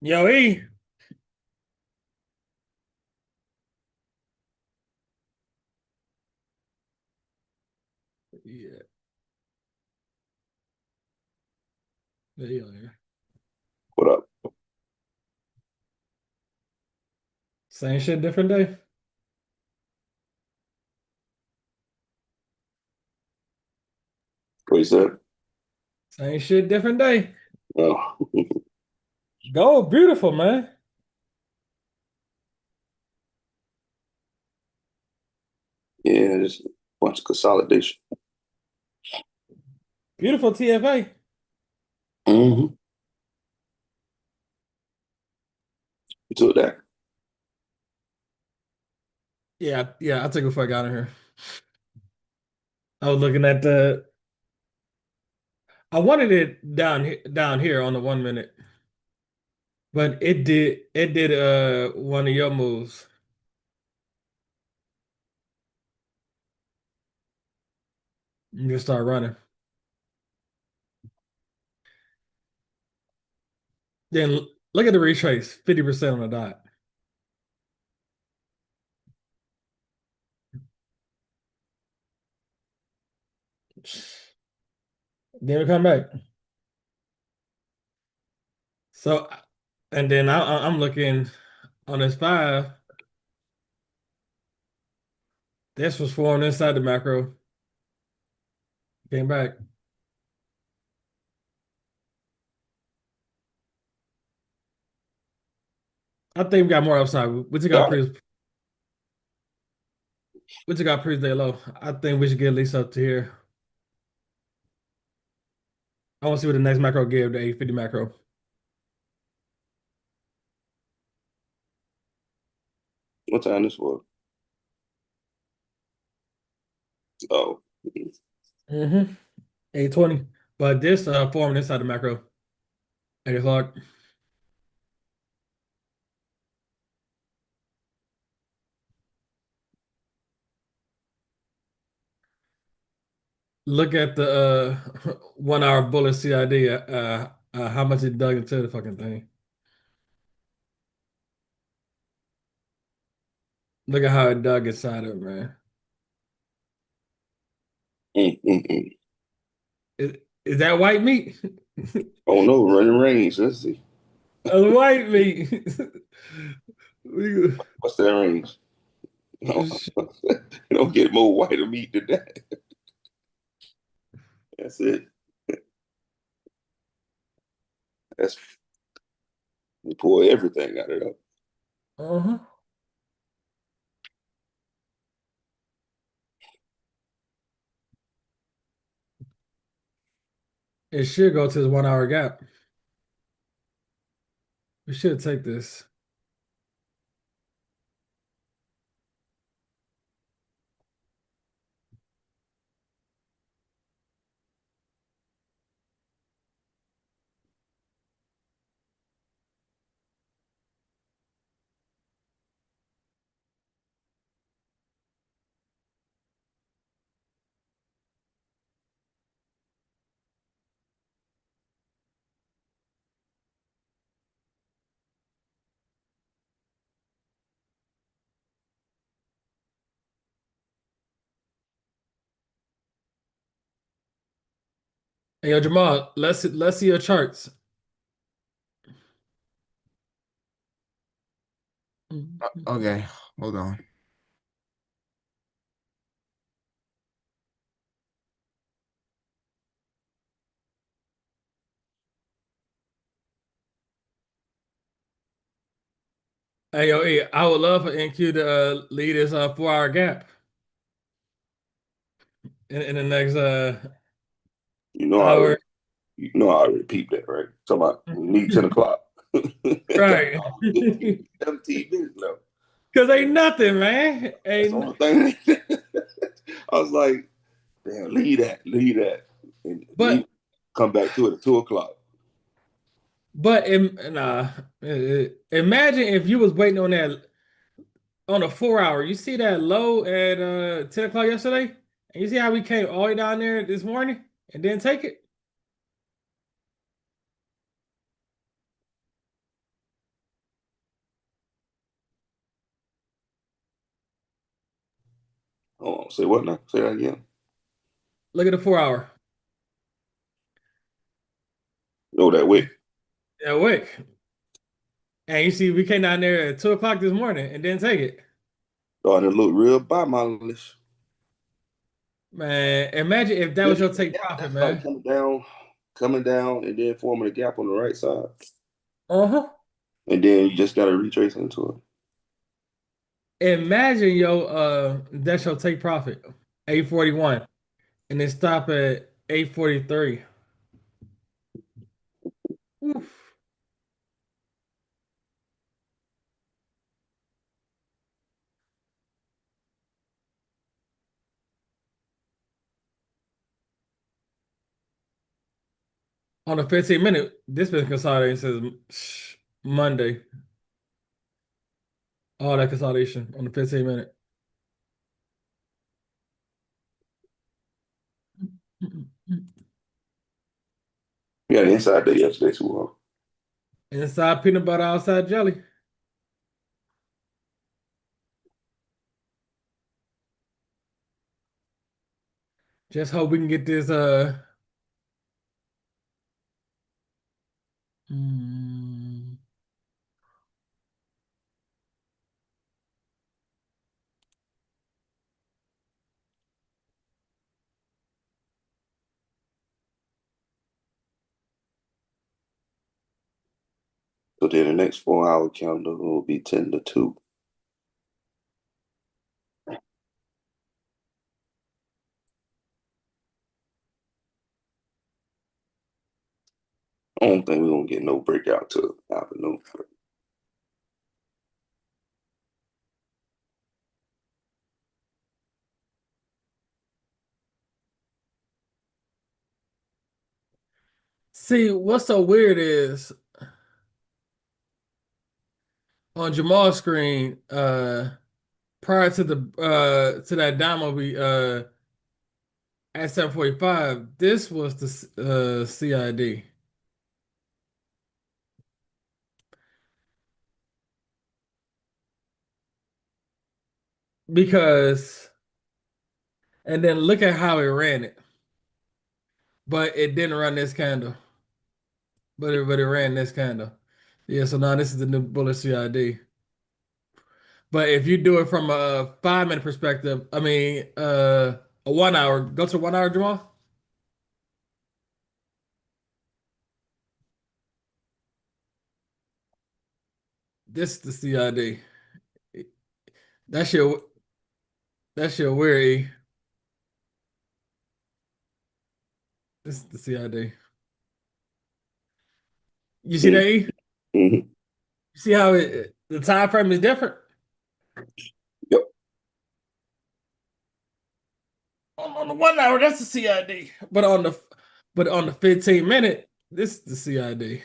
Yo, E. Yeah, there you are. What up? Same shit, different day. What you said? Same shit, different day. Oh, Gold, beautiful, man. yeah, just a bunch of consolidation. Beautiful TFA. Mm-hmm. You took that. Yeah, I took it before I got in here. I was looking at the. I wanted it down here on the 1 minute, but it did one of your moves. You just start running. Then look at the retrace, 50% on the dot. Then we come back. So, and then I'm looking on this five. This was formed inside the macro. Came back. I think we got more upside. We took our Got it. pre we took our pre-day low. I think we should get at least up to here. I want to see what the next macro give the 850 macro. What time this was? Oh, Mm-hmm. 820. But this forming inside the macro. 8 o'clock. Look at the 1 hour bullet CID. How much it dug into the fucking thing. Look at how it dug inside of it, man. mm. Is that white meat? Oh no, running range. Let's see. That's white meat. We- What's that range? You don't get more white meat than that. That's it. That's we pull everything out of it. Uh-huh. It should go to this 1 hour gap. We should take this. Hey, yo, Jamal, let's see your charts. Okay, hold on. Hey, yo, E, I would love for NQ to lead this 4 hour gap in the next You know I hour. already I already peeped that, right? Talking about we need 10 o'clock. Got Right. 17 minutes left. Because ain't nothing, man. That's the Ain't, only thing. I was like, damn, leave that. And leave but come back to it at 2 o'clock. nah. Imagine if you was waiting on that on a 4 hour. You see that low at 10 o'clock yesterday? And you see how we came all the way down there this morning and didn't take it? Hold on. Say what now? Say that again. Look at the 4 hour. No, that wick. Yeah, wick. And you see, we came down there at 2 o'clock this morning and didn't take it. Starting to look real by mileage. Man, imagine if that was That's your take profit, like man. coming down, and then forming a gap on the right side, Uh-huh. and then you just got to retrace into it. Imagine that's your take profit, 841, and then stop at 843. Oof. On the 15 minute, this been consolidating says Monday. All that consolidation on the 15 minute. Yeah, the inside day yesterday too. Huh? Inside peanut butter, outside jelly. Just hope we can get this mm, So then the next 4 hour calendar will be 10 to 2. I don't think we're gonna get no breakout till afternoon. see what's so weird is on Jamal's screen, prior to the to that demo we at 7:45, this was the CID. Because and then look at how it ran it. But it didn't run this candle. But it ran this candle. Yeah, so now this is the new bullish CID. But if you do it from a 5 minute perspective, I mean a 1 hour, go to 1 hour, Jamal. This is the CID. That's your that's your weary. This is the CID. You see that? E? Mm-hmm. You see how the time frame is different? Yep. On the 1 hour, that's the CID. But on the 15 minute, this is the CID.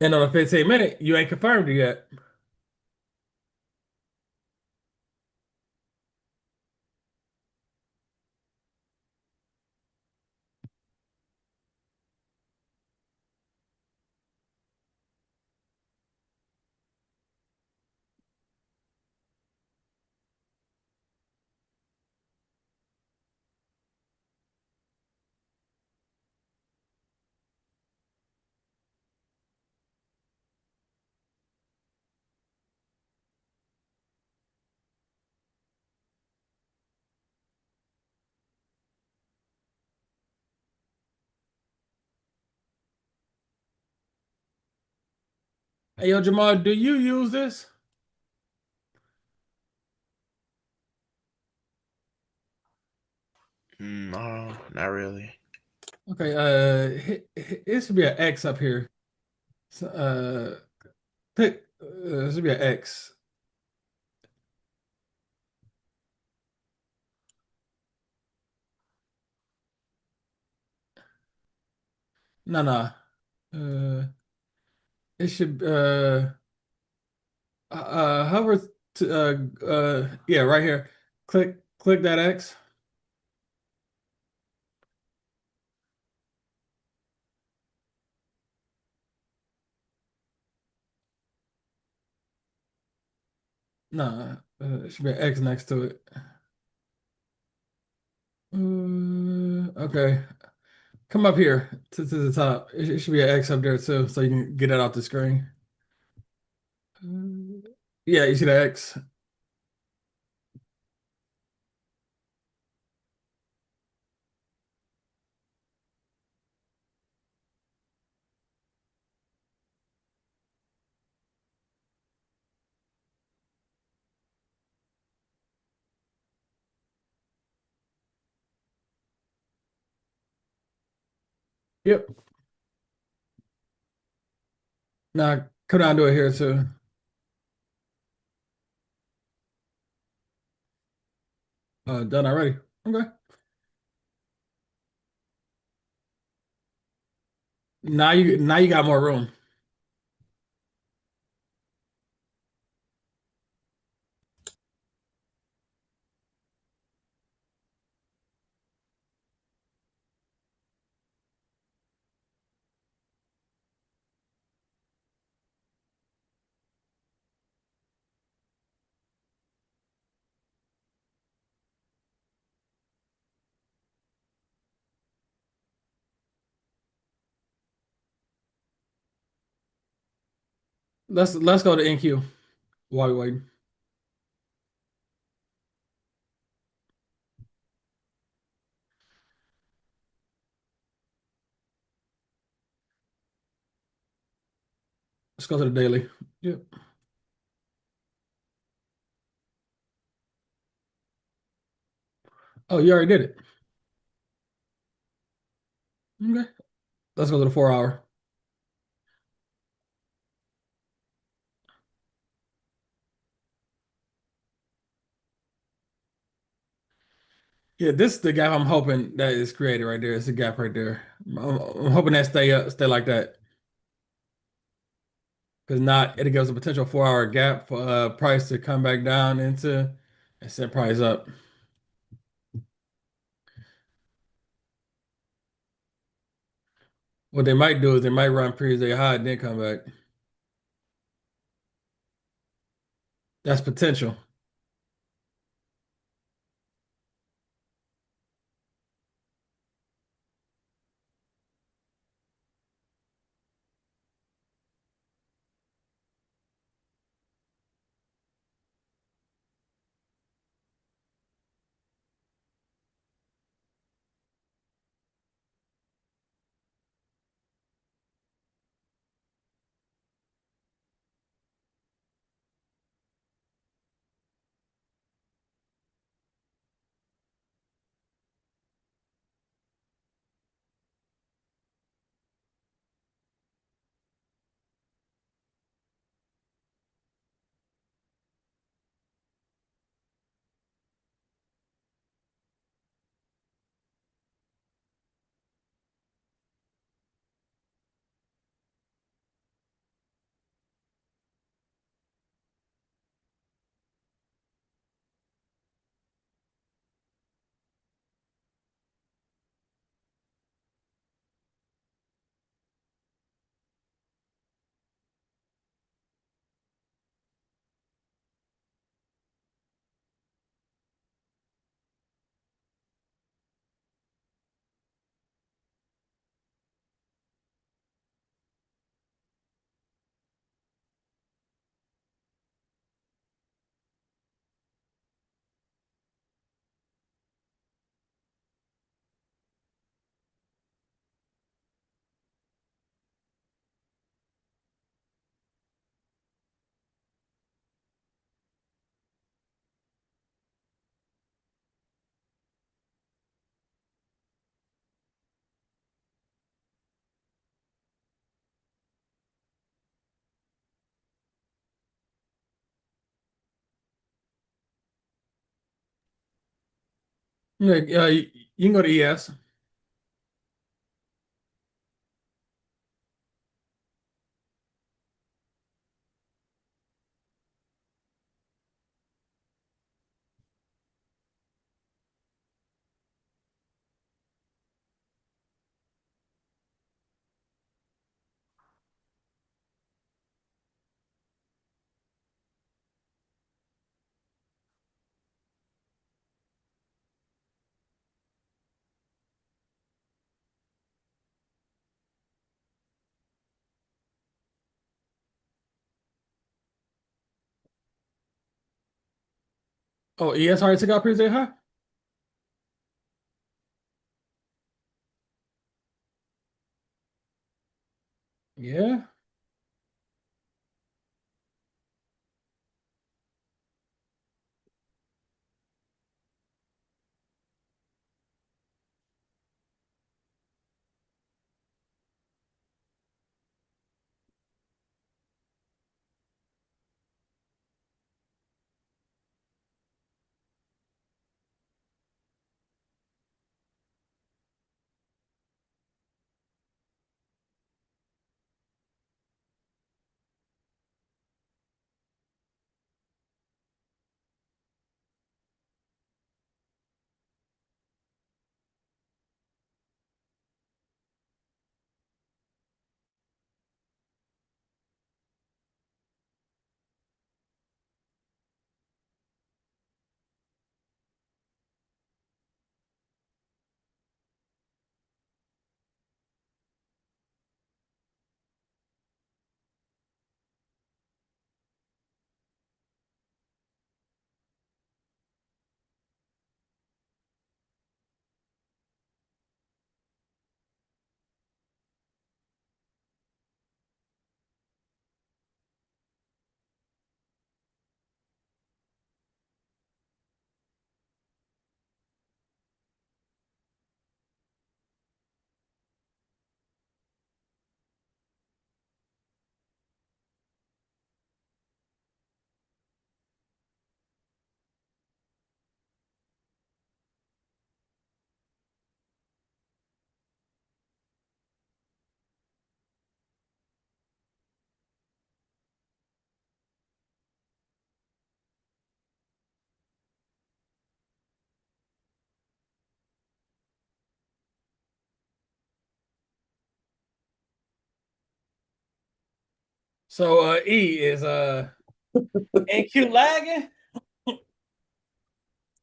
And on the 15 minute, you ain't confirmed it yet. Hey, yo, Jamal, do you use this? No, not really. Okay, it should be an X up here. So, pick, it should be an X. No, no. It should, hover to, yeah, right here. Click that X. Nah, it should be an X next to it. Okay. Come up here to the top. It should be an X up there too, so you can get it off the screen. Uh, yeah, you see the X? Yep. Now come down to it here too. Done already. Okay. Now you got more room. Let's go to NQ while we waiting. Let's go to the daily. Yep. Oh, you already did it. Okay. Let's go to the 4 hour. Yeah, this is the gap I'm hoping that is created right there. It's the gap right there. I'm hoping that stay like that. Because not it gives a potential 4 hour gap for price to come back down into and set price up. What they might do is they might run previous day high and then come back. That's potential. Yeah, you can go to ES. Oh, ES already took out pretty high? Yeah. So E is NQ lagging.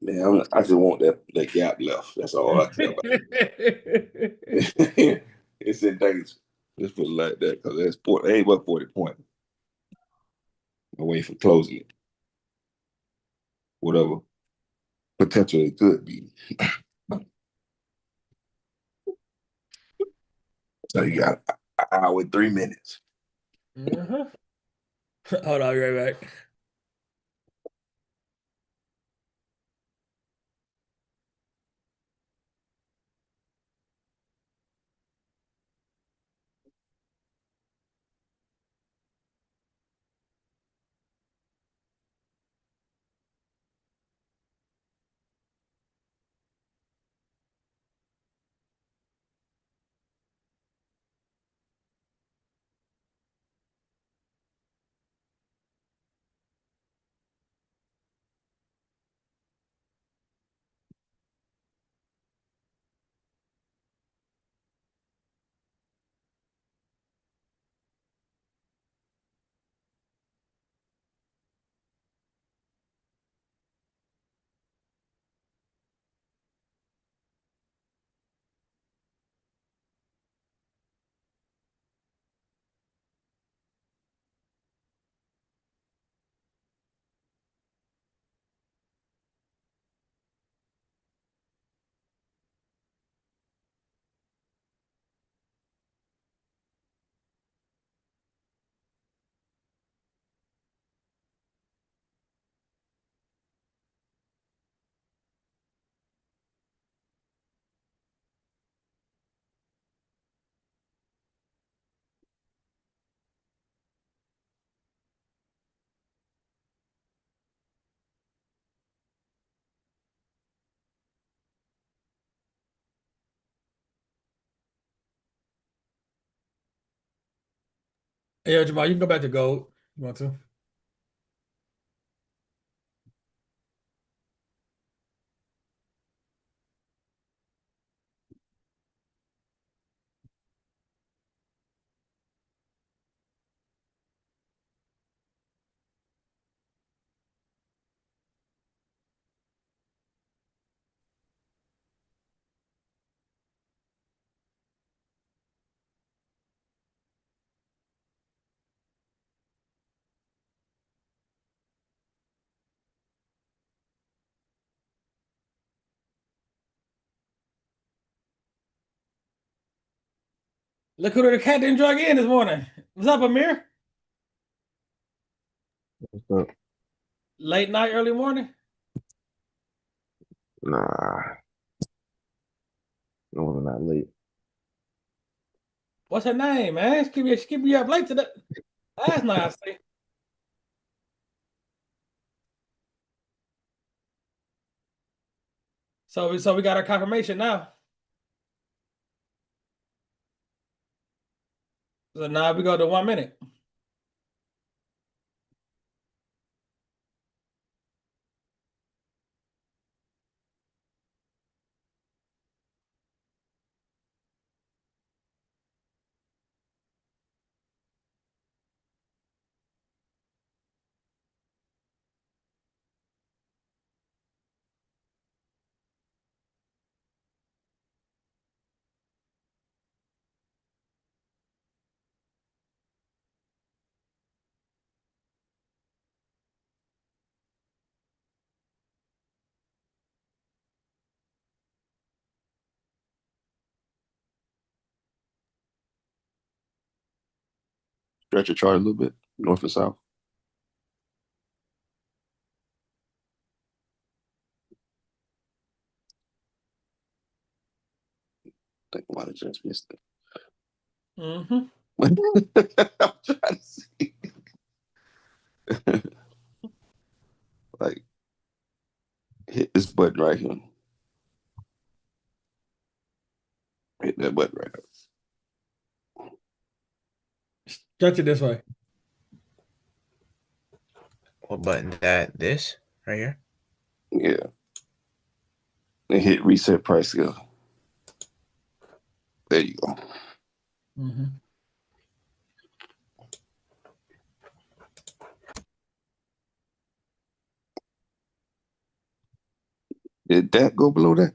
Man, I just want that gap left. That's all I care about. It's in danger. Let's put it like that because that's 40, ain't but 40 points away from closing it. Whatever potential it could be. So you got an hour and 3 minutes. Uh-huh. Hold on, I'll be right back. Yeah, Jamal, you can go back to gold. You want to? Look who the cat didn't drug in this morning. What's up, Amir? What's up? Late night, early morning? Nah, no, I'm not late. What's her name, man? She keep me up late today. Last night, I see. So we got our confirmation now. So now we go to 1 minute. Stretch your chart a little bit, north and south. Think about it, just missed it. Mm-hmm. I'm trying to see. Like, hit this button right here. Hit that button right Stretch it this way. What button? This right here. there. Yeah. And hit reset price scale. There you go. Mm-hmm. Did that go below that?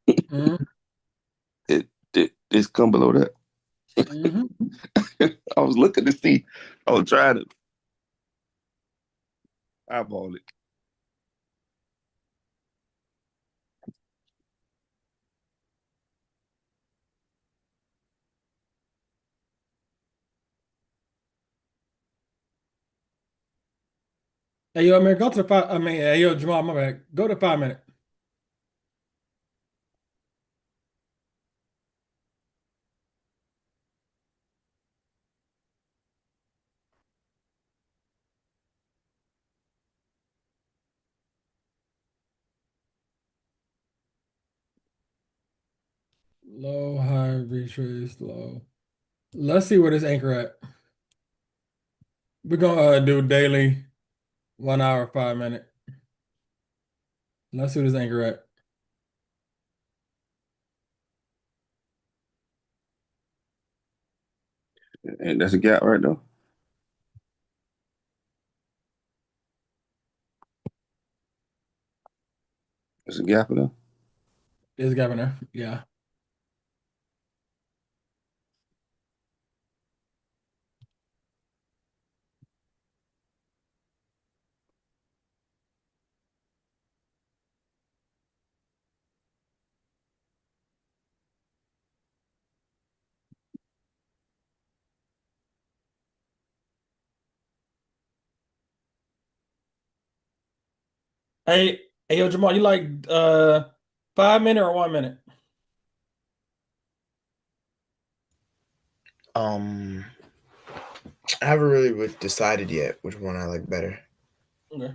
Mm-hmm. Did this come below that? Mm-hmm. I was looking to see. I was trying to eyeball it. Hey, yo, Amir, go to the five. I mean, hey, yo, Jamal, my bad. Go to 5 minute. Low, high, retrace, low. Let's see where this anchor at. We're gonna do daily, 1 hour, 5 minute. Let's see where this anchor at. And that's a gap right there. There's a gap in there. This governor. Yeah. Hey, yo, Jamal, you like 5 minute or 1 minute? Um, I haven't really decided yet which one I like better. Okay.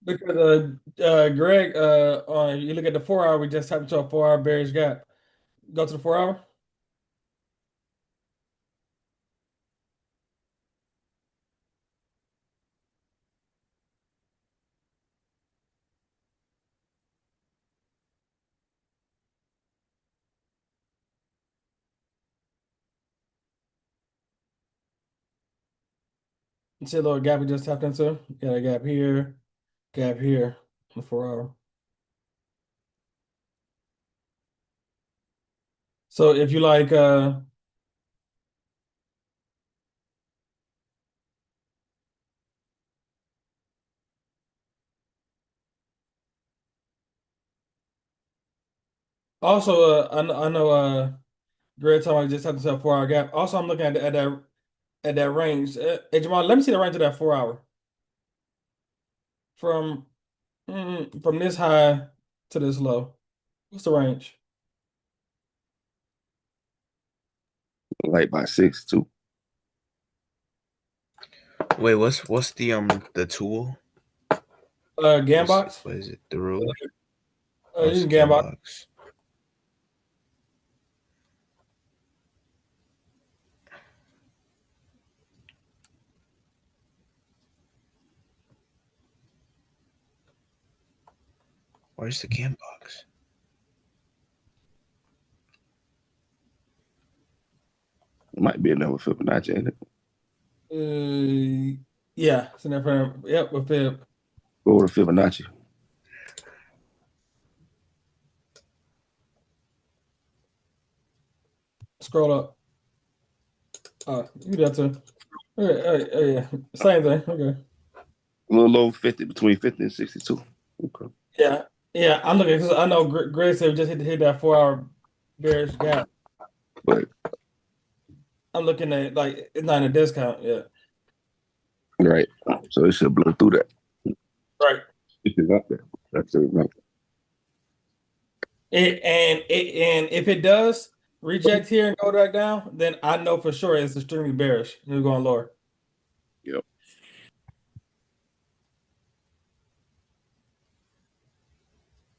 Because Greg, on you look at the 4 hour, we just tapped into a 4 hour bearish gap. Go to the 4 hour. You see a little gap we just tapped into? Got a gap here, on the 4 hour. So if you like Also, I know Greg told me I just have to set a 4 hour gap. Also, I'm looking at that range. Hey Jamal, let me see the range of that 4 hour from from this high to this low. What's the range? Like by 6 too. Wait, what's the tool? Gambox. What is it? The rule? You What's can the game gambox. box? Where's the game box? It might be another Fibonacci, ain't it? Yeah, it's in there for him. Yep, with Fib. Go to Fibonacci. Scroll up. You got to. Yeah, same thing. Okay. A little over 50, between 50 and 62. Okay. Yeah, yeah. I'm looking because I know Greg said we just hit that 4 hour bearish gap. But I'm looking at like it's not in a discount yet. right. So it should blow through that. Right. If it's up there. That's it. Right. And if it does reject here and go back down, then I know for sure it's extremely bearish. It's going lower. Yep.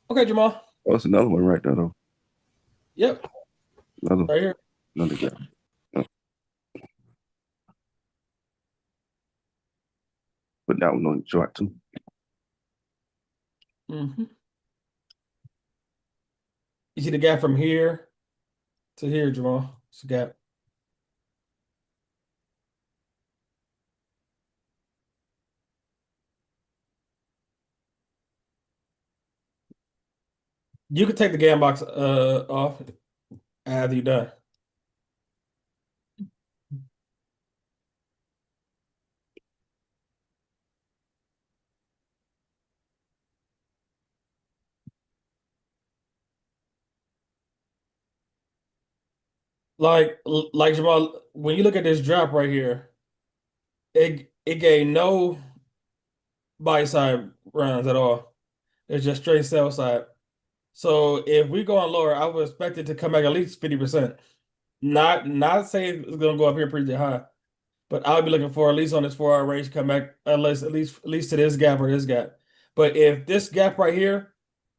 Okay, Jamal. Oh, that's another one right there though. Yep, Another right here. another guy. Yep. Put that one on the chart too. hmm You see the gap from here to here, Jamal. It's a gap. You could take the gam box off after you done. Like Jamal, when you look at this drop right here, it gave no buy side runs at all. It's just straight sell side. So if we go on lower, I would expect it to come back at least 50%. Not saying it's gonna go up here pretty high, but I would be looking for at least on this 4 hour range come back at least to this gap or this gap. But if this gap right here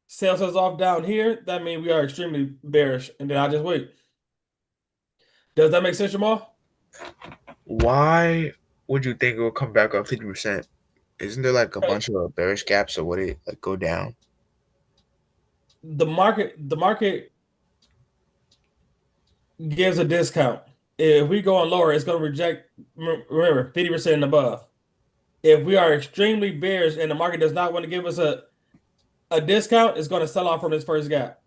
sells us off down here, that means we are extremely bearish, and then I just wait. Does that make sense, Jamal? Why would you think it will come back up 50%? Isn't there like a Right. bunch of bearish gaps, or would it like go down? The market gives a discount. If we go on lower, it's going to reject, remember, 50% and above. If we are extremely bearish and the market does not want to give us a discount, it's going to sell off from this first gap.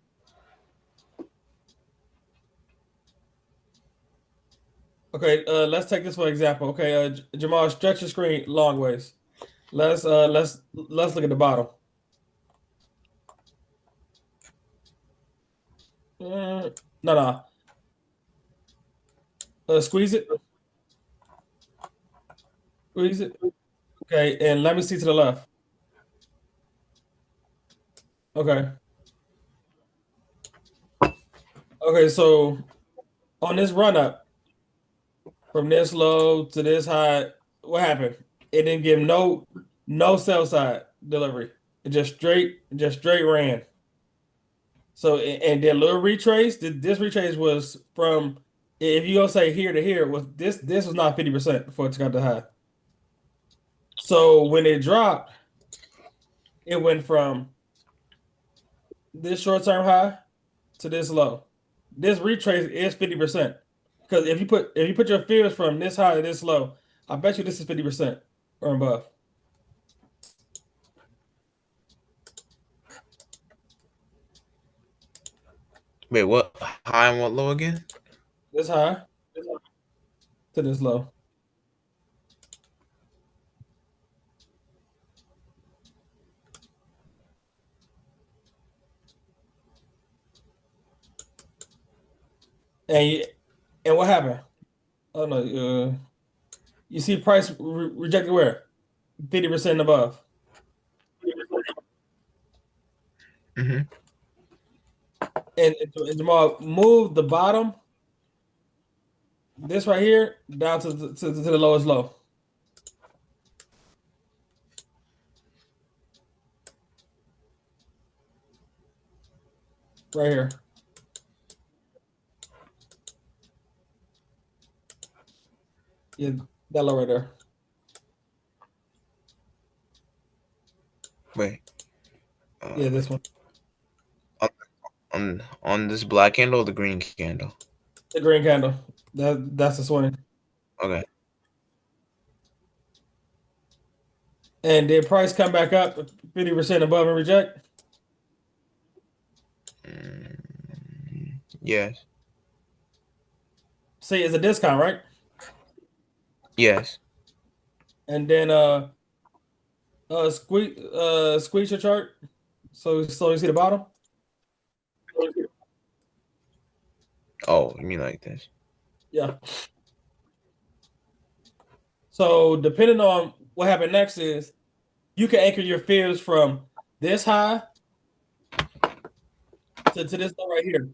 Okay, let's take this for example. Okay, Jamal, stretch your screen long ways. Let's look at the bottom. No, no. Squeeze it. Squeeze it. Okay, and let me see to the left. Okay. Okay, so on this run up from this low to this high, what happened? It didn't give no sell side delivery. It just straight ran. So and then little retrace. This retrace was from if you gonna say here to here was this was not 50% before it got the high. So when it dropped, it went from this short term high to this low. This retrace is 50%. Because if you put your fears from this high to this low, I bet you this is 50% or above. Wait, what high and what low again? This high to this low. And and what happened? Oh no, you see price rejected where? 50% above. Mm-hmm. And Jamal move the bottom, this right here, down to the lowest low. Right here. Yeah, that low right there. Wait. Yeah, Wait. this one. On this black candle or the green candle? The green candle. That's the swing. Okay. And did price come back up 50% above and reject? Yes. See, it's a discount, right? Yes. And then squeeze your chart. So you see the bottom? Oh, you mean like this? Yeah. So depending on what happened next is you can anchor your fears from this high to this low right here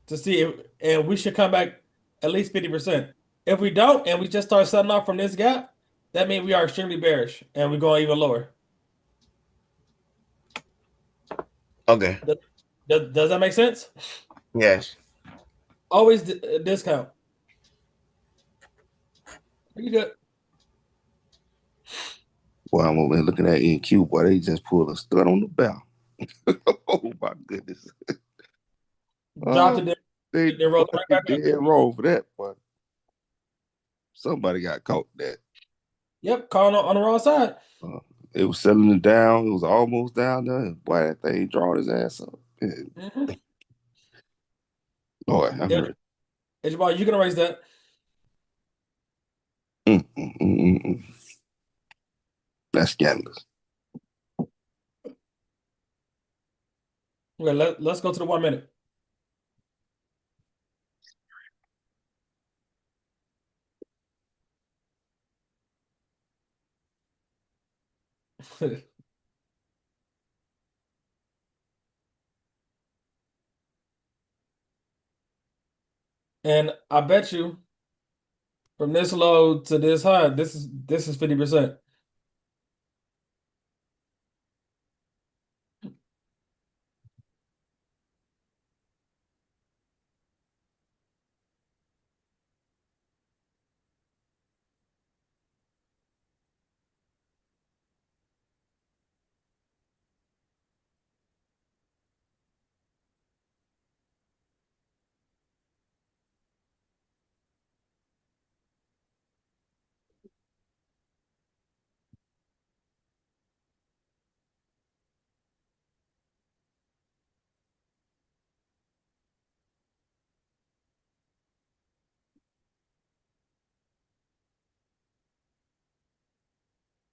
to see if, and we should come back at least 50%. If we don't and we just start selling off from this gap, that means we are extremely bearish and we're going even lower. Okay. Does that make sense? Yes. Always discount. You good? Well, I'm over here looking at NQ, boy, they just pulled a stud on the bell. Oh my goodness. Dropped Oh, it there, they then rolled it right fucking back up. dead wrong for that, but somebody got caught that. Yep, calling on the wrong side. Uh, it was selling it down. It was almost down there. Boy, that thing drawing his ass up. Yeah. Mm-hmm. Lord, have Yeah, mercy. hey, Jamal, you can erase that. Mm. That's scandalous. Okay, let's go to the 1 minute. And I bet you from this low to this high, this is 50%.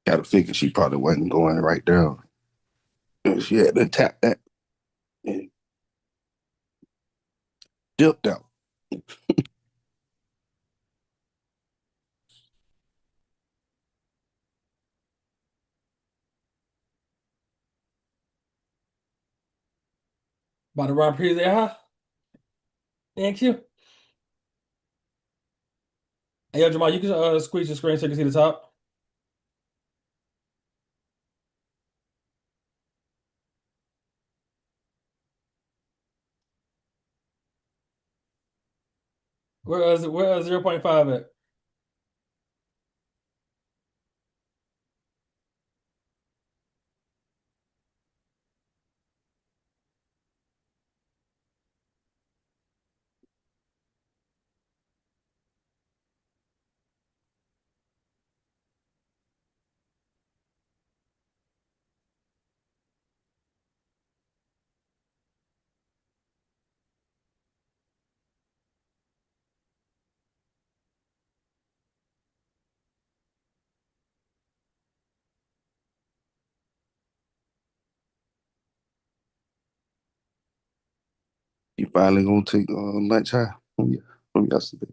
Got to figure she probably wasn't going right there. She had to tap that and dipped out. About to run pretty there high. Thank you. Hey, yo, Jamal, you can squeeze your screen so you can see the top. Where is 0.5 at? You finally gonna take lunch high? from, from yesterday.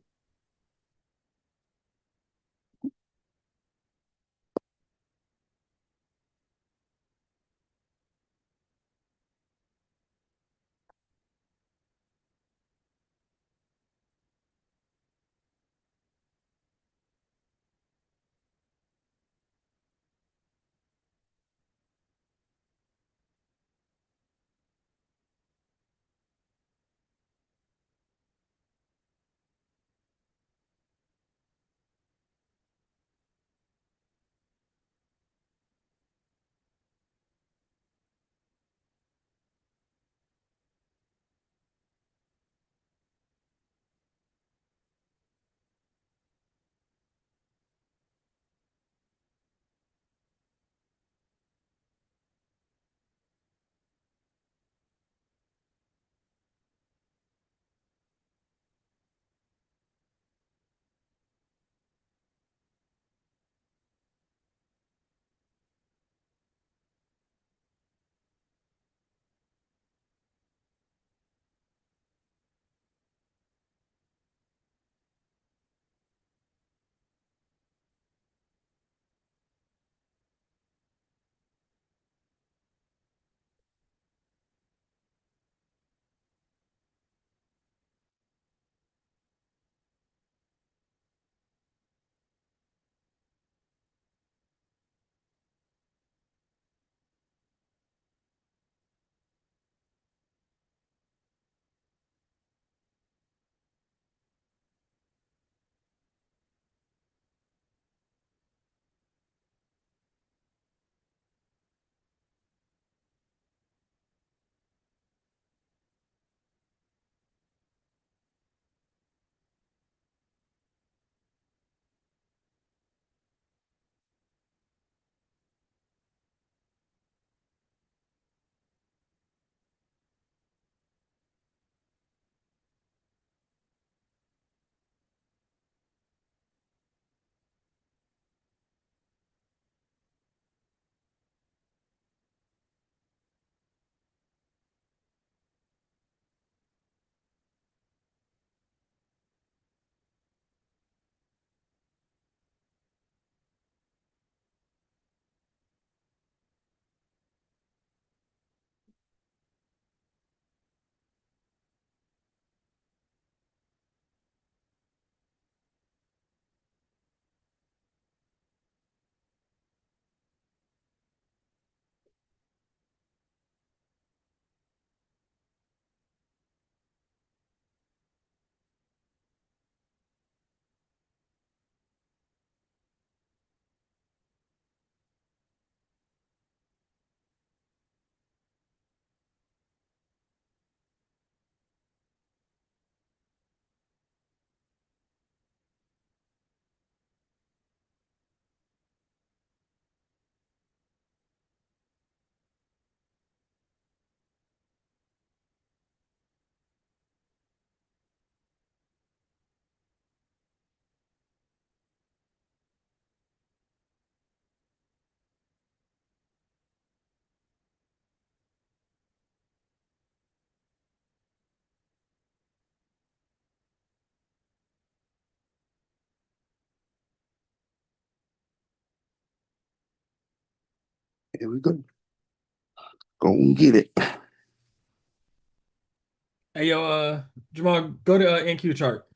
Here we go. Go and get it. Hey, yo, Jamal, go to NQ chart.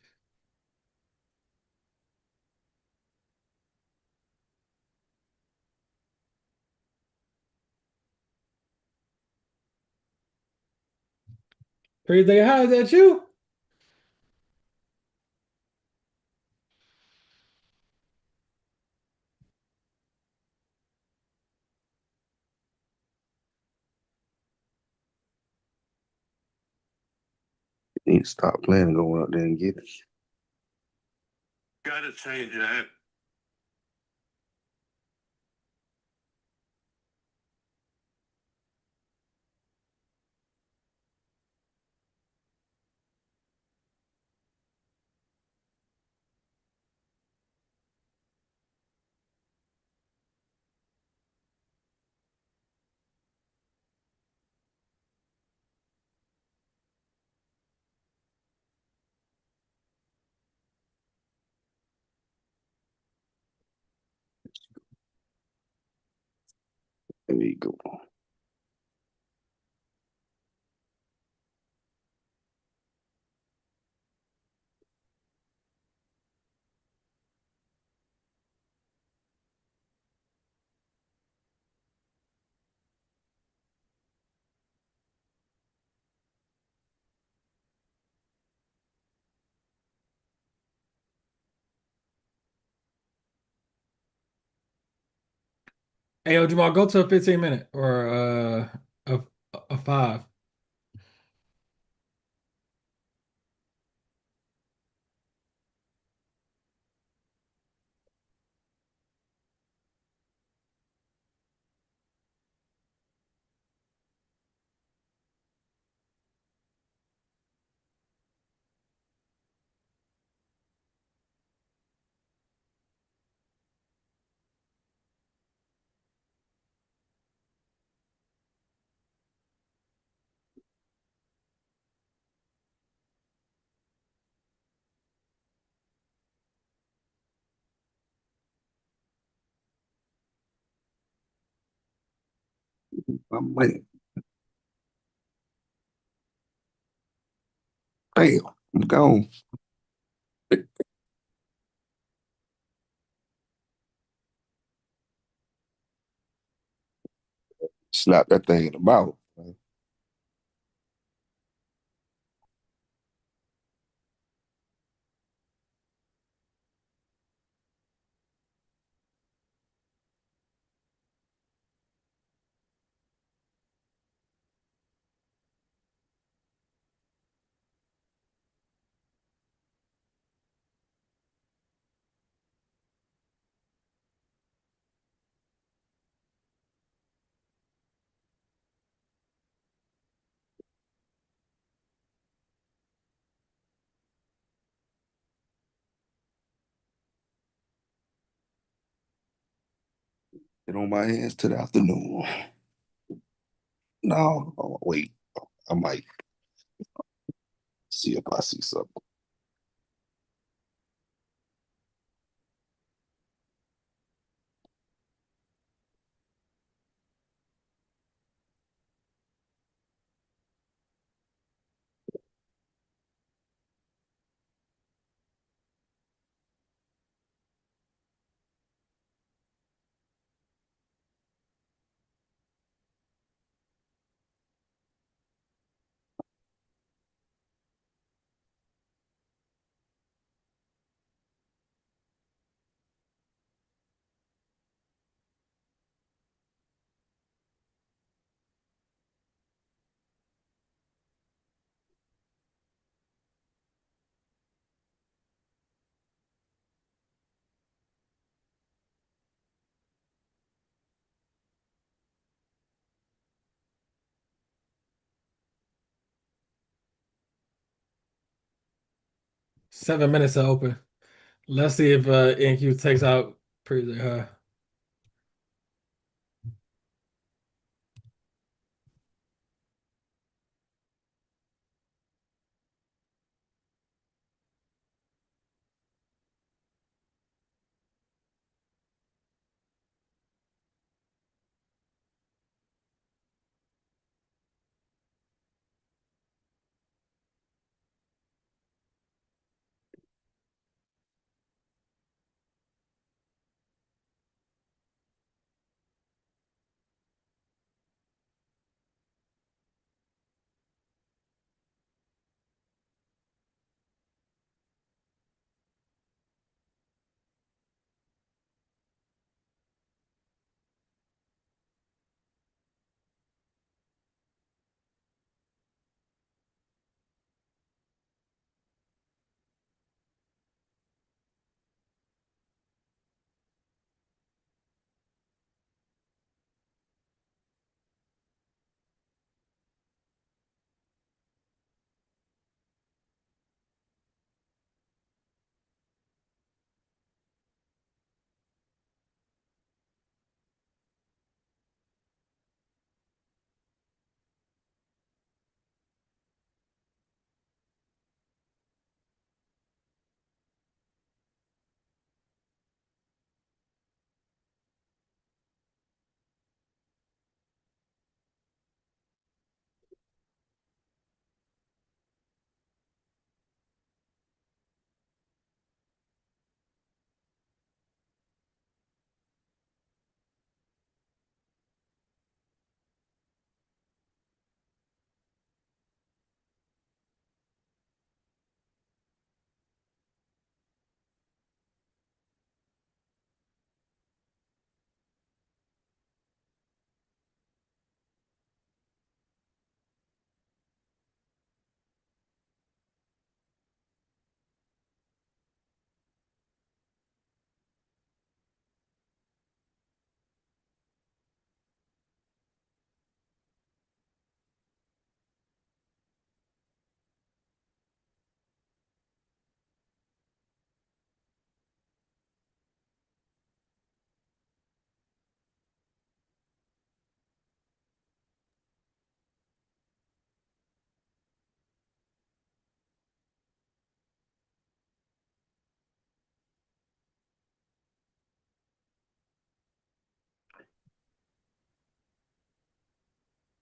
Everything, how is that you? You need to stop playing and go out there and get it. Gotta change that. There we go. Hey, yo, Jamal, go to a 15 minute or a five. I'm like, damn, I'm gone. Slap that thing in the mouth. 'Get on my hands to the afternoon. No, oh, wait. I might see if I see something. 7 minutes to open. Let's see if NQ takes out pretty high.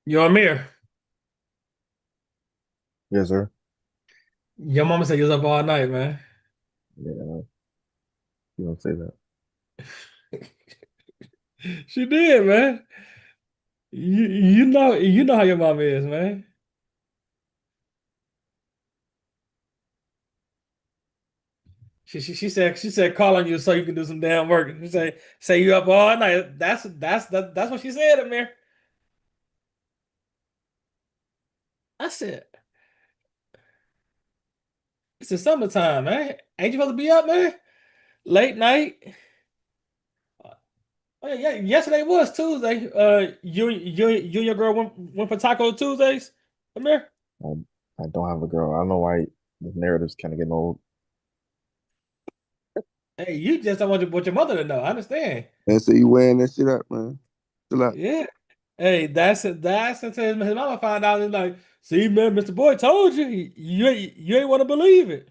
You Amir? Yes, sir. Your mama said you was up all night, man. Yeah, you don't say that. She did, man. You know how your mama is, man. She said call on you so you can do some damn work. She say you up all night. That's what she said, Amir. I said it's the summertime, man. Ain't you supposed to be up, man? Late night. Oh yeah, yesterday was Tuesday. You and your girl went for Taco Tuesdays, Amir. I, I don't have a girl. I don't know why this narrative's kind of getting old. Hey, you just don't want your mother to know. I understand. And so you wearing that shit up, man. Chill out. Yeah. Hey, that's until his mama found out. He's like, see, man, Mr. Boy told you. You ain't want to believe it.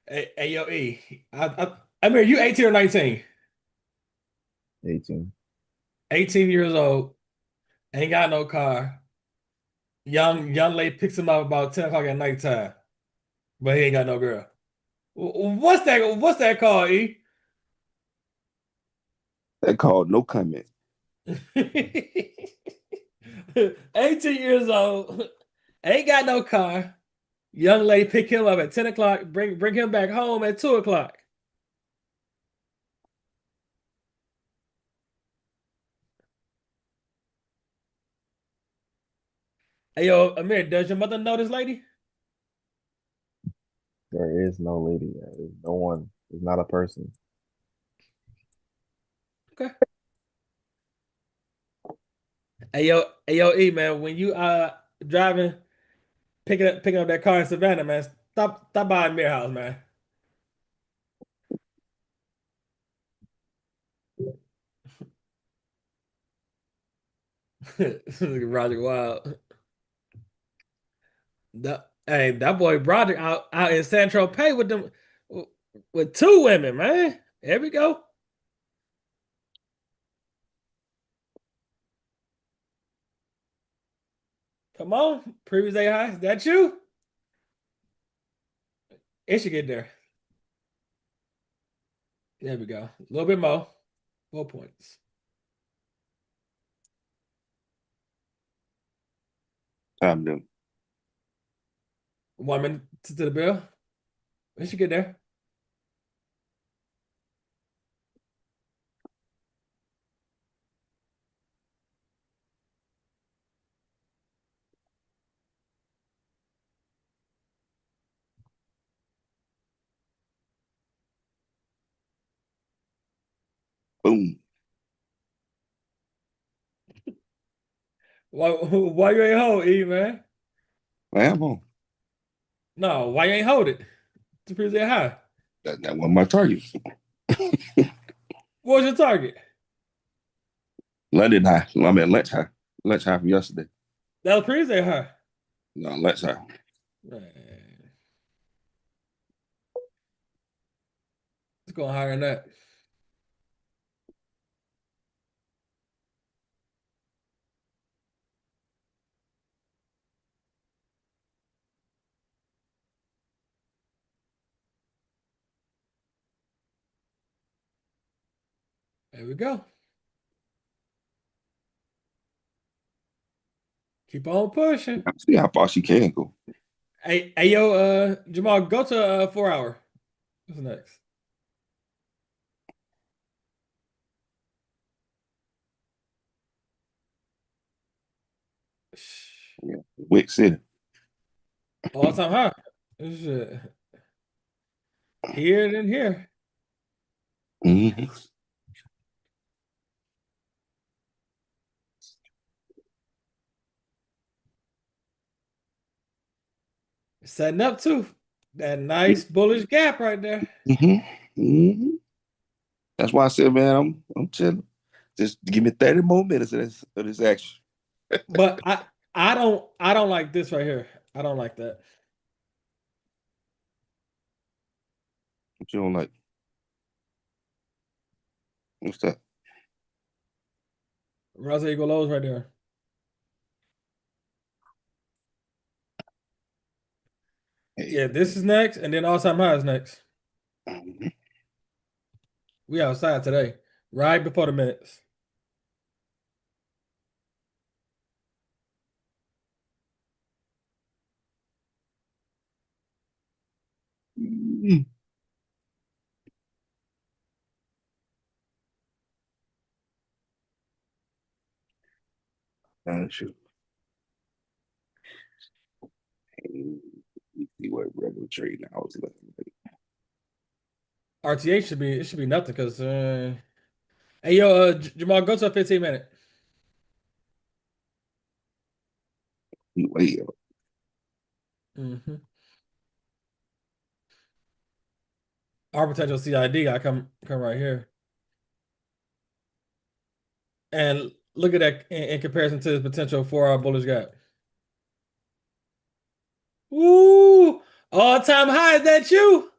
Hey, yo, E. I mean, you 18 or 19? 18. 18 years old, ain't got no car. Young lady picks him up about 10 o'clock at nighttime, but he ain't got no girl. What's that? What's that called, E? That called no comment. 18 years old, ain't got no car. Young lady pick him up at 10 o'clock, bring him back home at 2 o'clock. Hey, yo, Amir, does your mother know this lady? There is no lady. There's no one. There's not a person. Okay. Hey, yo, E, man, when you driving, picking up that car in Savannah, man, stop by Amir house, man. Roger Wild. That boy Broderick out in San Tropez with them with two women, man. There we go. Come on, previous day high. Is that you? It should get there. There we go. A little bit more. 4 points. 1 minute to the bill. It should get there. Boom. Why you ain't hold E, man? I am on. No, why you ain't hold it? To previous day high. That wasn't my target. What was your target? London high. I mean lunch high. Lunch high from yesterday. That was previous day high. No, lunch high. Man, it's going higher than that. There we go. Keep on pushing. I see how far she can go. Hey, yo, Jamal, go to 4 hour. What's next? Yeah. Wick City. All time high. Shit. Here than here. Mm-hmm. Setting up too. That nice bullish gap right there. Mm-hmm. Mm-hmm. That's why I said, man, I'm chilling. Just give me 30 more minutes of this action. But I don't like this right here. I don't like that. What you don't like? What's that? Rouse equal lows right there. Hey, Yeah, this is next, and then all-time high is next. We outside today, right before the minutes. shoot. Hey, let see what regular trading hours looking like. RTA should be nothing because hey yo Jamal, go to a 15 minute. We way up. Mm-hmm. Our potential CID got come right here. And look at that in comparison to the potential 4-hour bullish gap. Woo! All-time high, is that you?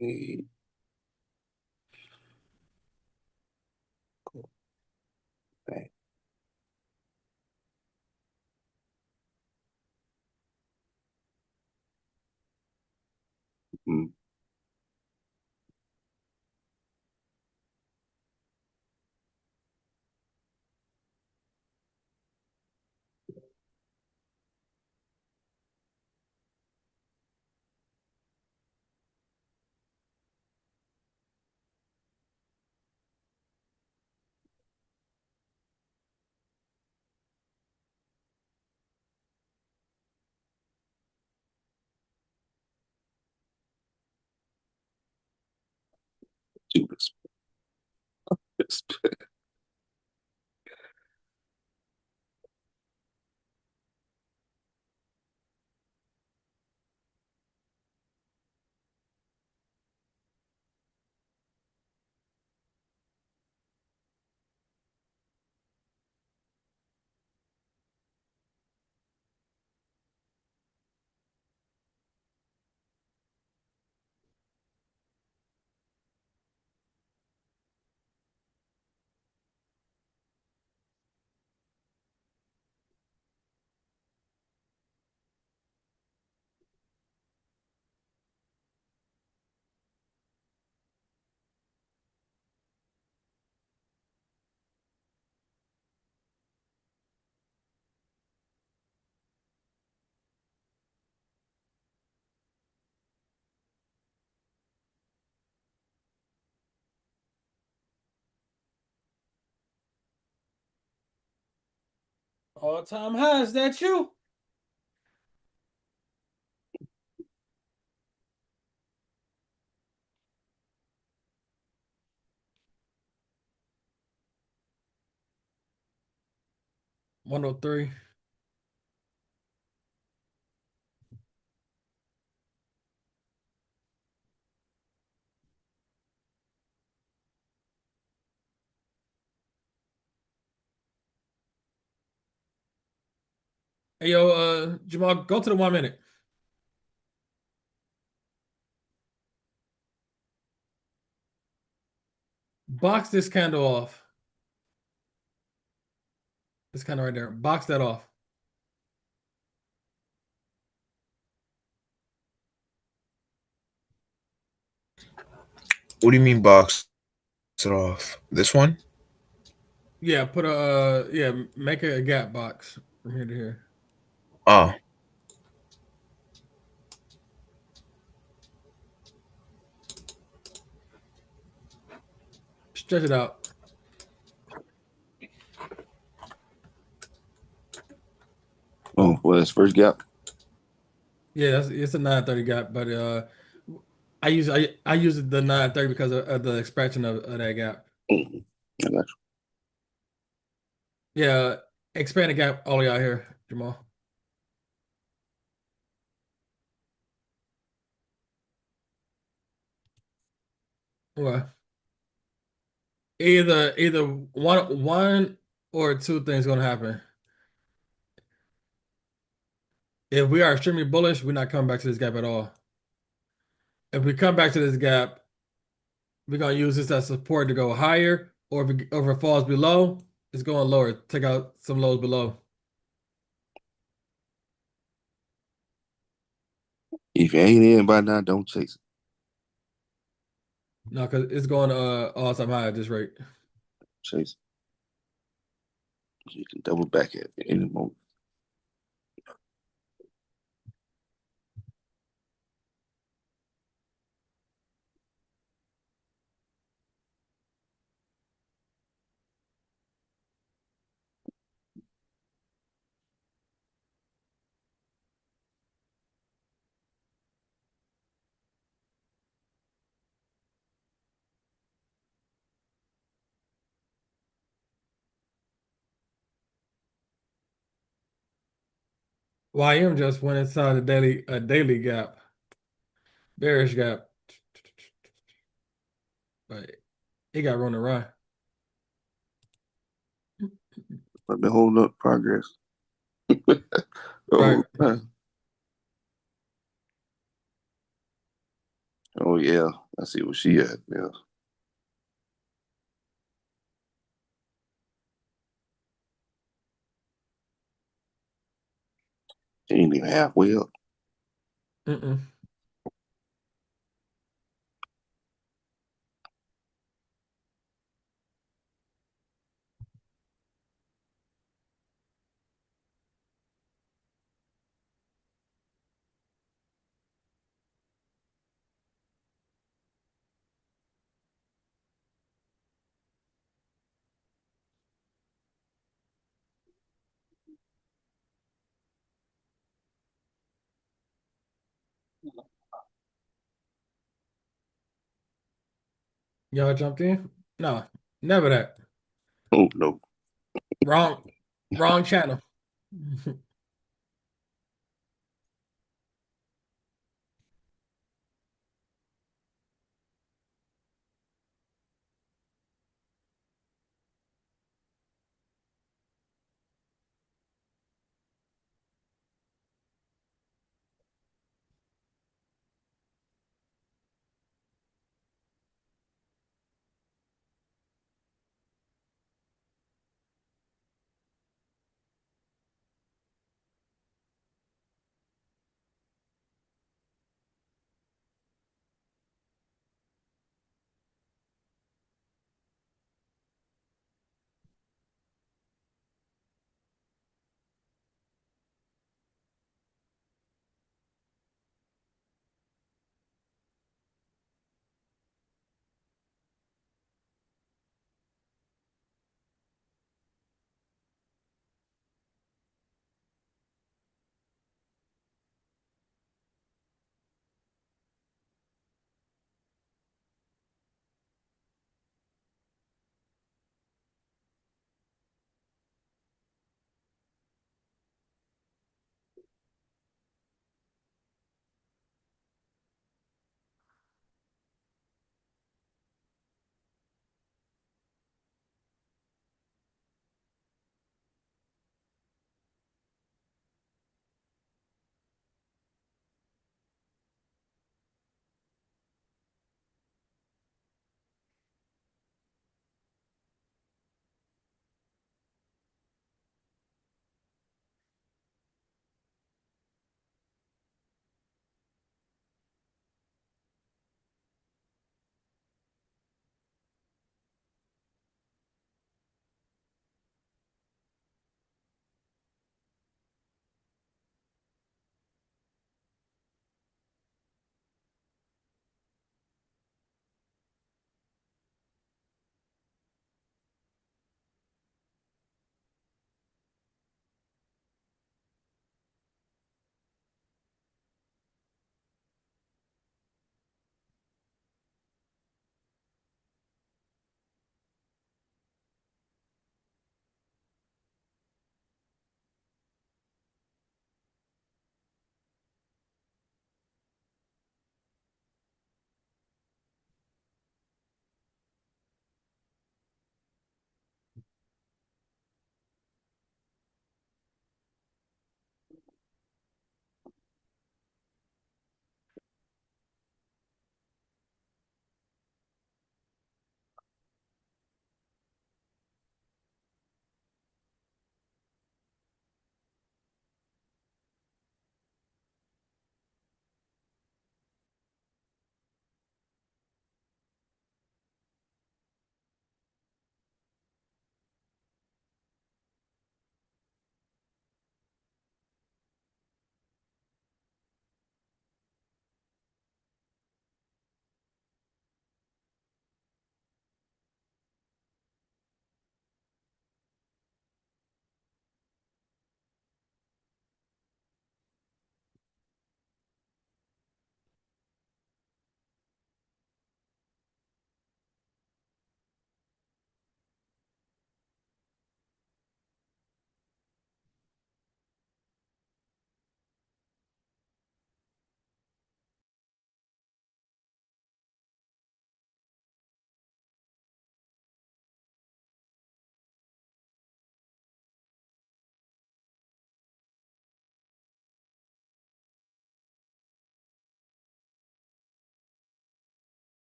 Hey, cool. Thank you. Judas. All-time high. Is that you? $103. Hey, yo, Jamal, go to the 1 minute. Box this candle off. This candle right there. Box that off. What do you mean box it off? This one? Yeah, put a yeah, make a gap box from here to here. Oh, Stretch it out. Oh, well, that's first gap. Yeah, it's a 930 gap, but I use the 930 because of the expansion of that gap. Mm, I got Yeah, expand the gap all the way out here, Jamal. Well, either one or two things gonna happen. If we are extremely bullish, we're not coming back to this gap at all. If we come back to this gap, we're gonna use this as support to go higher, or if it falls below, it's going lower. Take out some lows below. you. If you ain't in by now, don't chase it. No, because it's going all-time high at this rate. Chase it. You can double back at any moment. YM just went inside the daily gap, bearish gap, but it got room to run. I've been holding up progress. Right. Oh, man. Oh yeah. I see where she at. Yeah. She ain't even halfway up. Mm-mm. Y'all jumped in? No, never that. Oh no. Wrong, wrong channel.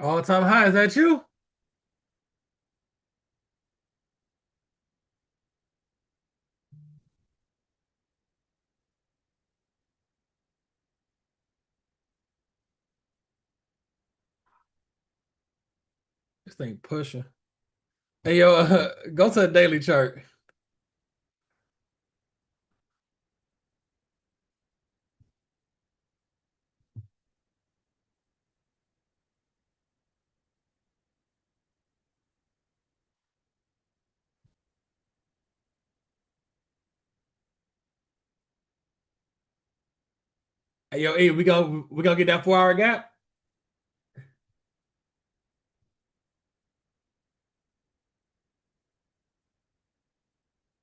All time high. Is that you? This thing pushing. Hey yo, go to the daily chart. Hey yo, hey, we gonna get that 4 hour gap.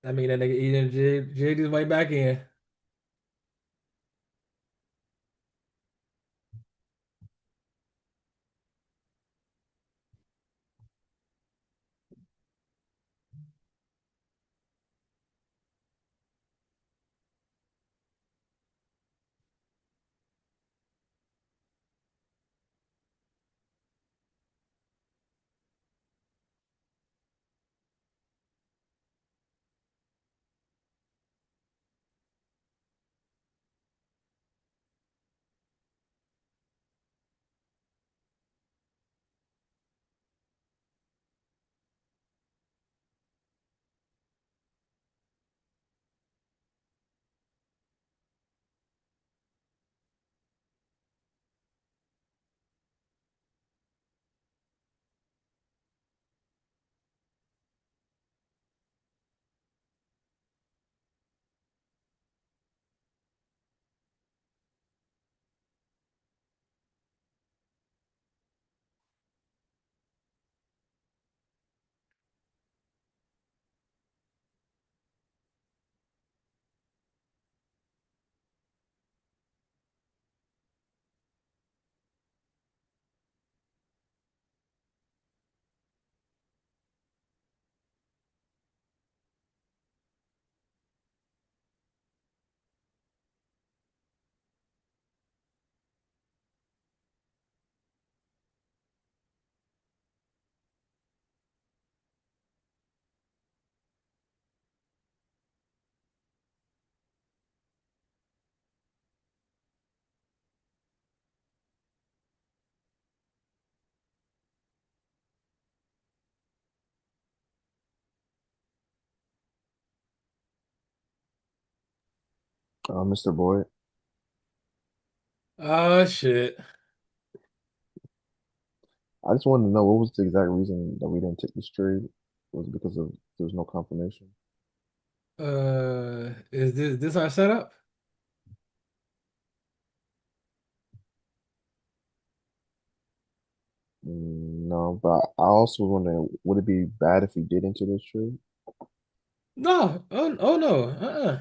I mean that nigga eating jig his way back in. Mr. Boyd, Oh shit. I just wanted to know what was the exact reason that we didn't take this trade? Was it because of there was no confirmation? Is this our setup? No, but I also was wondering, would it be bad if we did enter this trade? No. Oh no.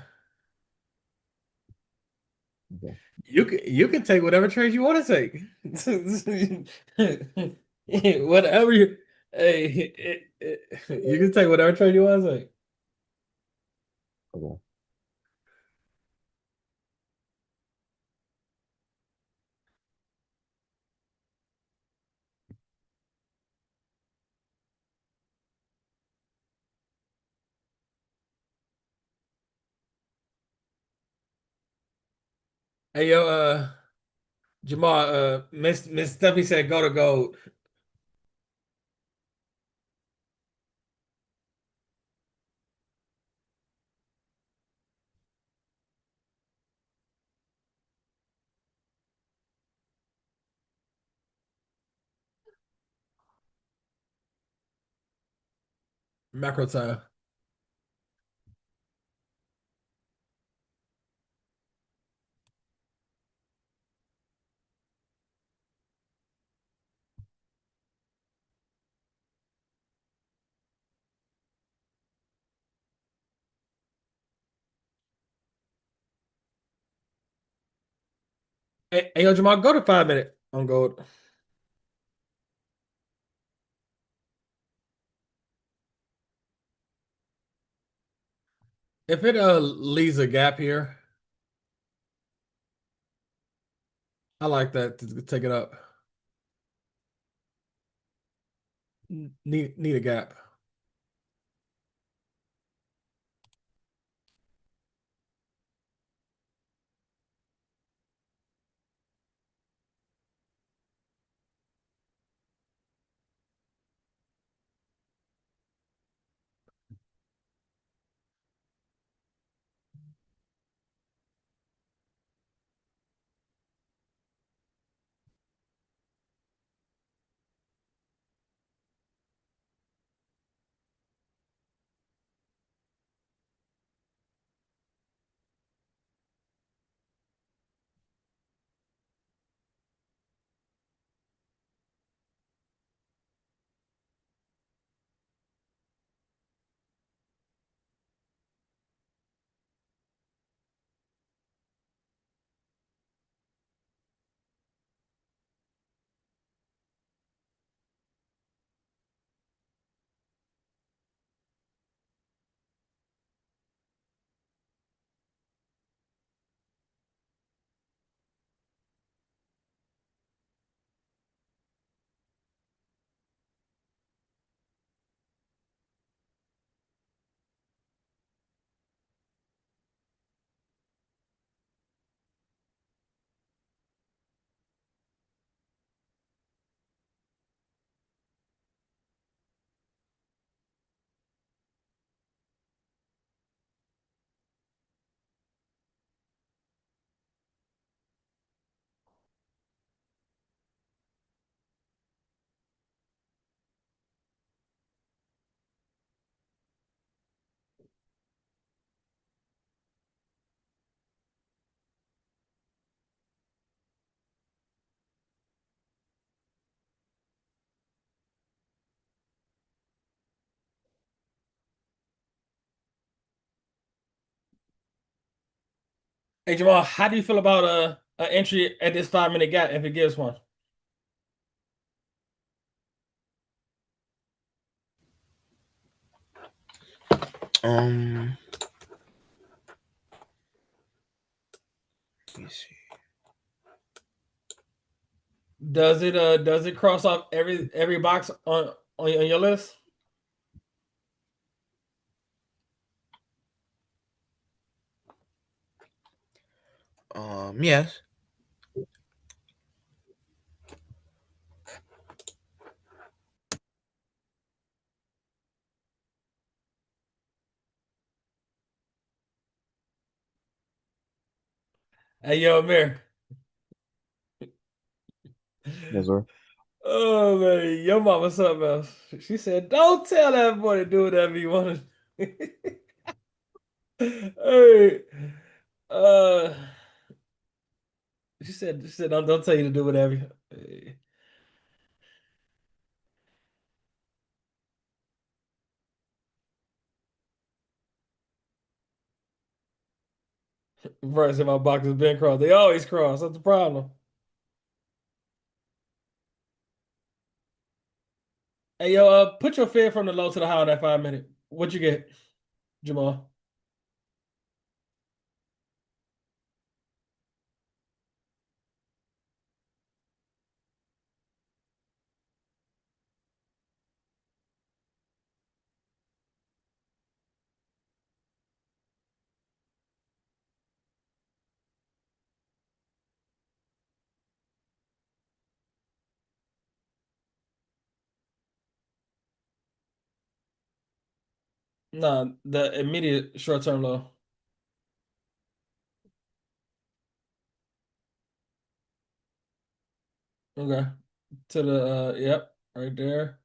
Okay. You can take whatever trade you want to take. Whatever you you can take whatever trade you want to take. Okay. Hey yo, Jamal, Miss Stephanie said go to gold. Macro time. Hey yo, Jamal, go to 5 minute on gold. If it leaves a gap here, I like that to take it up. Need a gap. Hey Jamal, how do you feel about a entry at this 5 minute gap if it gives one? Um, let me see. Does it cross off every box on your list? Yes. Hey yo, Amir. Yes, sir. Oh man, your mama something else. She said, "Don't tell that boy to do whatever he wanted." Hey, uh, she said, don't tell you to do whatever. Hey. First in my box has been crossed. They always cross. That's the problem. Hey yo, put your fib from the low to the high on that 5 minute. What you get, Jamal? Nah, the immediate short term low. Okay. To the yep, right there.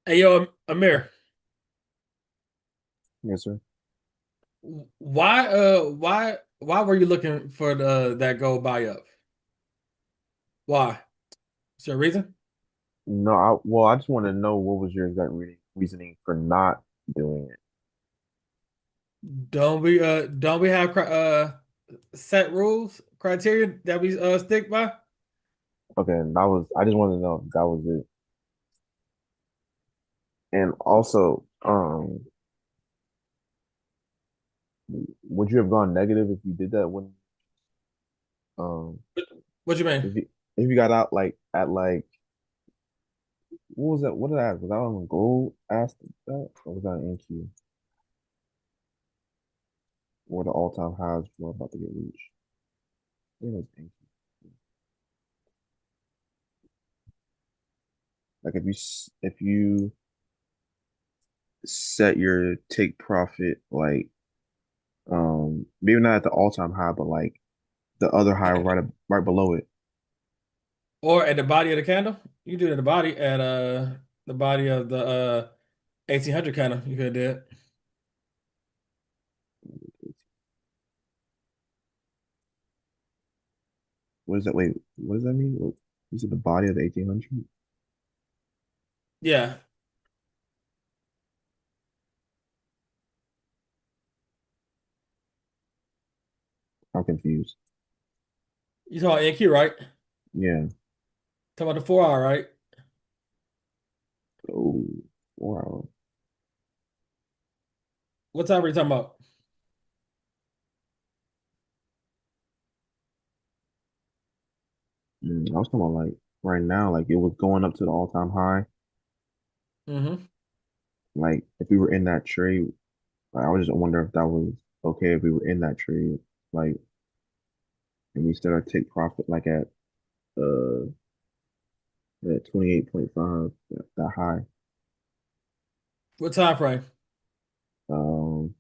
Hey, yo, Amir, Yes, sir. why were you looking for that gold buy up? Why? Is there a reason? No, I just want to know what was your exact reasoning for not doing it. Don't we have set rules, criteria that we stick by? Okay, and I just wanted to know if that was it. And also, would you have gone negative if you did that when um What you mean? if you got out like at like what was that? What did I ask? Was that on gold asked that or was that an NQ? Or the all-time highs were about to get reached? I think it was NQ. Like if you set your take profit like maybe not at the all-time high, but like the other high right below it. Or at the body of the candle? You do it at the body of the 1800 candle. You could do it. What is that? Wait, what does that mean? Is it the body of the 1800? Yeah, I'm confused. you talking about NQ, right? Yeah. Talking about the 4 hour, right? Oh, wow. What time are you talking about? I was talking about like right now, like it was going up to the all-time high. Mm-hmm. Like if we were in that trade, like, I was just wondering if that was okay if we were in that trade, like, and we still take profit like uh at 28.5, that high. What time frame? Um,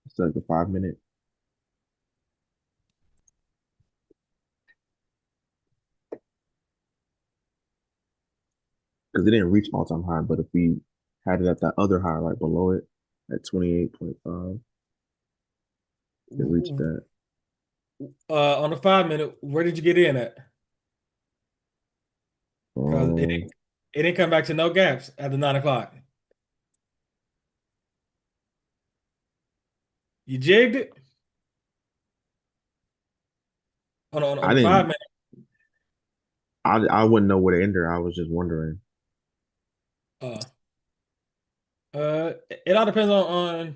it's like the 5 minute. Because it didn't reach all-time high, but if we had it at that other high right below it at 28.5, it reached that. On the 5 minute, where did you get in at? Because Um, it didn't come back to no gaps after 9 o'clock. You jigged it on I the five didn't. minute. I wouldn't know where to enter. I was just wondering. Uh, it all depends on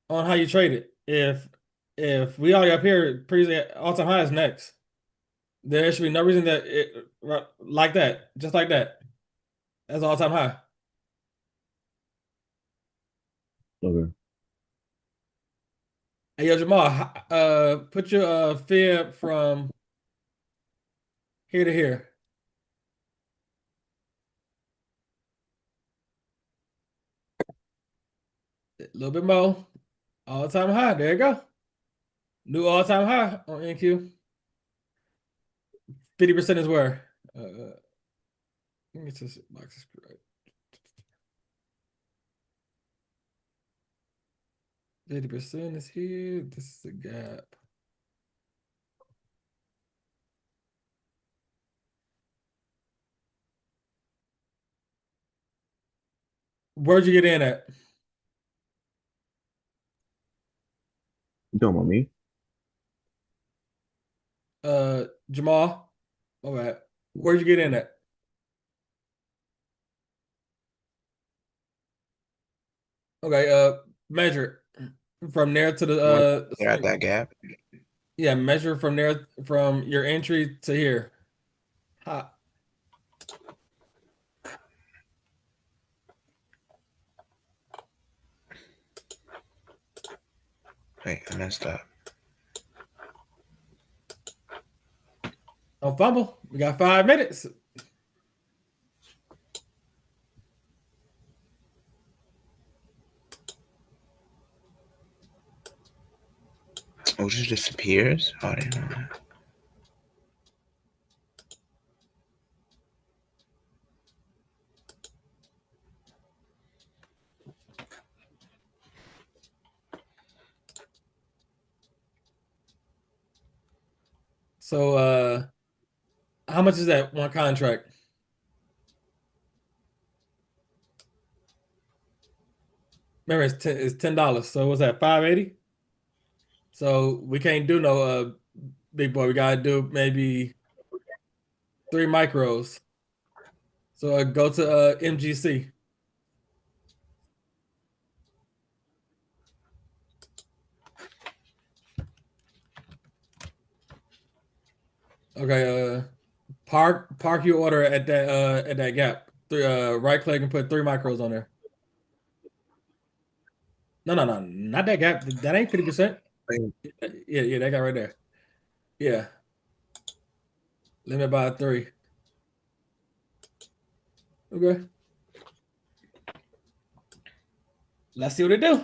how you trade it. If we all up here, pretty all time high is next. There should be no reason that like that, just like that. That's all time high. Okay. Hey, yo, Jamal, put your fib from here to here. A little bit more. All time high. There you go. New all time high on NQ. 50% is where? Let me just box this correct. 80% is here. This is the gap. Where'd you get in at? You talking about me? Jamal? All right. Where'd you get in at? Okay, measure it from there to the Right there at that gap. yeah, measure from there from your entry to here. Ha. Wait, I messed up. Don't fumble. We got 5 minutes. Oh, it just disappears? Oh, I didn't know that. So how much is that one contract? Remember, it's $10. So what's that, 580? So we can't do no big boy. We gotta do maybe 3 micros. So go to MGC. Okay, park your order at that gap. Right click and put 3 micros on there. No, no, no, not that gap. That ain't 50%. Like, Yeah, yeah, that guy right there. Yeah. Limit by 3. Okay. Let's see what it do.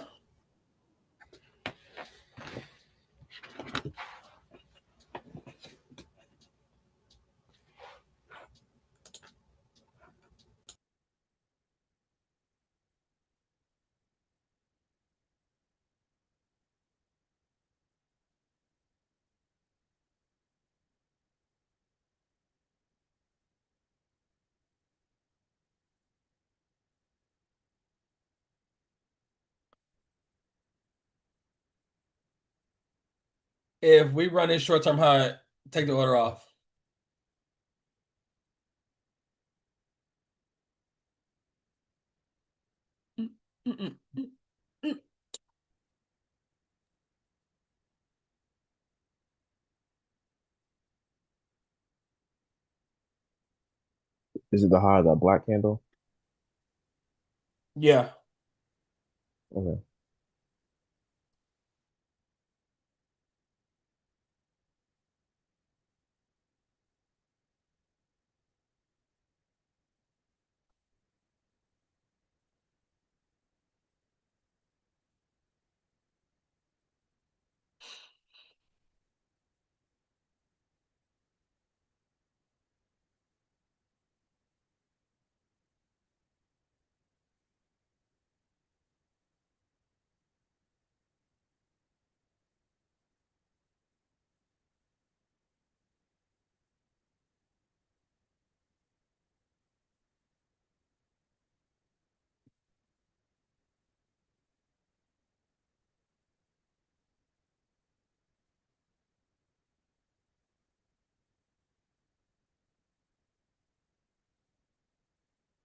If we run in short-term high, take the order off. Mm, mm, mm, mm, mm. Is it the high of that black candle? Yeah. Okay.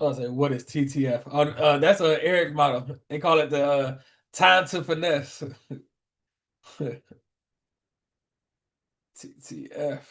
I was like, what is TTF? Oh, that's a Eric model. They call it the time to finesse. TTF.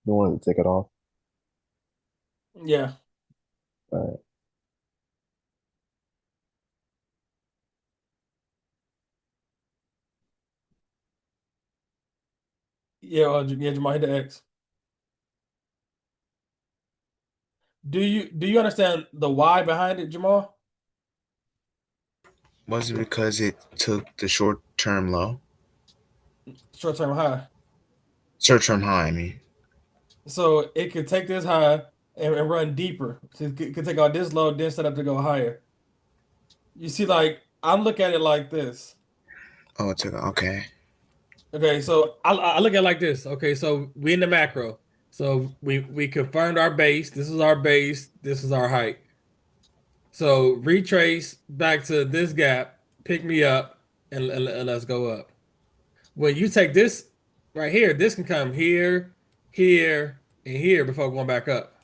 You want to take it off? Yeah. All right. Yeah, yeah, Jamal, hit the X. Do you understand the why behind it, Jamal? Was it because it took the short term low? Short term high. Short term high, I mean. So it could take this high and run deeper. So it could take out this low, then set up to go higher. You see, like I'm looking at it like this. Oh, it took, okay. Okay, so I look at it like this. Okay, so we in the macro. So we confirmed our base. This is our base. This is our height. So retrace back to this gap, pick me up, and let's go up. When you take this right here, this can come here, here, and here before going back up.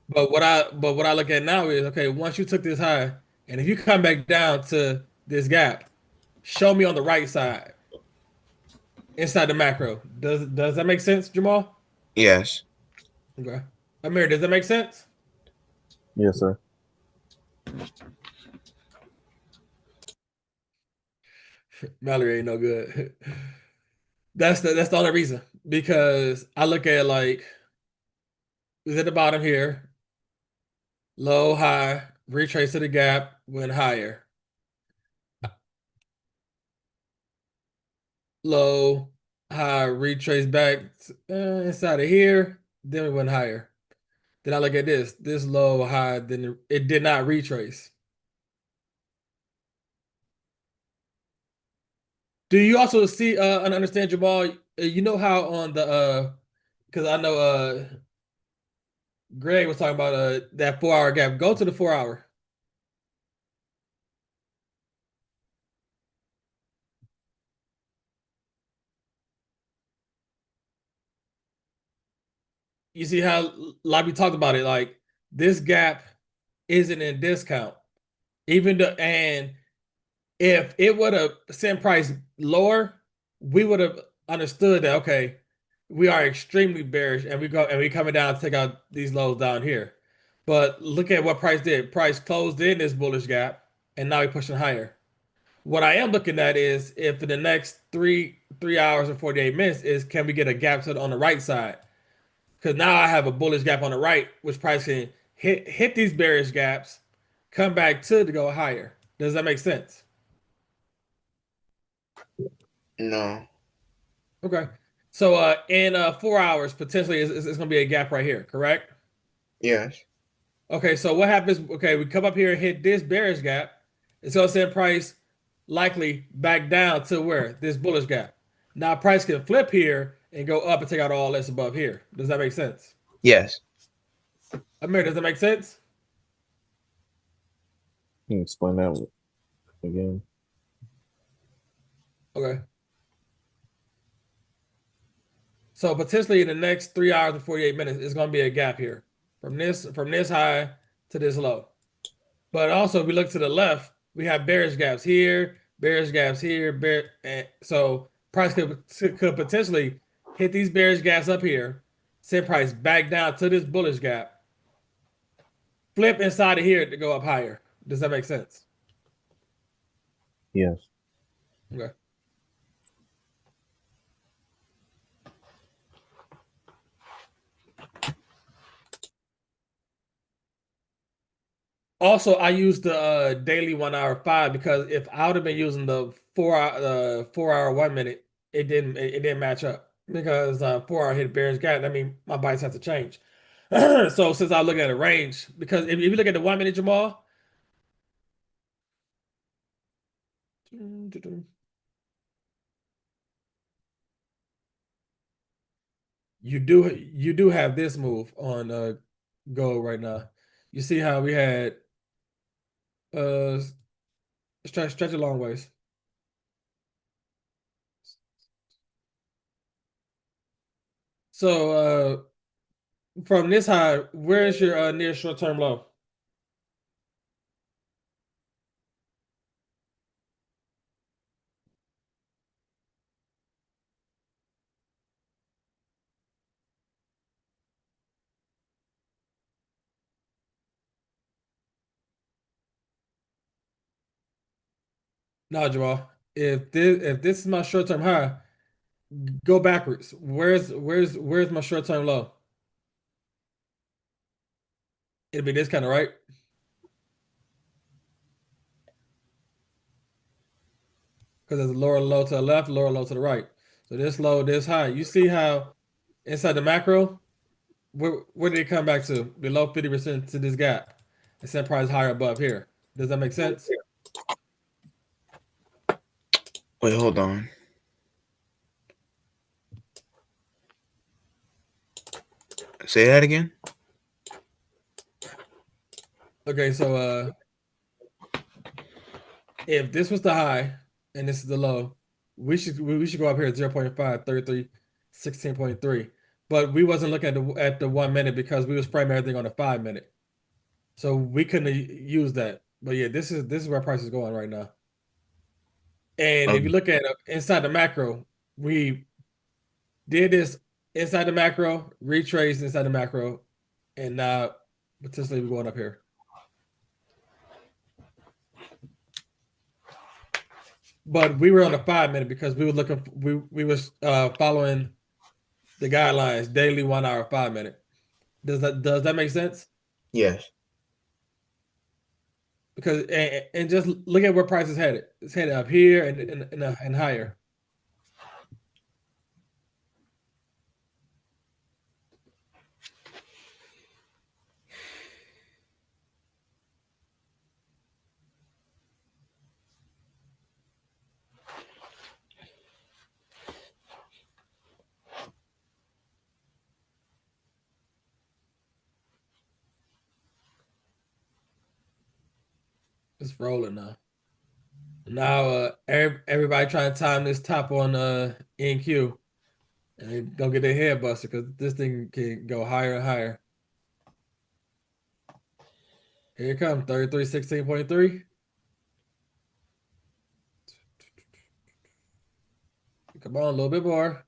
But what I look at now is okay, once you took this high, and if you come back down to this gap, show me on the right side inside the macro. Does that make sense, Jamal? Yes. Okay. Amir, does that make sense? Yes, sir. Mallory ain't no good. That's the only reason. Because I look at like it's at the bottom here, low, high, retrace to the gap, went higher. Low, high, retrace back inside of here, then we went higher. Then I look at this low, high, then it did not retrace. Do you also see and understand, Jamal? You know how on the because I know Greg was talking about that 4 hour gap. Go to the 4 hour. You see how like we talked about it, like this gap isn't in discount. Even though and if it would have sent price lower, we would have understood that okay, we are extremely bearish and we coming down to take out these lows down here. But look at what price did. Price closed in this bullish gap and now we're pushing higher. What I am looking at is if in the next three hours and 48 minutes is can we get a gap on the right side? Because now I have a bullish gap on the right, which price can hit these bearish gaps, come back to go higher. Does that make sense? No. Okay. So in 4 hours, potentially it's gonna be a gap right here, correct? Yes. Okay, so what happens? Okay, we come up here and hit this bearish gap. It's gonna send price likely back down to where? This bullish gap. Now price can flip here and go up and take out all this above here. Does that make sense? Yes. Amir, does that make sense? Can you explain that again? Okay. So potentially in the next 3 hours and 48 minutes, it's gonna be a gap here from this high to this low. But also, if we look to the left, we have bearish gaps here, and so price could potentially hit these bearish gaps up here, send price back down to this bullish gap, flip inside of here to go up higher. Does that make sense? Yes. Okay. Also, I used the daily 1 hour 5 because if I would have been using the 4 hour 1 minute, it didn't match up because 4 hour hit bearish gap. That means my bites have to change. So since I look at a range, because if you look at the 1 minute Jamal, you do have this move on gold right now. You see how we had uh stretch a long ways. So from this high, where's your near short term low? No, Jamal. If this is my short term high, go backwards. Where's my short term low? It'll be this kind of right because there's a lower low to the left, lower low to the right. So this low, this high. You see how inside the macro, where did it come back to? Below 50% to this gap. And set price higher above here. Does that make sense? Wait, hold on. Say that again. Okay, so if this was the high and this is the low, we should go up here at 0.5, 33, 16.3. But we wasn't looking at the 1 minute because we was framing everything on the 5 minute. So we couldn't use that. But yeah, this is where price is going right now. And if you look at inside the macro, we did this inside the macro, retraced inside the macro, and now potentially we're going up here. But we were on the 5 minute because we were looking. We was following the guidelines daily, 1 hour, 5 minute. Does that make sense? Yes. Because and just look at where price is headed. It's headed up here and higher. It's rolling now. Now everybody trying to time this top on NQ and they gonna get their head busted because this thing can go higher and higher. Here it comes, 33, 16.3. Come on, a little bit more.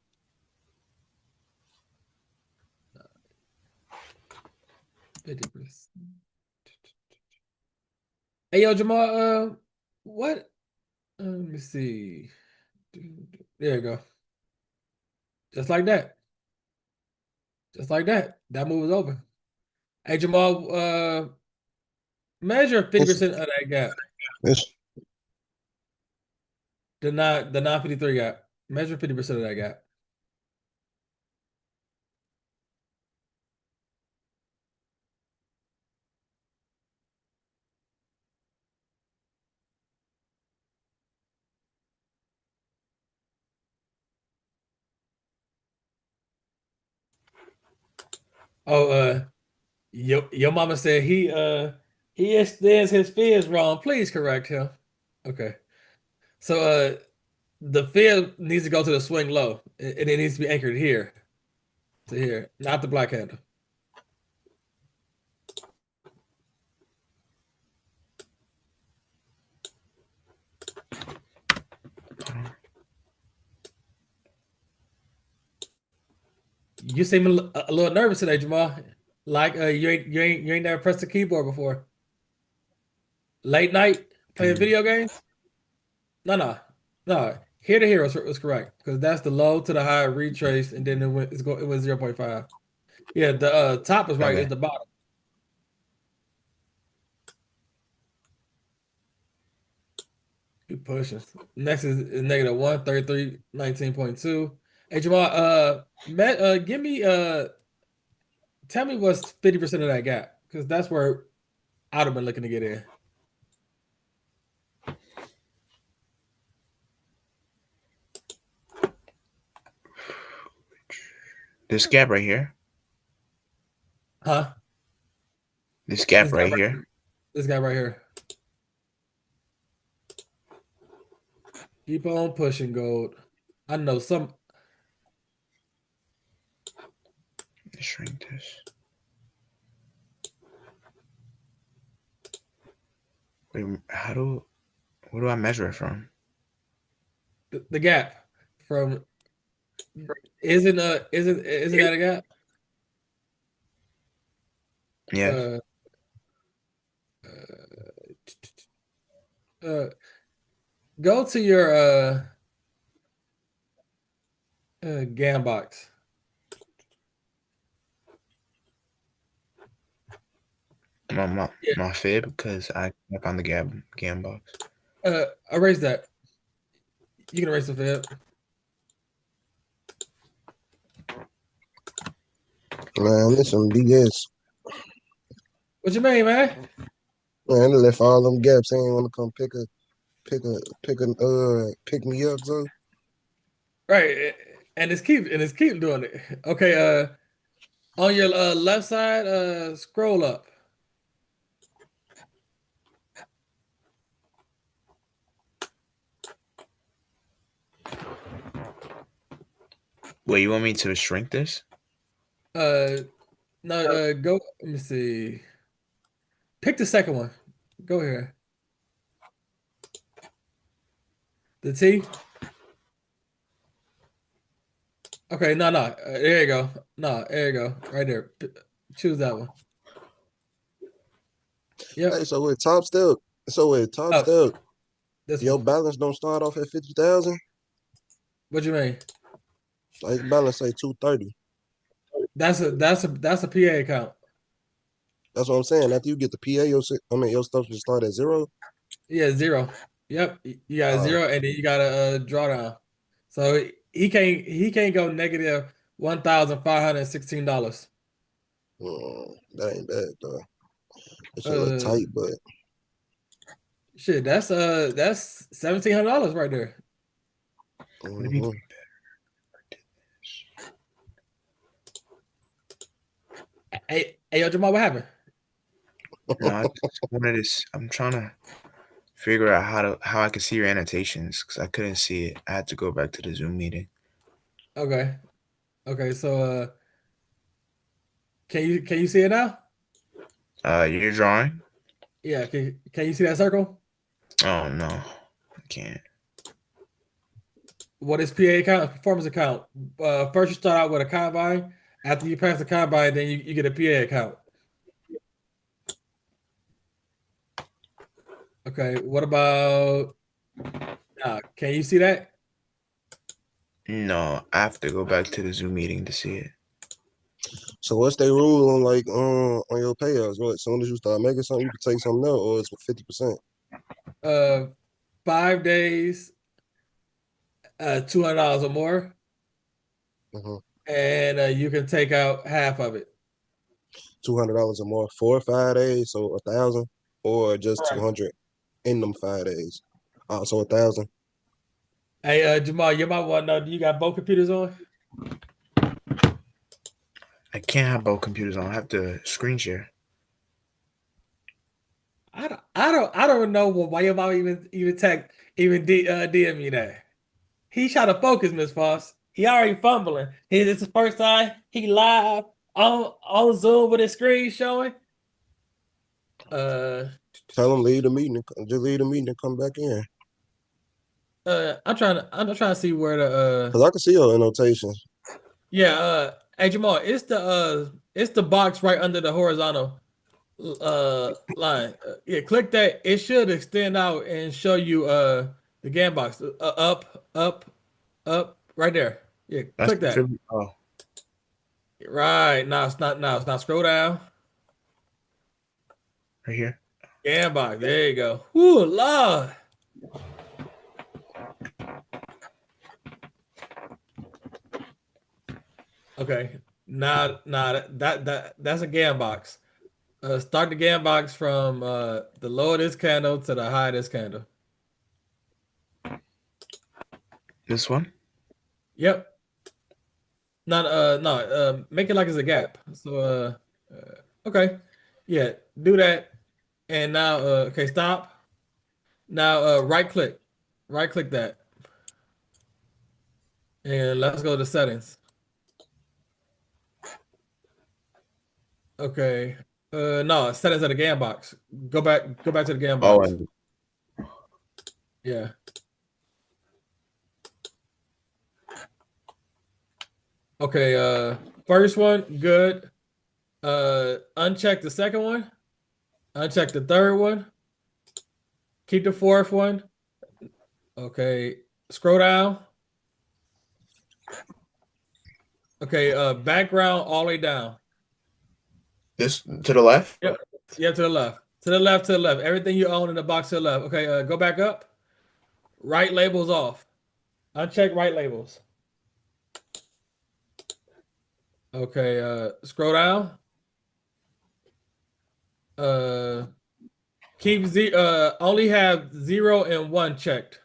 Hey yo, Jamal, what? Let me see. There you go. Just like that. Just like that. That move is over. Hey Jamal, measure 50% of that gap. Yes. The 953 gap. Measure 50% of that gap. Oh, your mama said he extends his fears wrong. Please correct him. Okay. So the fear needs to go to the swing low. And it needs to be anchored here to here, not the black handle. You seem a little nervous today, Jamal. Like you ain't never pressed the keyboard before. Late night playing video games? No. Here to here was correct because that's the low to the high retrace, and then it went 0.5. Yeah, the top is right. Okay. It's the bottom. Keep pushing. Next is negative 133, 19.2. Hey Jamal, give me tell me what's 50% of that gap because that's where I'd have been looking to get in. This gap right here. Huh? This gap This guy right right here. here. This guy right here. Keep on pushing, gold. I know some. Let's shrink this. Wait, where do I measure it from? The gap from isn't that a gap? Yes. Uh, uh, Go to your GAN box. My Yeah. my fib because I found the gam box. Erase that. You can erase the fib. Man, this some BS. What you mean, man? Man, they left all them gaps. They ain't want to come pick me up. So Right, and it's keep doing it. Okay, on your left side, scroll up. Wait, you want me to shrink this? Uh, no, go. Let me see. Pick the second one. Go here. The T. Okay, no, no. There you go. No, there you go. Right there. Choose that one. hey, Yep. so with top step, Oh, this one. your balance don't start off at 50,000. What you mean? Like balance say 230. That's a PA account. That's what I'm saying. After you get the PA, your stuff should start at zero. Yeah, zero. Yep. You got a Uh, zero, and then you got a drawdown. So he can't go negative $1,516. that ain't bad though. It's a little Uh, tight, but shit, that's $1,700 right there. Would it be mhm. Hey, yo, Jamal, what happened? no? I just wanted this. I'm trying to figure out how I can see your annotations because I couldn't see it. I had to go back to the Zoom meeting. Okay, okay. So, can you see it now? You're drawing? Yeah. Can you see that circle? Oh no, I can't. What is PA account? Performance account. First you start out with a combine. After you pass the combine, then you get a PA account. Okay. What about can you see that? No, I have to go back to the Zoom meeting to see it. So what's their rule on like on your payouts? What, as soon as you start making something, you can take something out, or it's 50%. Uh, 5 days, $200 or more, Mm-hmm. and you can take out half of it. $200 or more for 5 days, so 1,000, or just Correct. 200 in them 5 days. So 1,000. Hey, Jamal, you might want to know, do you got both computers on? I can't have both computers on. I have to screen share. I don't know why your mom even DM me that. He trying to focus, Miss Foss. He already fumbling. It's his first time. He live on Zoom with his screen showing. Uh, Tell them leave the meeting. Just leave the meeting and come back in. I'm trying to see where the Cause I can see your annotations. yeah. Hey Jamal, it's the box right under the horizontal line. Yeah, click that. It should extend out and show you the GAN box. Up, right there. Yeah, That's click the that. fib. Oh, Right now it's not. Now it's not. Scroll down. right here. GAN box. There you go. Ooh, Lord. Okay. Now that's a GAN box. Start the GAN box from the low of this candle to the high of this candle. This one. Yep. Not no make it like it's a gap. So okay. Yeah, do that. And now okay, stop. Now right click. Right click that. And let's go to settings. Okay. No, settings of the GAN box. Go back to the GAN Oh, box. and Yeah. Okay, first one, good. Uncheck the second one. Uncheck the third one. Keep the fourth one. Okay, scroll down. Okay, background all the way down. This to the left. Yep. Yeah, to the left. To the left, to the left. Everything you own in the box to the left. Okay, go back up. Right labels off. Uncheck right labels. Okay, scroll down. Uh only have 0 and 1 checked.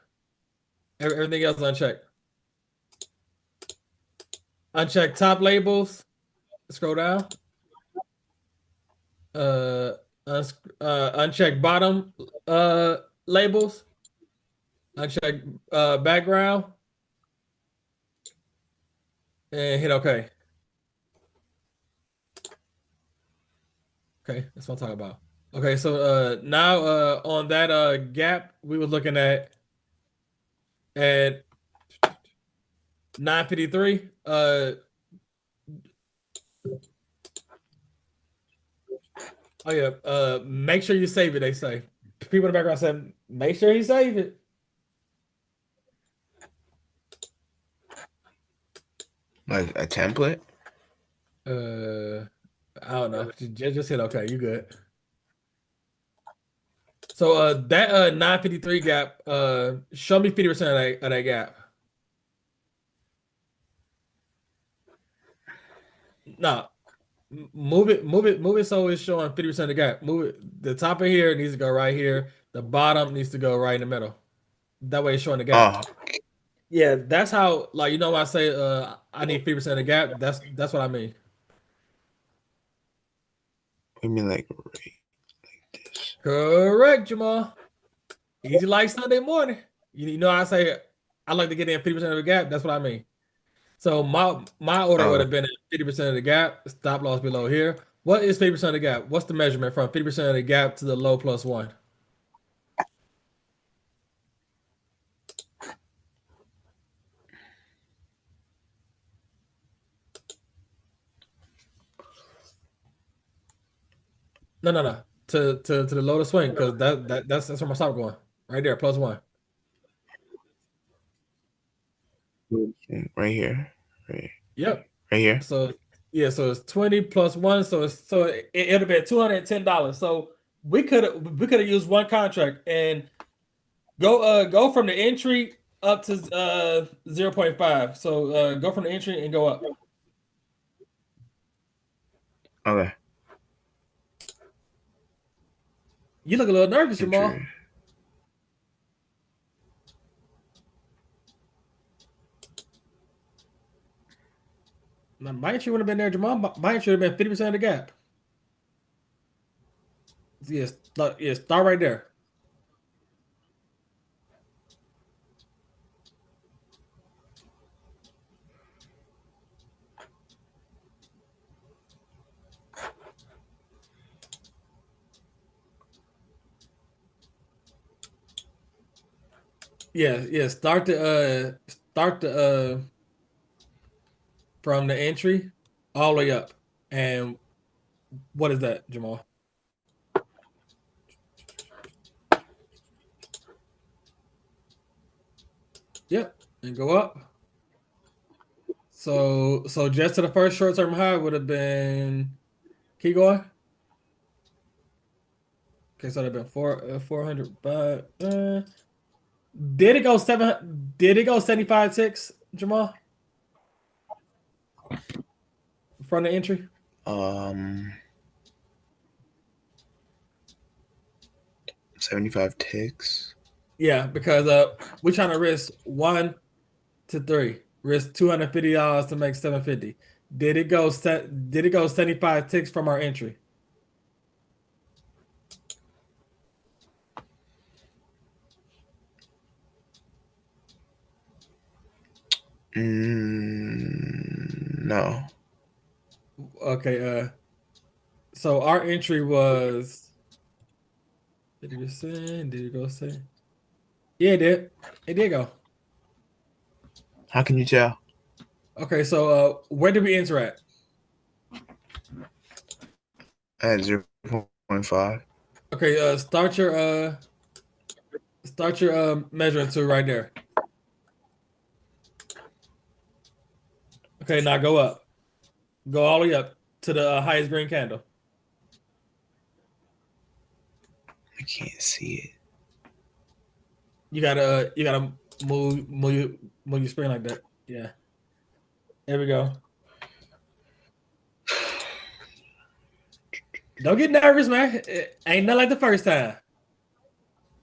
Everything else unchecked. Uncheck top labels. Scroll down. Uh, uncheck bottom labels. Uncheck background and hit OK. Okay, that's what I'm talking about. Okay, so now on that gap we were looking at 953. Oh yeah, make sure you save it, they say. People in the background said, make sure you save it. Like a template. I don't know. Just hit OK. You good. So that 953 gap, show me 50% of that gap. No, move it so it's showing 50% of the gap. Move it. The top of here needs to go right here. The bottom needs to go right in the middle. That way it's showing the gap. Oh, Yeah, that's how, like, you know when I say I need 50% of the gap, that's what I mean. I mean like this. Correct, Jamal. Easy like Sunday morning. You know I say I like to get in 50% of the gap. That's what I mean. So my order would Oh, have been at 50% of the gap, stop loss below here. What is 50% of the gap? What's the measurement from 50% of the gap to the low plus one? No. To the low to swing, because that's where my stop going. Right there, plus one. right here. Right, Yep. right here. So yeah, so it's 20 plus one. So it'd have been $210. So we could have used one contract and go from the entry up to 0.5. So go from the entry and go up. Okay. You look a little nervous, Jamal. Entry. Now, my entry would have been there, Jamal. My entry would have been 50% of the gap. Yes, start right there. Yeah. Start the from the entry all the way up. And what is that, Jamal? Yep. And go up. So just to the first short term high would have been, keep going. Okay, so that'd have been 400, but did it go 75 ticks, Jamal? From the entry? 75 ticks. Yeah, because we're trying to risk 1 to 3. Risk $250 to make 750. Did it go 75 ticks from our entry? No. Okay, so our entry was, did it go send? Did it go send? Yeah, it did. It did go. How can you tell? Okay, so where did we enter at? At 0.5. Okay, Start your measuring tool right there. Okay, now go up. Go all the way up to the highest green candle. I can't see it. You gotta move your screen like that. Yeah. There we go. Don't get nervous, man. It ain't nothing like the first time.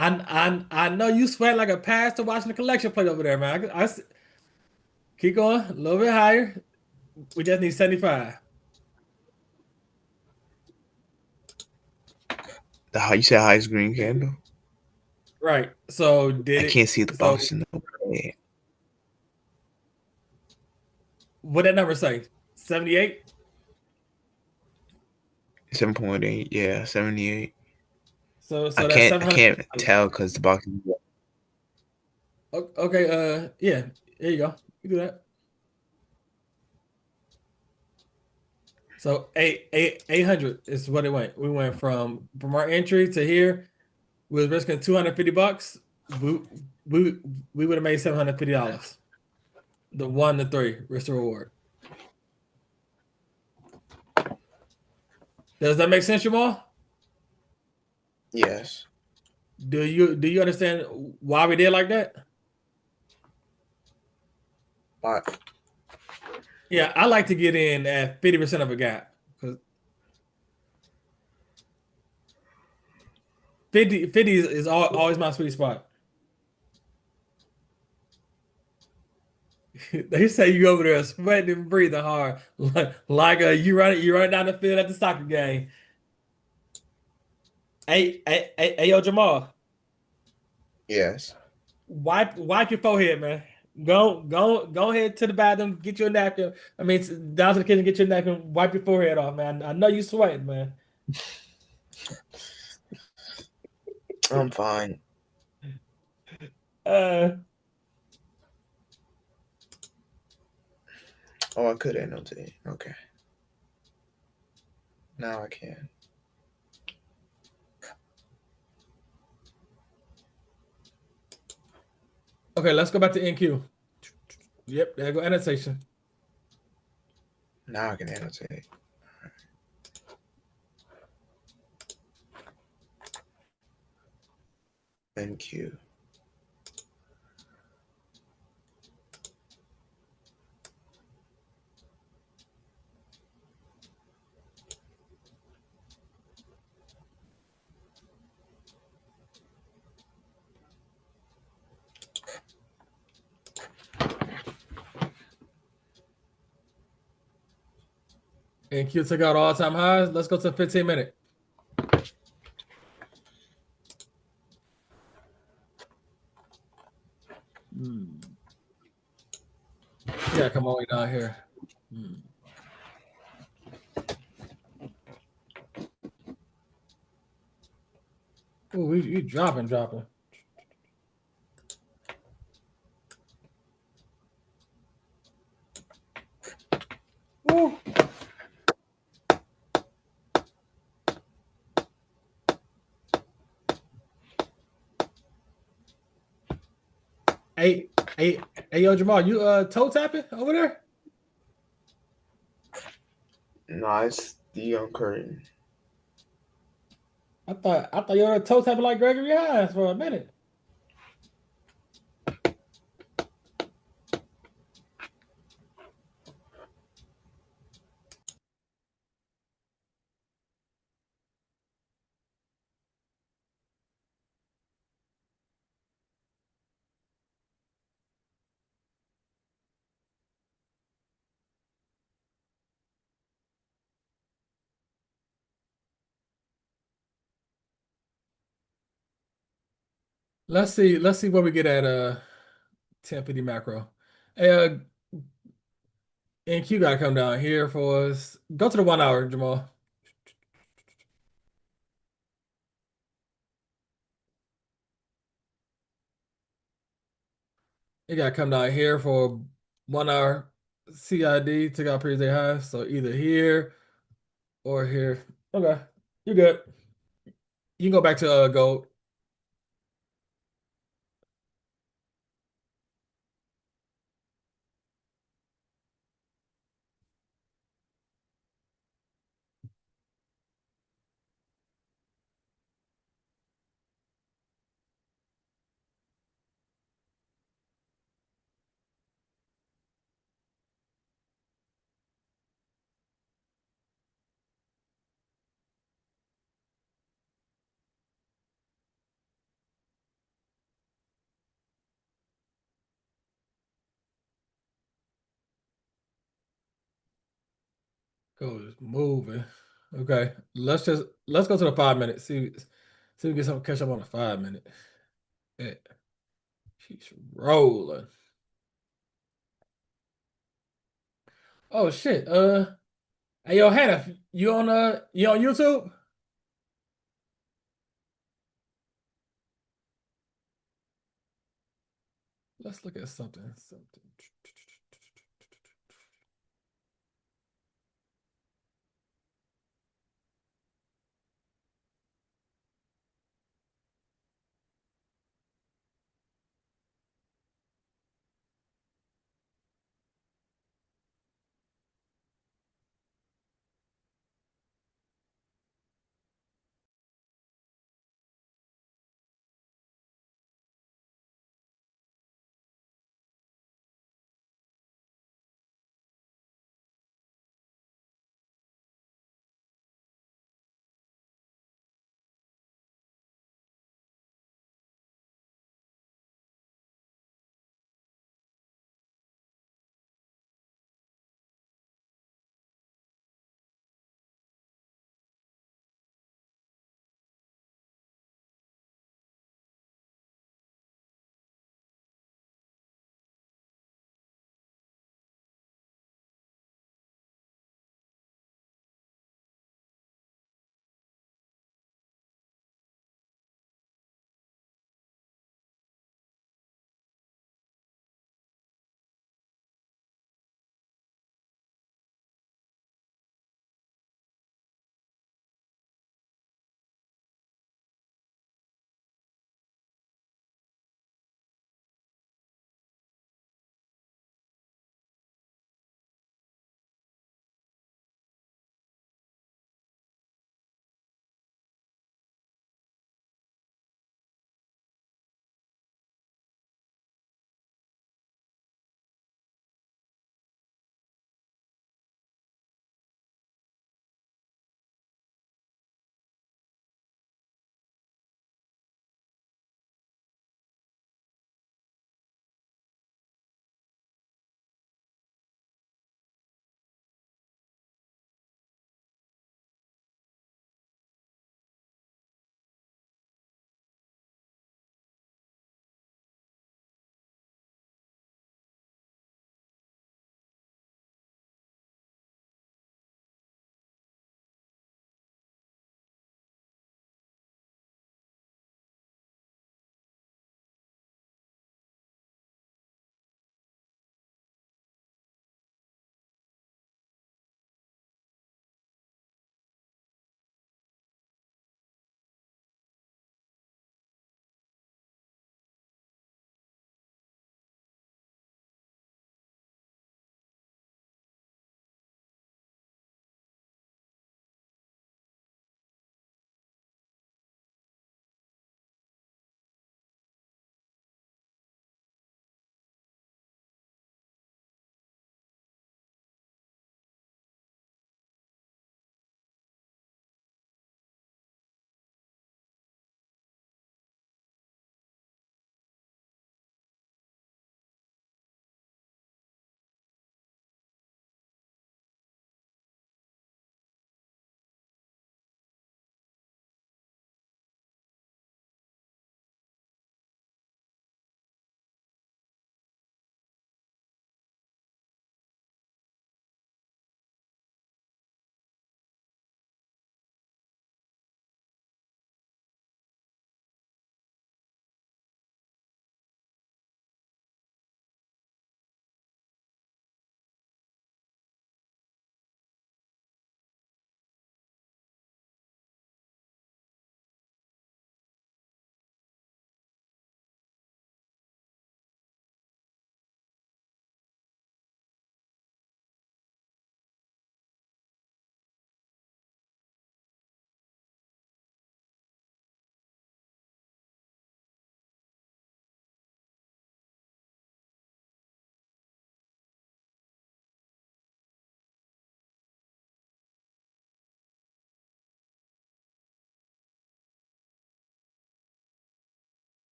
I know you sweat like a pastor watching the collection plate over there, man. Keep going a little bit higher. We just need 75. You said highest green candle? Right. So I did it? can't see the So box in the way. what that number say? 78? 7.8. Yeah, 78. So I that's can't I 700. can't tell because the box is Okay, yeah, there you go. You do that. So 800 is what it went. We went from our entry to here. We was risking $250. We we we would have made $750. The 1 to 3 risk to reward. Does that make sense, Jamal? Yes. Do you understand why we did like that? But Yeah, I like to get in at 50% of a gap because 50 is always my sweet spot. They say you over there sweating and breathing hard, like you run down the field at the soccer game. Hey, yo, Jamal, yes. wipe your forehead, man. Go ahead to the bathroom, get your napkin. I mean, down to the kitchen, get your napkin, wipe your forehead off, man. I know you sweating, man. I'm fine. Uh, Oh, I could annotate. Okay. Now I can. okay, let's go back to NQ. Yep, there go annotation. Now I can annotate. NQ. NQ took out all-time highs. Let's go to 15-minute. Yeah, come all the way down here. Ooh, you dropping. Ooh. Hey, yo, Jamal, you toe tapping over there? No, it's the curtain. I thought you were toe tapping like Gregory Hines for a minute. Let's see what we get at 1050 macro. Hey, NQ gotta come down here for us. Go to the 1 hour, Jamal. You gotta come down here for 1 hour CID, took out previous day highs. So either here or here. Okay, you're good. You can go back to gold. Go is moving. Okay, let's go to the 5 minute. See if we get some catch up on the 5 minute. Yeah, she's rolling. Oh shit. Hey yo, Hannah, you on YouTube? Let's look at something.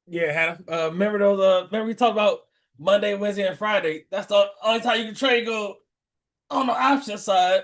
Yeah, remember those? Remember we talked about Monday, Wednesday, and Friday. That's the only time you can trade go on the option side.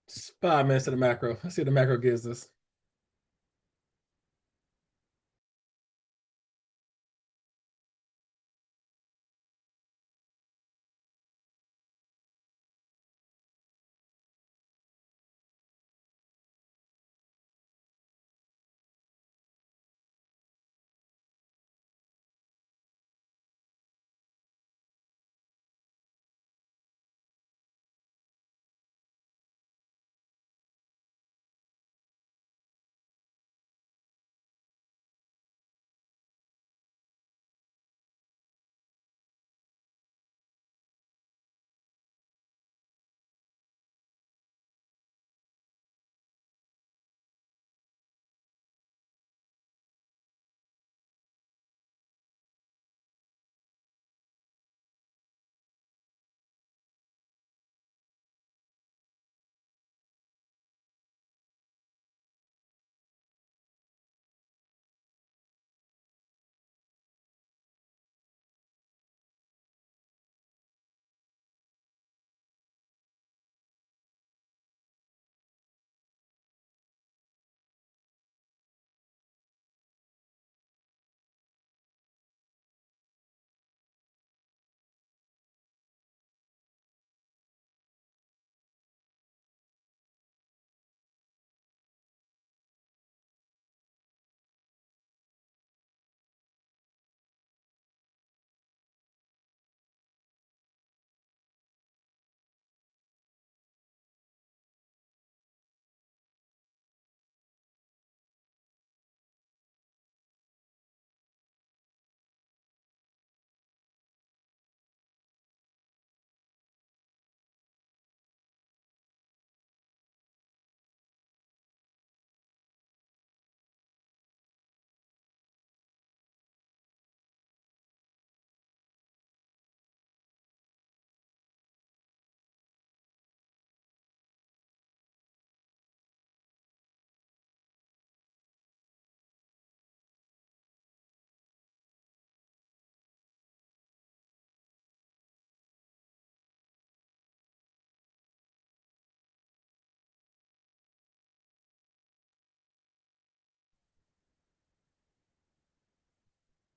It's 5 minutes to the macro. Let's see what the macro gives us.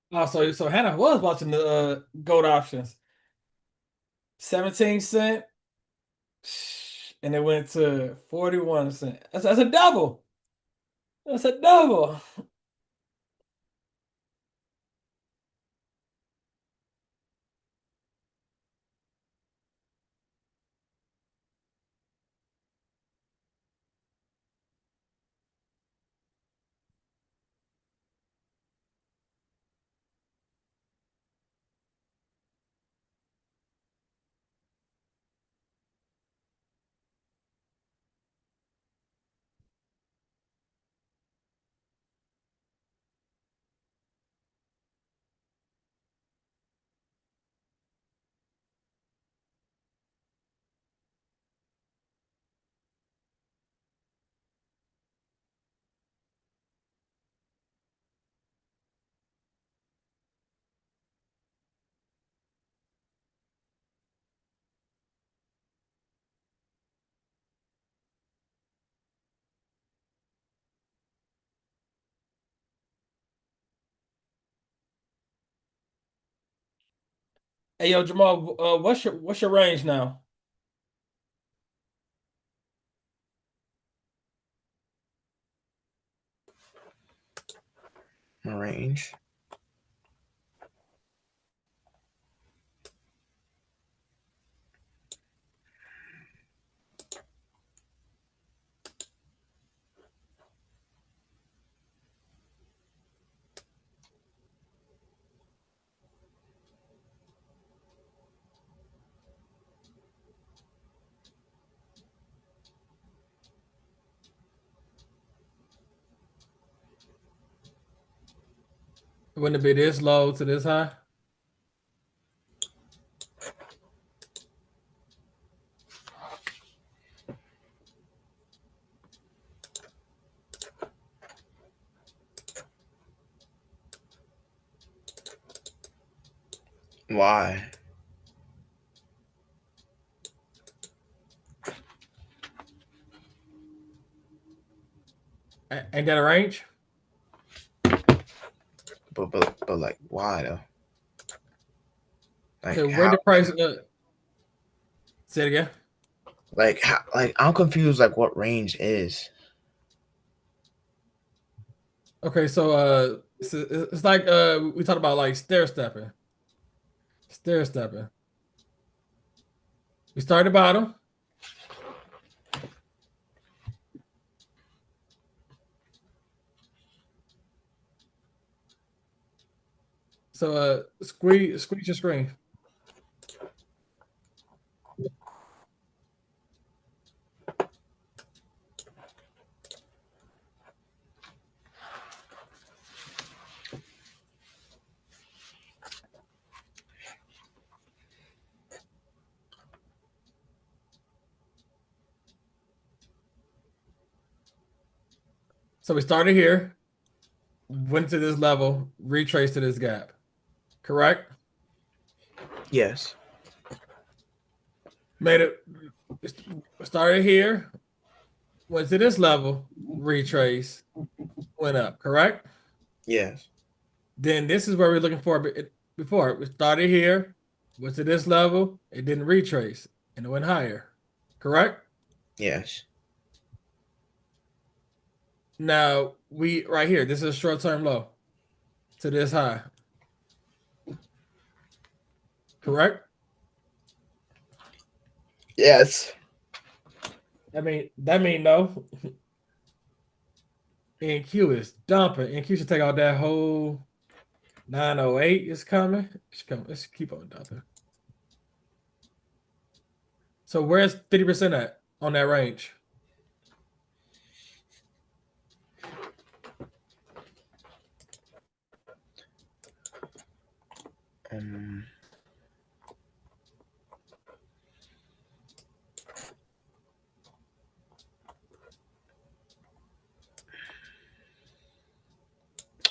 Oh, so Hannah was watching the gold options. 17 cent, and it went to 41 cent. That's a double. That's a double. Hey, yo, Jamal, what's your range now? My range. Wouldn't it be this low to this high? Why? Ain't that a range? But like why though? Like Okay, where how? the price? Say it again. Like how? Like I'm confused. Like what range is? Okay, so it's like we talked about like stair stepping. Stair stepping. We start at the bottom. So squeeze your screen. So we started here, went to this level, retraced to this gap. Correct? Yes. Made it started here, went to this level, retrace, went up, correct? Yes. Then this is where we're looking for before. We started here, went to this level, it didn't retrace, and it went higher, correct? Yes. Now we right here, this is a short-term low to this high, correct? Yes. That mean no. NQ is dumping. NQ should take out that whole 908 is coming. It's coming. Let's keep on dumping. So where's 50% at on that range? Um.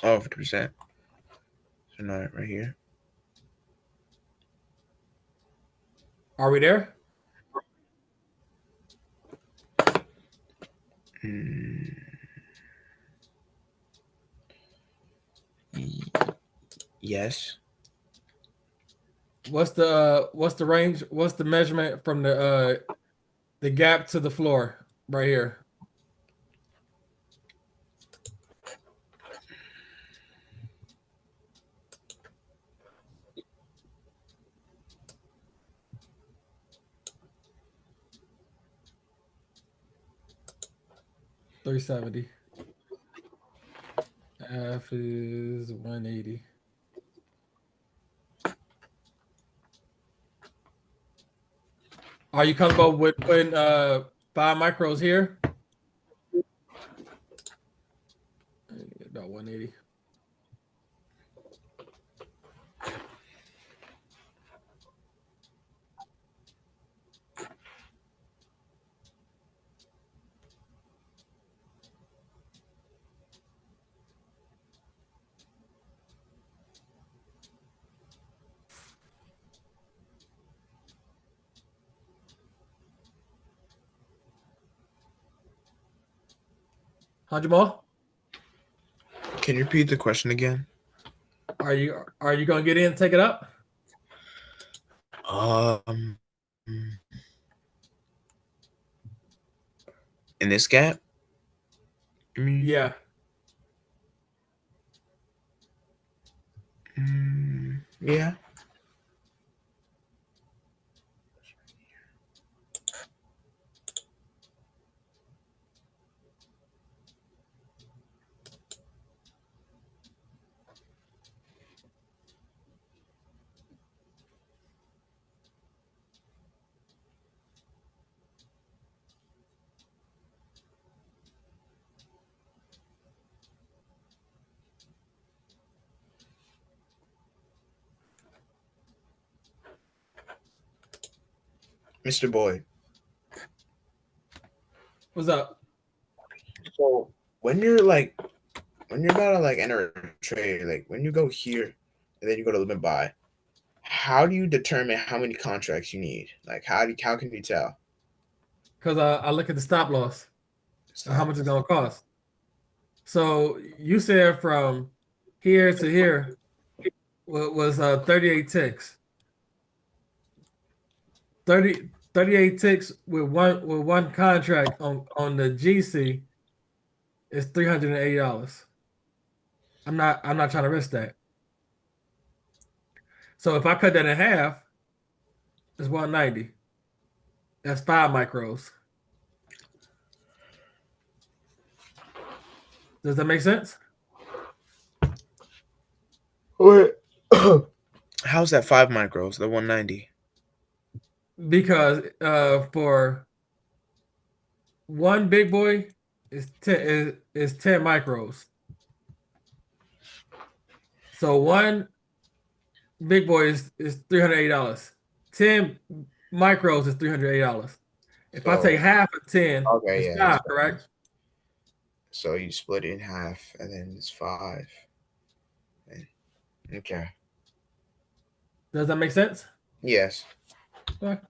Oh, 50%. So not right here. Are we there? Mm, Yes. What's the range? What's the measurement from the gap to the floor right here? $370. F is 180. Are you comfortable with putting 5 micros here? About 180. Hundred more? Can you repeat the question again? Are you gonna get in and take it up? Um, in this gap? Yeah. Yeah. Mr. Boyd. What's up? So when you're about to enter a trade, like when you go here and then you go to limit buy, how do you determine how many contracts you need? Like how can you tell? Because I look at the stop loss and how Stop. much it's gonna cost. So you said from here to here was 38 ticks. 38 ticks with one contract on the GC is $380. I'm not trying to risk that. So if I cut that in half, it's 190. That's 5 micros. Does that make sense? Wait. How's that 5 micros? The 190. Because for one big boy is 10 micros. So one big boy is $380. 10 micros is $380. If I take So half of 10, okay, it's yeah, that's five, fine. correct? So you split it in half, and then it's 5. Okay. Does that make sense? Yes. Okay.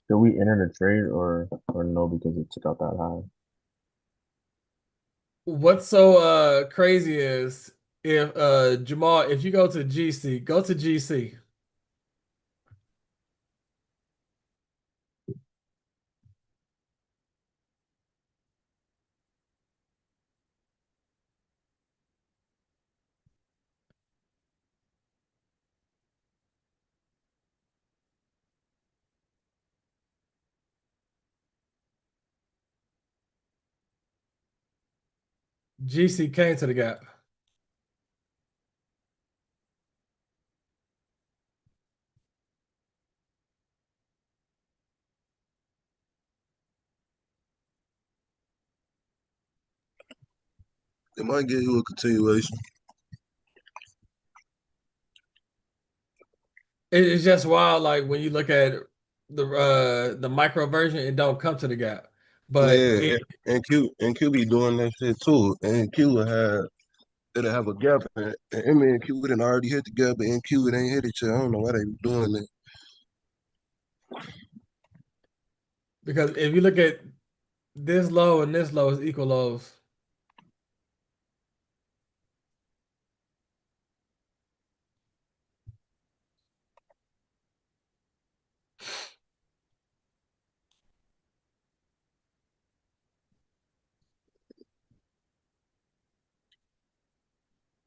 Did we enter the trade or no because it took out that high? What's so crazy is if Jamal, if you go to GC, go to GC. GC came to the gap. It might give you a continuation. It's just wild. Like when you look at the micro version, it don't come to the gap, but Yeah, and Q be doing that shit too. And Q it'll have a gap, and M and Q didn't already hit the gap, but NQ it ain't hit it yet. I don't know why they be doing that. because if you look at this low and this low is equal lows.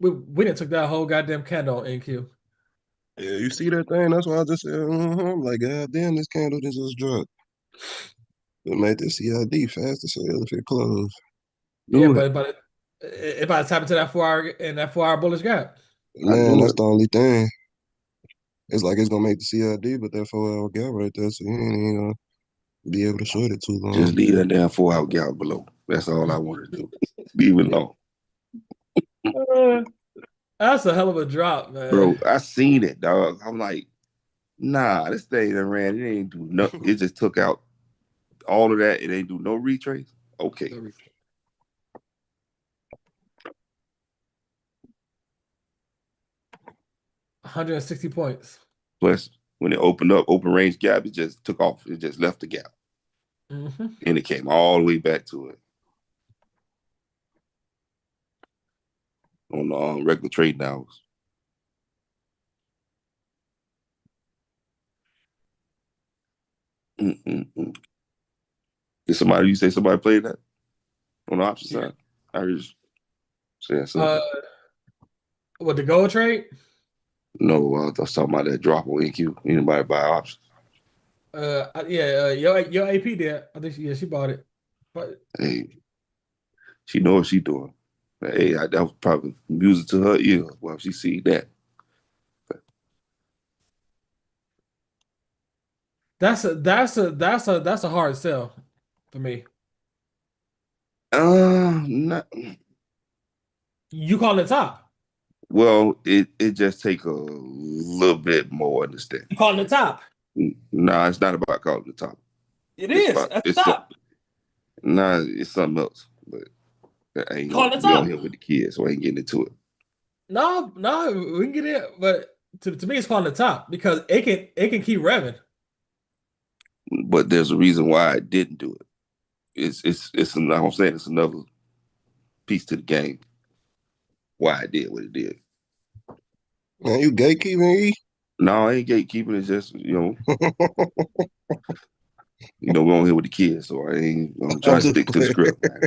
We didn't took that whole goddamn candle on NQ. Yeah, you see that thing? That's why I just said, I'm like, God damn, this candle just dropped. It made this CID fast to sell if it closed. Yeah, Do it. but it about to tap into that 4 hour and that 4 hour bullish gap. I Man, knew that's it. the only thing. It's like it's gonna make the CID, but that 4 hour gap right there, so you ain't even gonna be able to short it too long. Just leave that damn 4 hour gap below. That's all I wanted to do. Leave it alone. Uh, That's a hell of a drop, man. Bro, I seen it, dog. I'm like, nah, this thing that ran, it ain't do no, it just took out all of that. It ain't do no retrace. Okay. 160 points. Plus, when it opened up, open range gap, it just took off. It just left the gap. Mm-hmm. And it came all the way back to it on the regular trading hours. Mm-mm-mm. You say somebody played that on the opposite Yeah. side? I heard you saying something. What the gold trade? No, I was talking about that drop on NQ. Anybody buy options? Yeah, your AP did. I think she bought it. But Hey, she know what she doing. Hey, that was probably music to her ear while she see that. that's a hard sell for me. Not, You calling the top? well, it just take a little bit more understanding. You calling the top? Nah, it's not about calling the top. It It's is. about That's the top. it's something else. But I ain't Calling the we on top. here with the kids, so I ain't getting into it. No, we can get it, but to me, it's calling the top because it can keep revving. But there's a reason why I didn't do it. I'm saying it's another piece to the game. Why I did what it did. Man, you gatekeeping, E? No, I ain't gatekeeping. It's just we're on here with the kids, so I'm I'm trying to just stick to the playing. script, man.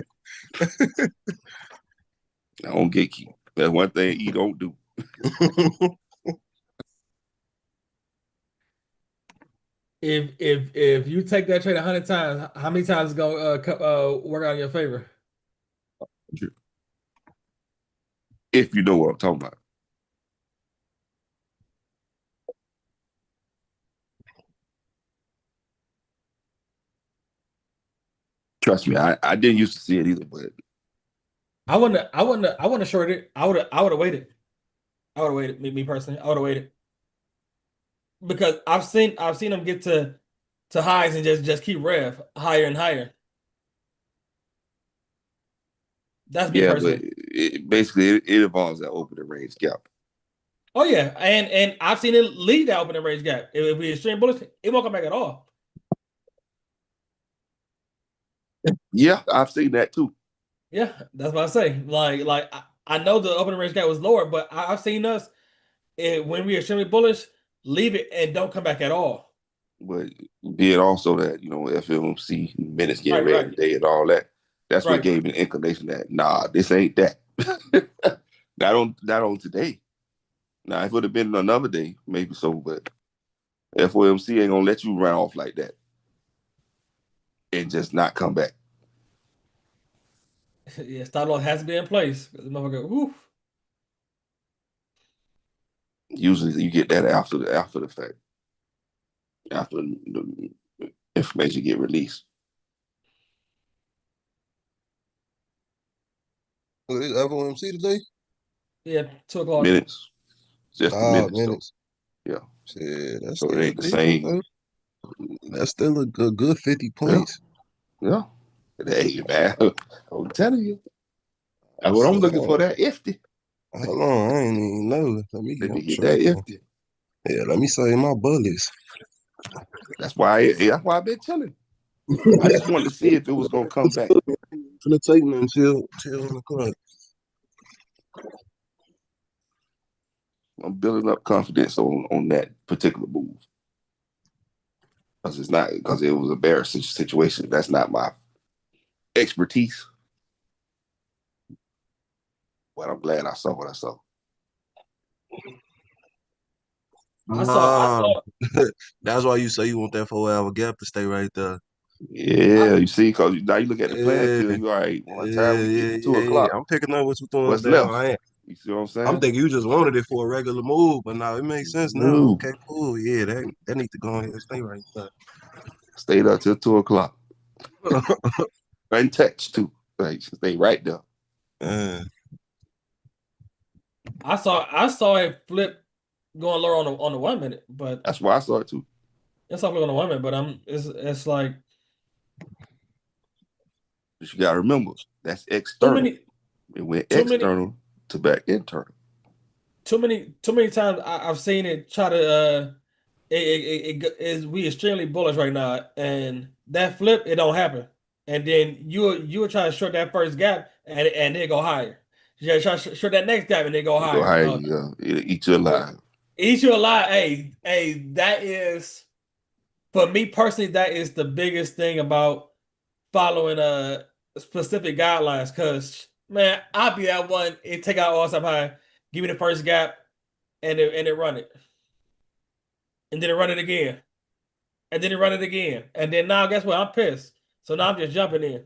I don't gatekeep. That's one thing E don't do. If you take that trade 100 times, how many times is gonna work out in your favor? If you know what I'm talking about. Trust me, I didn't used to see it either, but I wouldn't have shorted it. I would have waited. I would have waited. Me personally, I would have waited because I've seen them get to highs and just keep rev higher and higher. That's me yeah, but personally. it involves that opening range gap. Oh yeah, and I've seen it lead that opening range gap. If we extreme bullish, it won't come back at all. Yeah, I've seen that too. Yeah, that's what I say. I know the opening range gap was lower, but I've seen us when we extremely bullish, leave it and don't come back at all. But be it also that, FOMC minutes getting Right, read right, today and all that, that's what right. gave me an inclination that, nah, this ain't that. Not on today. Now, if it would have been another day, maybe so, but FOMC ain't gonna let you run off like that and just not come back. Yeah, stop loss has to be in place. The motherfucker, woof. Usually you get that after the fact, after the information get released. What is FOMC today? Yeah, 2 o'clock. Minutes, just the Ah, minutes. So minutes. yeah, Shit, that's so it still ain't the decent same. though. That's still a good 50 Yeah, points. yeah. Hey man, I'm telling you, that's what I'm So looking for. That ifty. hold on, I ain't even know. Let me I'm get that tripping. ifty. Yeah, let me save my bullets. That's why I've been telling. I just wanted to see if it was gonna come back. Finna take me until 1 o'clock. I'm building up confidence on that particular move because it's not because it was a embarrassing situation. That's not my expertise, but I'm glad I saw what I saw. I Ah, saw, that's why you say you want that 4 hour gap to stay right there. I, Yeah, you see, because now you look at the playing Yeah, field. You all right? One time yeah, we get yeah, to two yeah, yeah. o'clock, I'm picking up what you're throwing what's down. left? You see what I'm I'm saying? thinking you just wanted it for a regular move, but now it makes sense now. No, Okay, cool. Yeah, that need to go ahead and stay right there. stayed up till 2 o'clock. Untouched too. Like stay right there. Uh, I saw it flip going lower on the 1 minute, but That's why I saw it too. it's not on the 1 minute. But it's like But you gotta remember that's too external. many It went too many external to back internal. too many times I've seen it try to it is we extremely bullish right now, and that flip it don't happen, and then you will try to short that first gap and it go higher. You try to short that next gap and it go It go higher. high, eat you alive. Eat you alive. Hey, that is for me personally. That is the biggest thing about following specific guidelines. Cause man, I'll be that one. It take out all time high, give me the first gap, and it run it, and then it run it again, and then it run it again, and then now guess what? I'm pissed. So now I'm just jumping in.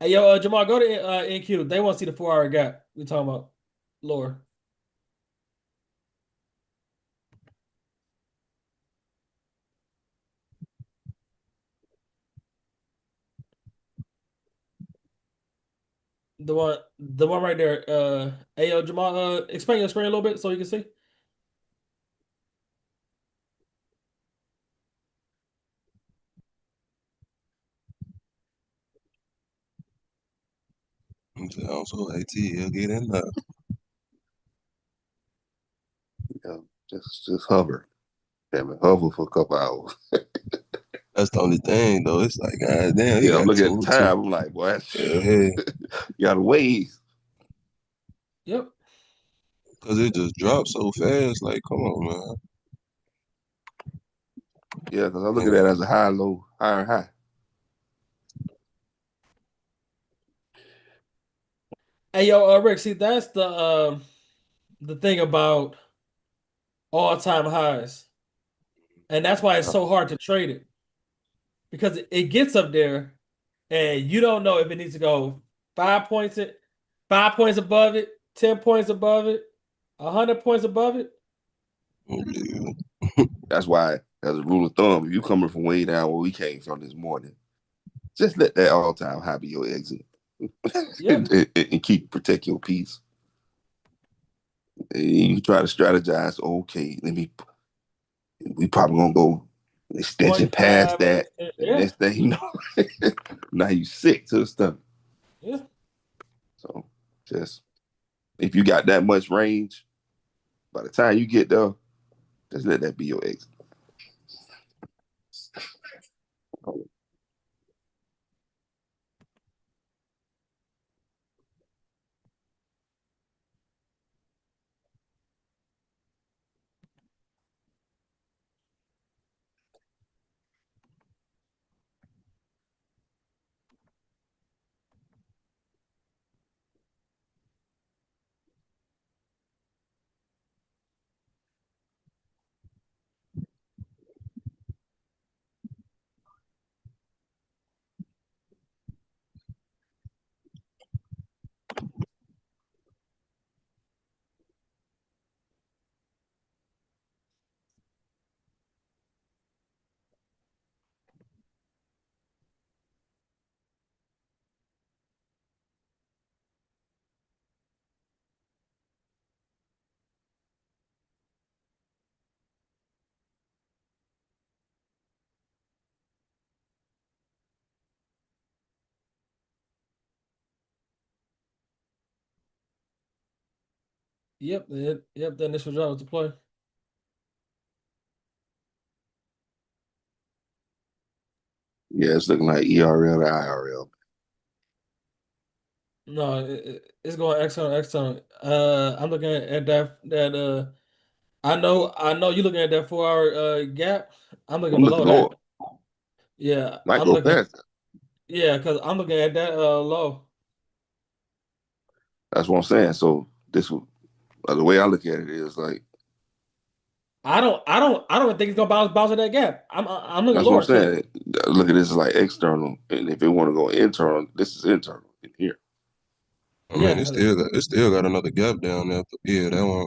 Hey yo, Jamal, go to NQ. They want to see the 4 hour gap. We talking about lower. The one right there. Hey yo, Jamal, expand your screen a little bit so you can see. also, ATL get in there. Yeah, just hover. Damn it, hover for a couple hours. That's the only thing, though. It's like, god damn, he Yeah, I'm got looking at the two, two. time. I'm like, boy, Yeah, you gotta wait. Yep. because it just dropped so fast. Like, come on, man. Yeah, because I'm looking Yeah, at it as a high, low, higher, high. Hey yo, Rick, see that's the thing about all time highs, and that's why it's Yeah, so hard to trade it because it gets up there, and you don't know if it needs to go 5 points, 5 points above it, 10 points above it, 100 points above it. yeah. that's why, as a rule of thumb, if you coming from way down where we came from this morning, just let that all time high be your exit, Yeah, and keep protect your peace. And you try to strategize. Okay, let me. We probably gonna go an extension point past five. that, and Yeah, next thing you know, now you sick to the stomach. yeah. So just if you got that much range, by the time you get there, just let that be your exit. Yep, yep, the initial draw was the play. Yeah, it's looking like ERL to IRL. No, it's going external, external. I'm looking at that. I know you're looking at that 4 hour gap. I'm looking I'm looking below lower. that. Yeah, Might I'm go looking. past that. Yeah, because I'm looking at that low. That's what I'm saying. So the way I look at it is like I don't think it's gonna bounce at that gap. I'm looking that's what I'm lower too. saying. Look at this as like external, and if it want to go internal, this is internal in here. I mean, Yeah, it still got another gap down there. Yeah, that one.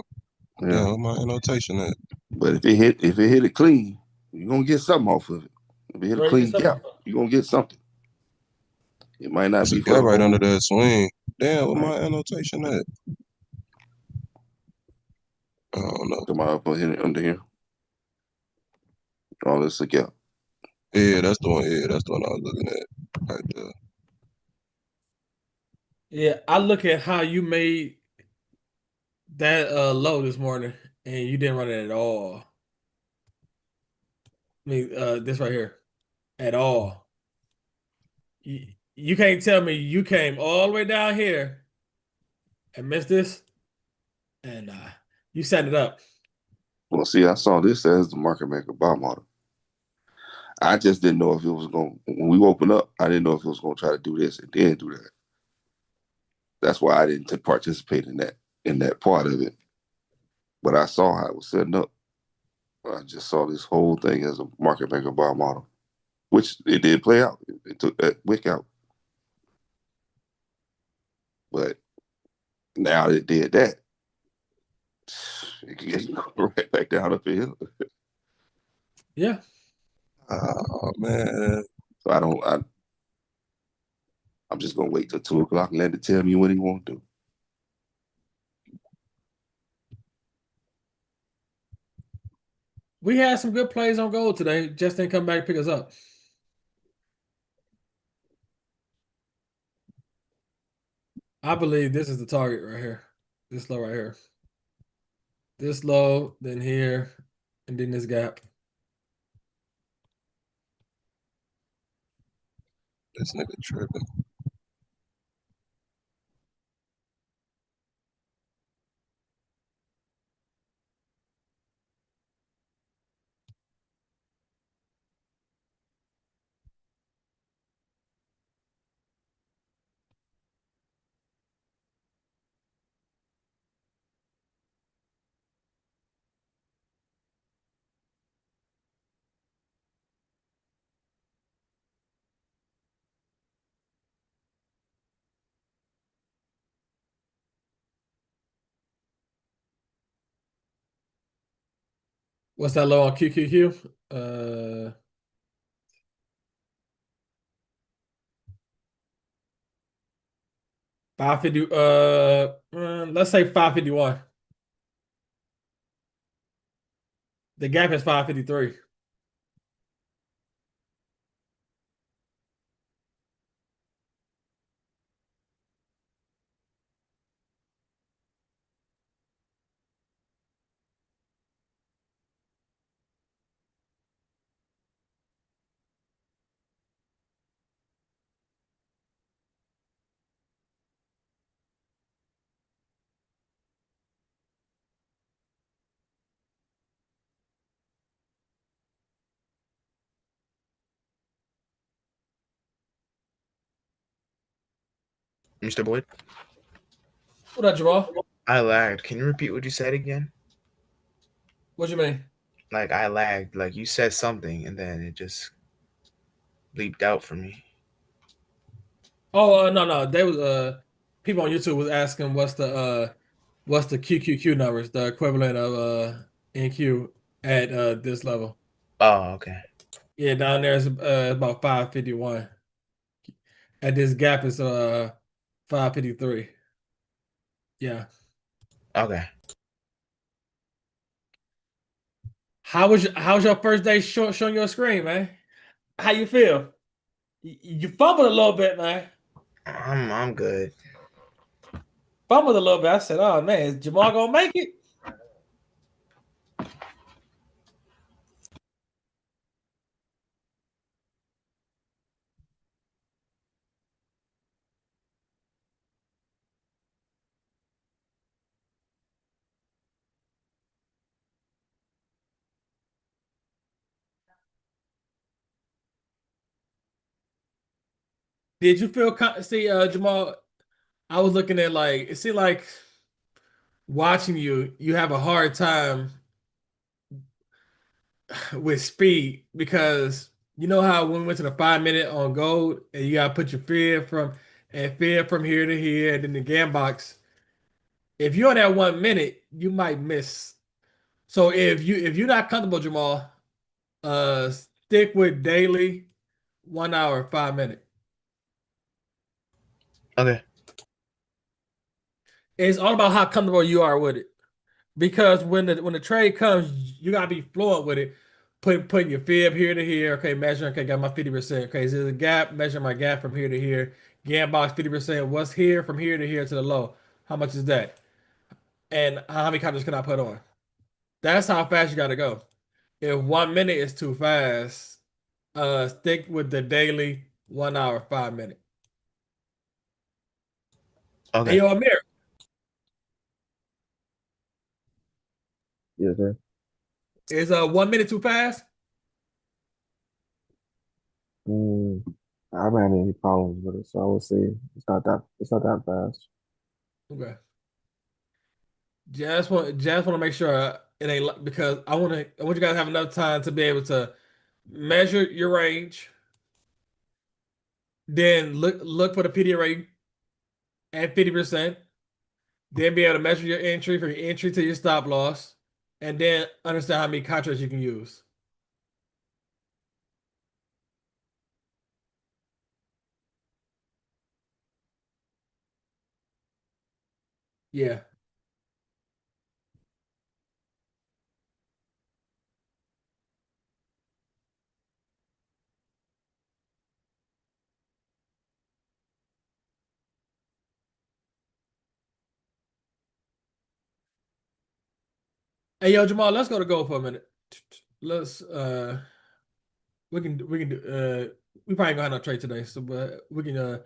Yeah, Damn, my annotation at. but if it hit it clean, you're gonna get something off of it. If it hit a right. You get clean something. gap, you're gonna get something. It might not That's a be for gap the right under whole. that swing. Damn, what my annotation at? I don't know. Come on up under here. Oh, this is a gap. Yeah, that's the one. Yeah, that's the one I was looking at right there. Yeah, I look at how you made that low this morning, and you didn't run it at all. I mean, this right here at all. You can't tell me you came all the way down here and missed this, and you set it up. Well, see, I saw this as the market maker bar model. I just didn't know if it was going. When we opened up, I didn't know if it was going to try to do this and then do that. That's why I didn't participate in that part of it. But I saw how it was setting up. I just saw this whole thing as a market maker bar model, which it did play out. It took that wick out, but now that it did that, it can go right back down up the hill. Yeah. Oh man, So I'm just gonna wait till 2 o'clock and let it tell me what he want to do. We had some good plays on gold today. Just didn't come back and pick us up. I believe this is the target right here. This low right here. This low, then here, and then this gap. this nigga tripping. What's that low on QQQ? Uh, 550. Let's say 551. The gap is 553. Mr. Boyd, What up, Jamal? I lagged. Can you repeat what you said again? What you mean? Like I lagged. Like you said something and then it just bleeped out for me. Oh, no. They was people on YouTube was asking what's the QQQ numbers, the equivalent of NQ at this level. Oh, okay. Yeah, down there is about 551. At this gap is 553. Yeah. Okay. How's your first day showing your screen, man? How you feel? You fumbled a little bit, man. I'm good. fumbled a little bit. I said, "Oh man, is Jamal gonna make it?" Did you feel see Jamal? I was looking at like it seemed like watching you. You have a hard time with speed because you know how when we went to the 5 minute on gold and you gotta put your fear from here to here, and then the gam box. If you're on that 1 minute, you might miss. So if you're not comfortable, Jamal, stick with daily 1 hour, 5 minute. Okay. It's all about how comfortable you are with it. Because when the trade comes, you gotta be fluent with it. Putting your fib here to here. Okay, measuring. Okay, got my 50%. Okay, so there's a gap. Measure my gap from here to here. Gam box 50%. What's here from here to here to the low? How much is that? And how many counters can I put on? That's how fast you gotta go. If 1 minute is too fast, stick with the daily 1 hour, 5 minute. Hey Okay. yo, Amir, Yes, sir. is 1 minute too fast? Mm, I haven't had any problems with it, so I would say it's not that fast. Okay. Just want to make sure it ain't because I want you guys to have enough time to be able to measure your range, then look for the PD rate at 50%, then be able to measure your entry from your entry to your stop loss, and then understand how many contracts you can use. Yeah. Hey yo, Jamal, let's go to gold for a minute. Let's we can do we probably ain't gonna have no trade today, so but we can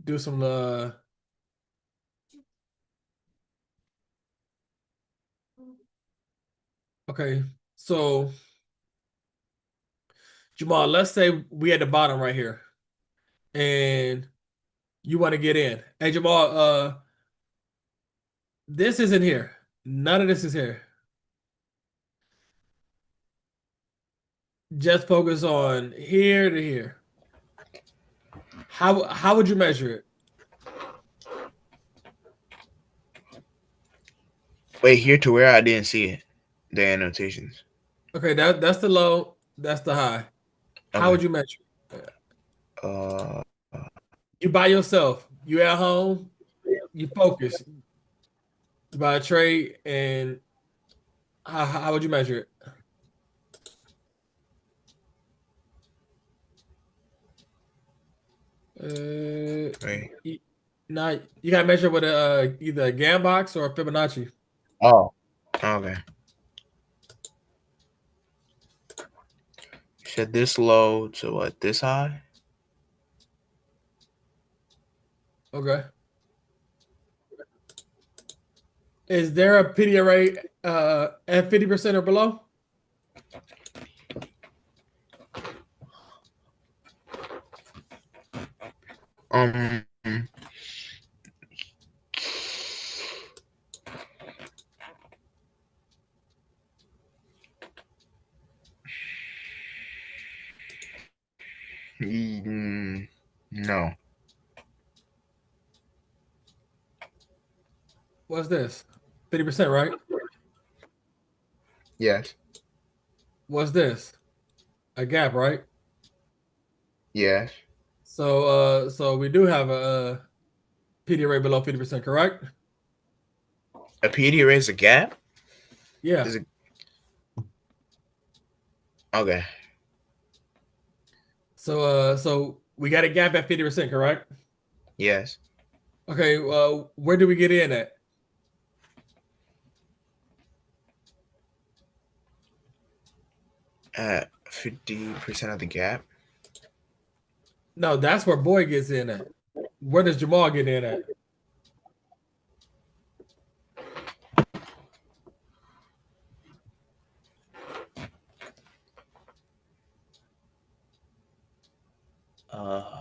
do some okay. So Jamal, let's say we at the bottom right here and you want to get in. Hey Jamal, this isn't here. None of this is here. Just focus on here to here. How would you measure it? Wait, here to where I didn't see it. The annotations. Okay, that's the low, that's the high. How Okay. would you measure it? Uh, You by yourself, you at home, you focus, you buy a trade, and how would you measure it? Uh, wait. you, now you gotta measure with either a gam box or a Fibonacci. Oh. Okay. You said this low to what? This high? Okay. Is there a PD array at 50% or below? Um. No. What's this? 50%, right? Yes. What's this? A gap, right? Yes. So we do have a PD array below 50%, correct? A PD raise a gap? Yeah. Is it okay? So we got a gap at 50%, correct? Yes. Okay, where do we get in at? At 50% of the gap. No, that's where Boy gets in at. Where does Jamal get in at? Uh,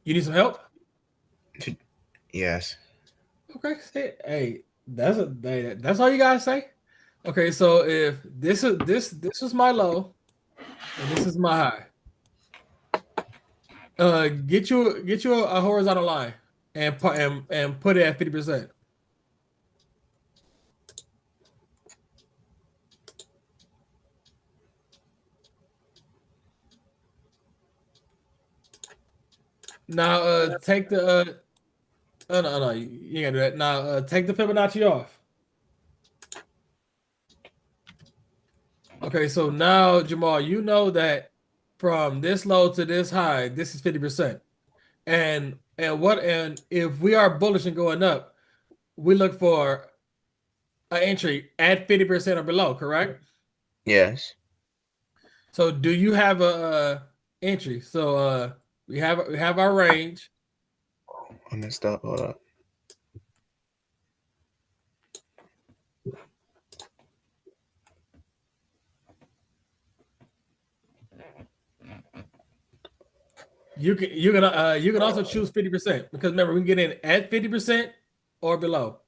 You need some help? yes. Okay, hey, that's all you gotta say. Okay, so if this is my low and this is my high, get you a horizontal line and put it at 50%. Now, take the oh no, you ain't gotta do that. Now, take the Fibonacci off. Okay, so now Jamal, you know that from this low to this high, this is 50%. And if we are bullish and going up, we look for an entry at 50% or below, correct? Yes. So do you have a entry? So we have our range. I messed up. Hold up. You can also choose 50% because remember we can get in at 50% or below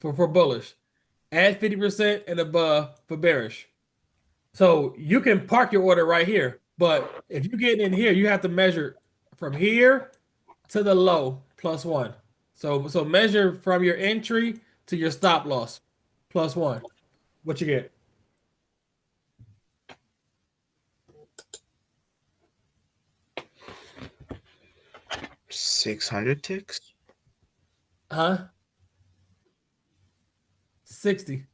for bullish, at 50% and above for bearish. So you can park your order right here, but if you get in here, you have to measure from here to the low +1. So measure from your entry to your stop loss +1. What you get? 600 ticks. Huh? 60.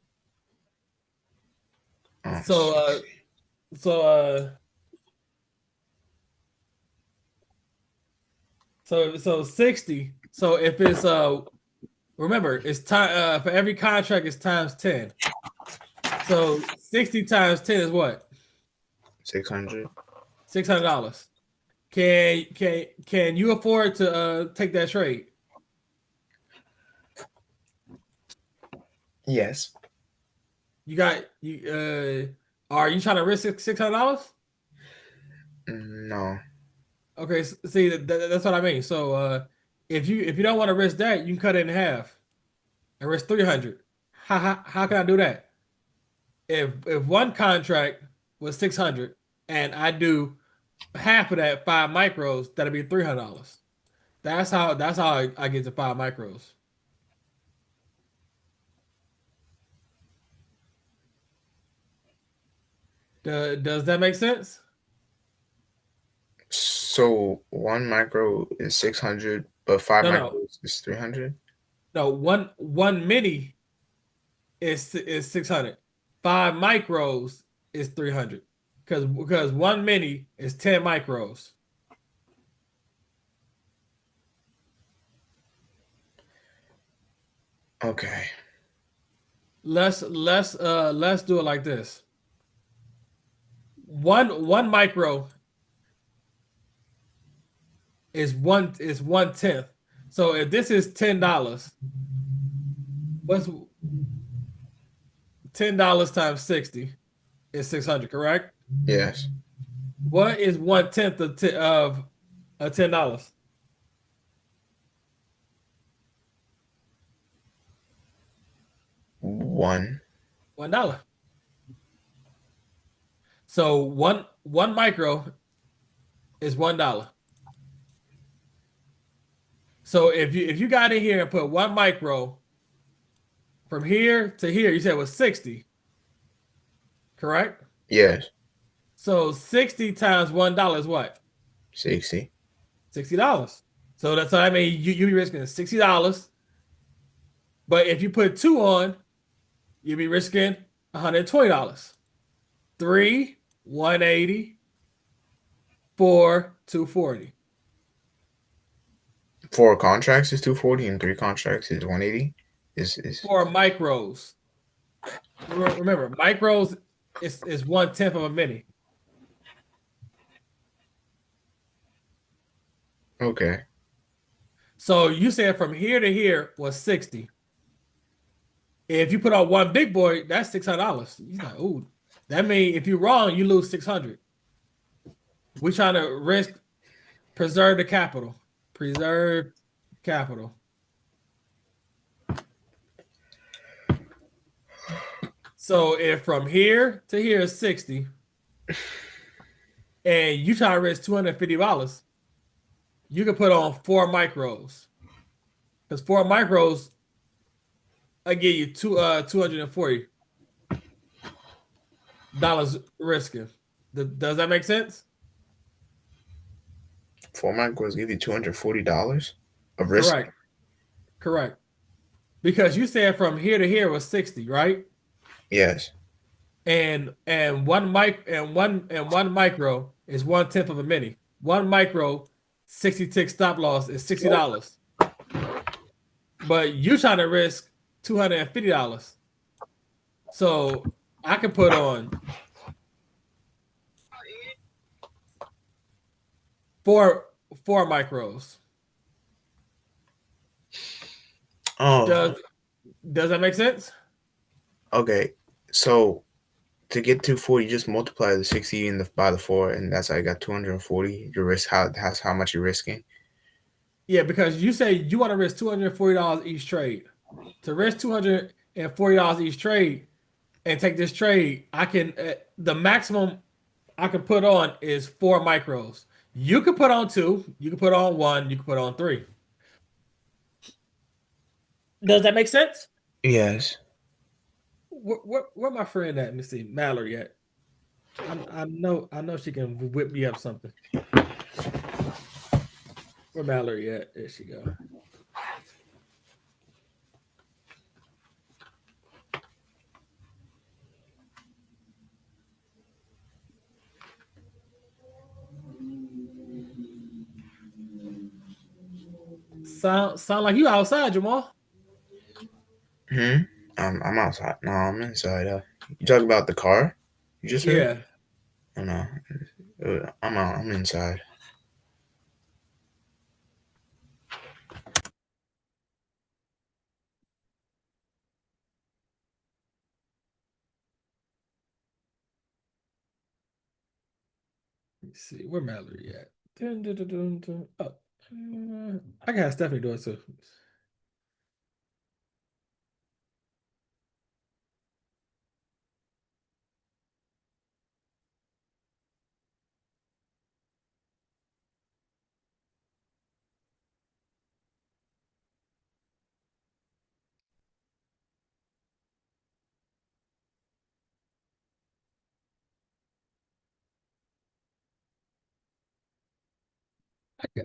Oh, So so uh so 60. So if it's remember it's time for every contract is times 10. So 60 times 10 is what? 600. $600. Can you afford to take that trade? Yes. You got are you trying to risk $600? No. Okay, see that's what I mean. So if you don't want to risk that, you can cut it in half and risk 300. How can I do that? If one contract was 600 and I do half of that 5 micros, that'll be $300. That's how I get to 5 micros. Does that make sense? So 1 micro is 600, but five No, no, micros is 300. no. One mini is 600. 5 micros is 300. Because one mini is 10 micros. Okay. Let's do it like this. One micro is 1/10. So if this is $10, what's $10 times 60 is 600, correct? Yes. What is 1/10 of $10? 1. $1. So one micro is $1. So if you got in here and put one micro from here to here, you said it was 60, correct? Yes. So 60 times $1 is what? 60. $60. So I mean you be risking $60. But if you put two on, you'd be risking $120. Three, 180, four, 240. 4 contracts is 240 and 3 contracts is 180. Is For micros. Remember, micros is 1/10 of a minute. okay. So you said from here to here was 60. If you put on one big boy, that's $600. He's like, ooh, that means if you're wrong, you lose 600. We trying to preserve the capital. Preserve capital. So if from here to here is 60, and you try to risk $250, you can put on four micros. Because four micros, I give you $240 risking. Does that make sense? 4 micros give you $240 of risk. Correct. Correct. Because you said from here to here was 60, right? Yes. And one micro is 1/10 of a minute. One micro, 60 tick stop loss is $60. But you trying to risk $250. So I can put on four four micros. Oh, Does that make sense? okay. So to get 240, just multiply the 60 by the 4, and that's how I got 240. Your risk, that's how much you're risking. Yeah, because you say you want to risk $240 each trade. To risk $240 each trade and take this trade, I can the maximum I can put on is four micros. You can put on two, you can put on one, you can put on three. Does that make sense? Yes. Where my friend at? Let me see, Mallory at. I know she can whip me up something. Where Mallory at? There she go. Sound like you outside, Jamal. Hmm. I'm outside. No, I'm inside. You talking about the car? You just heard? Yeah. Oh no. I'm out. I'm inside. Let me see. Where Mallory at? Dun, dun, dun, dun, dun. Oh, I can have Stephanie do it too.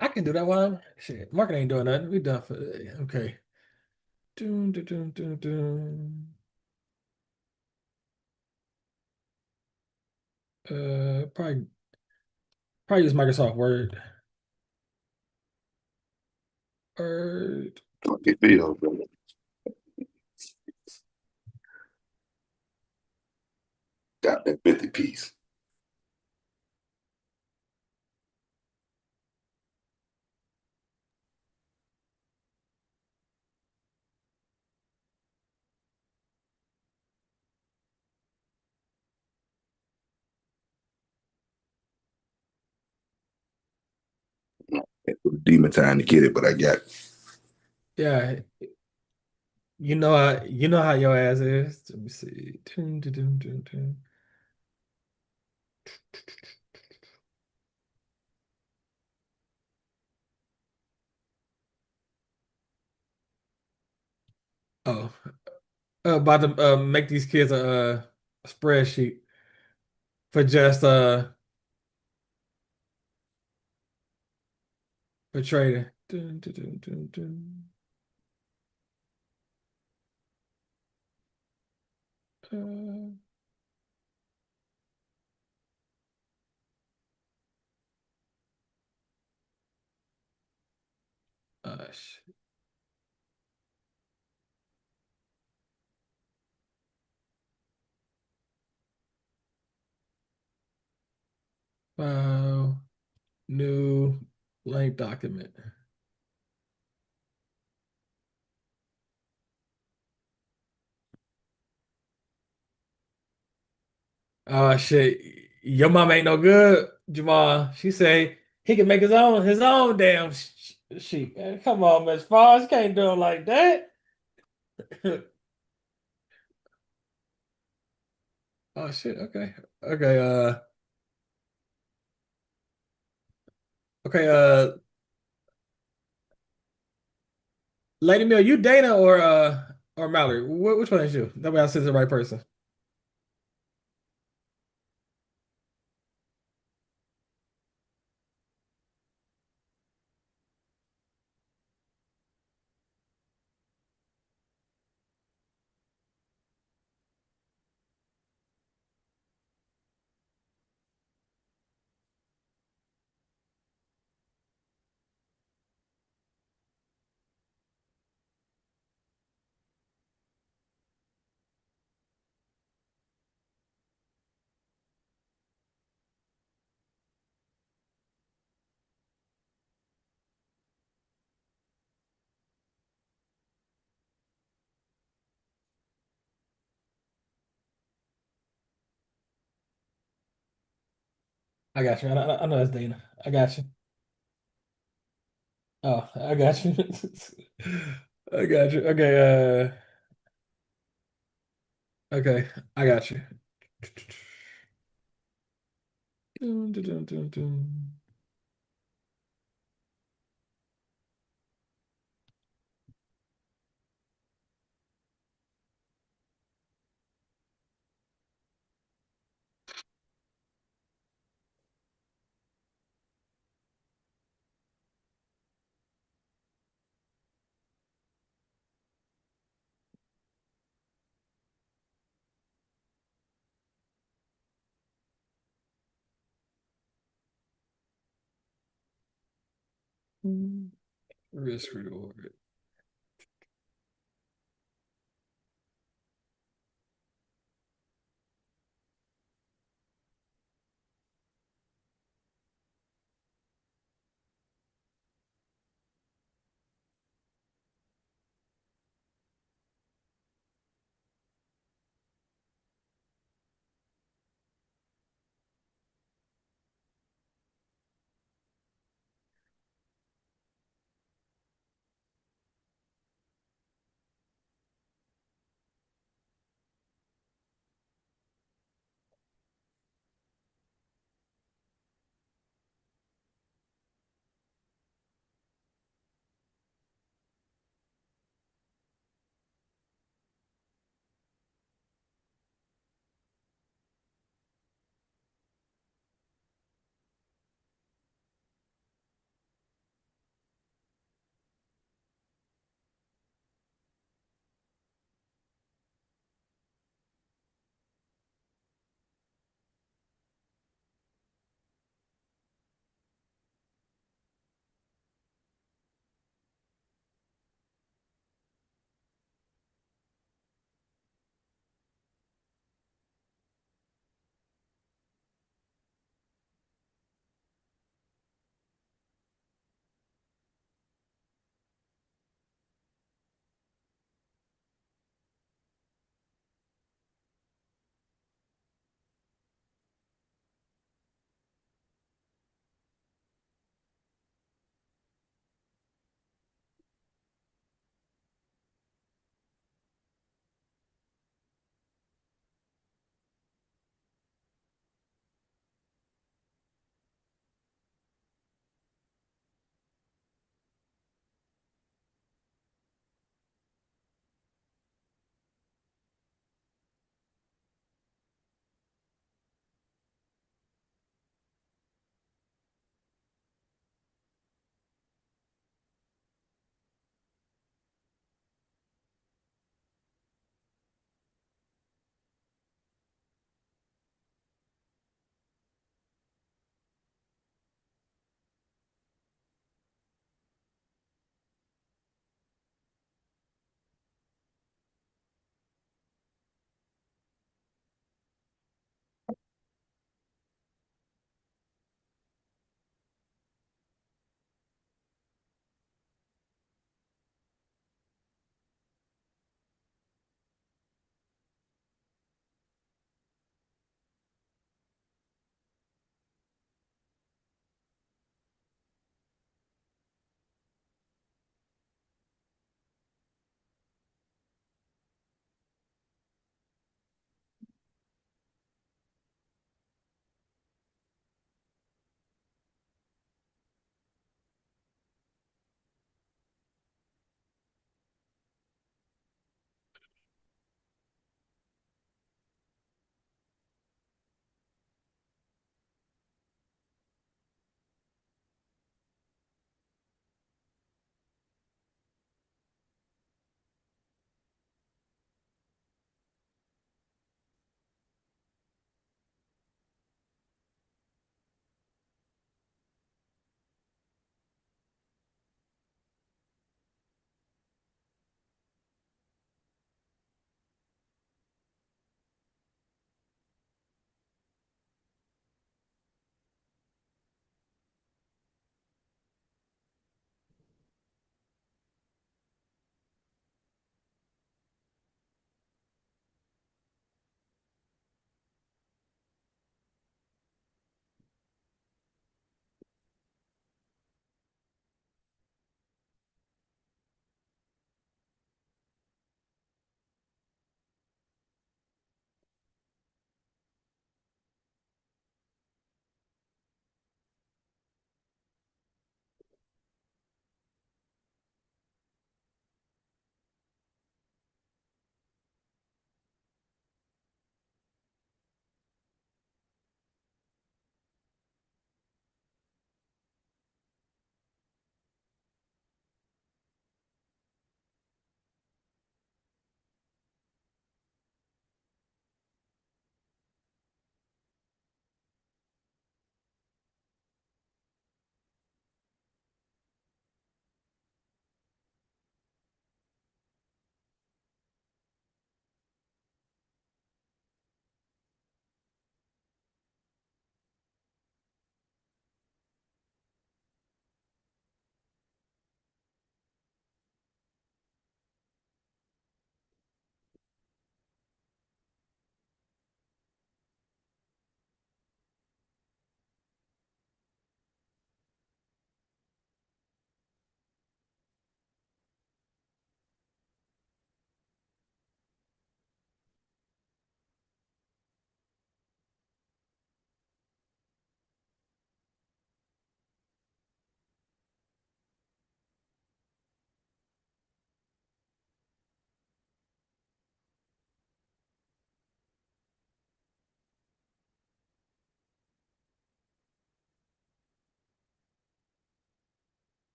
I can do that while shit. Market ain't doing nothing. We done for okay. Dun, dun, dun, dun, dun. Probably use Microsoft Word. Word. Get videos, bro. Got that 50 piece. It was demon time to get it, but I got it. Yeah, you know how your ass is. Let me see. Dun, dun, dun, dun, dun. Oh, about to make these kids a spreadsheet for just for trading. Dun, dun, dun, dun, dun. Uh, shit. File, new, blank document. Oh shit. Your mom ain't no good, Jamal. She say he can make his own damn sheet. Come on, Miss Foss, can't do it like that. Oh shit. Okay. Okay. Okay. Lady Mill, you Dana or Mallory? Which one is you? That way I said the right person. I got you. I know that's Dana. I got you. Oh, I got you. I got you. Okay. Okay. I got you. Dun, dun, dun, dun, dun. Risk reward.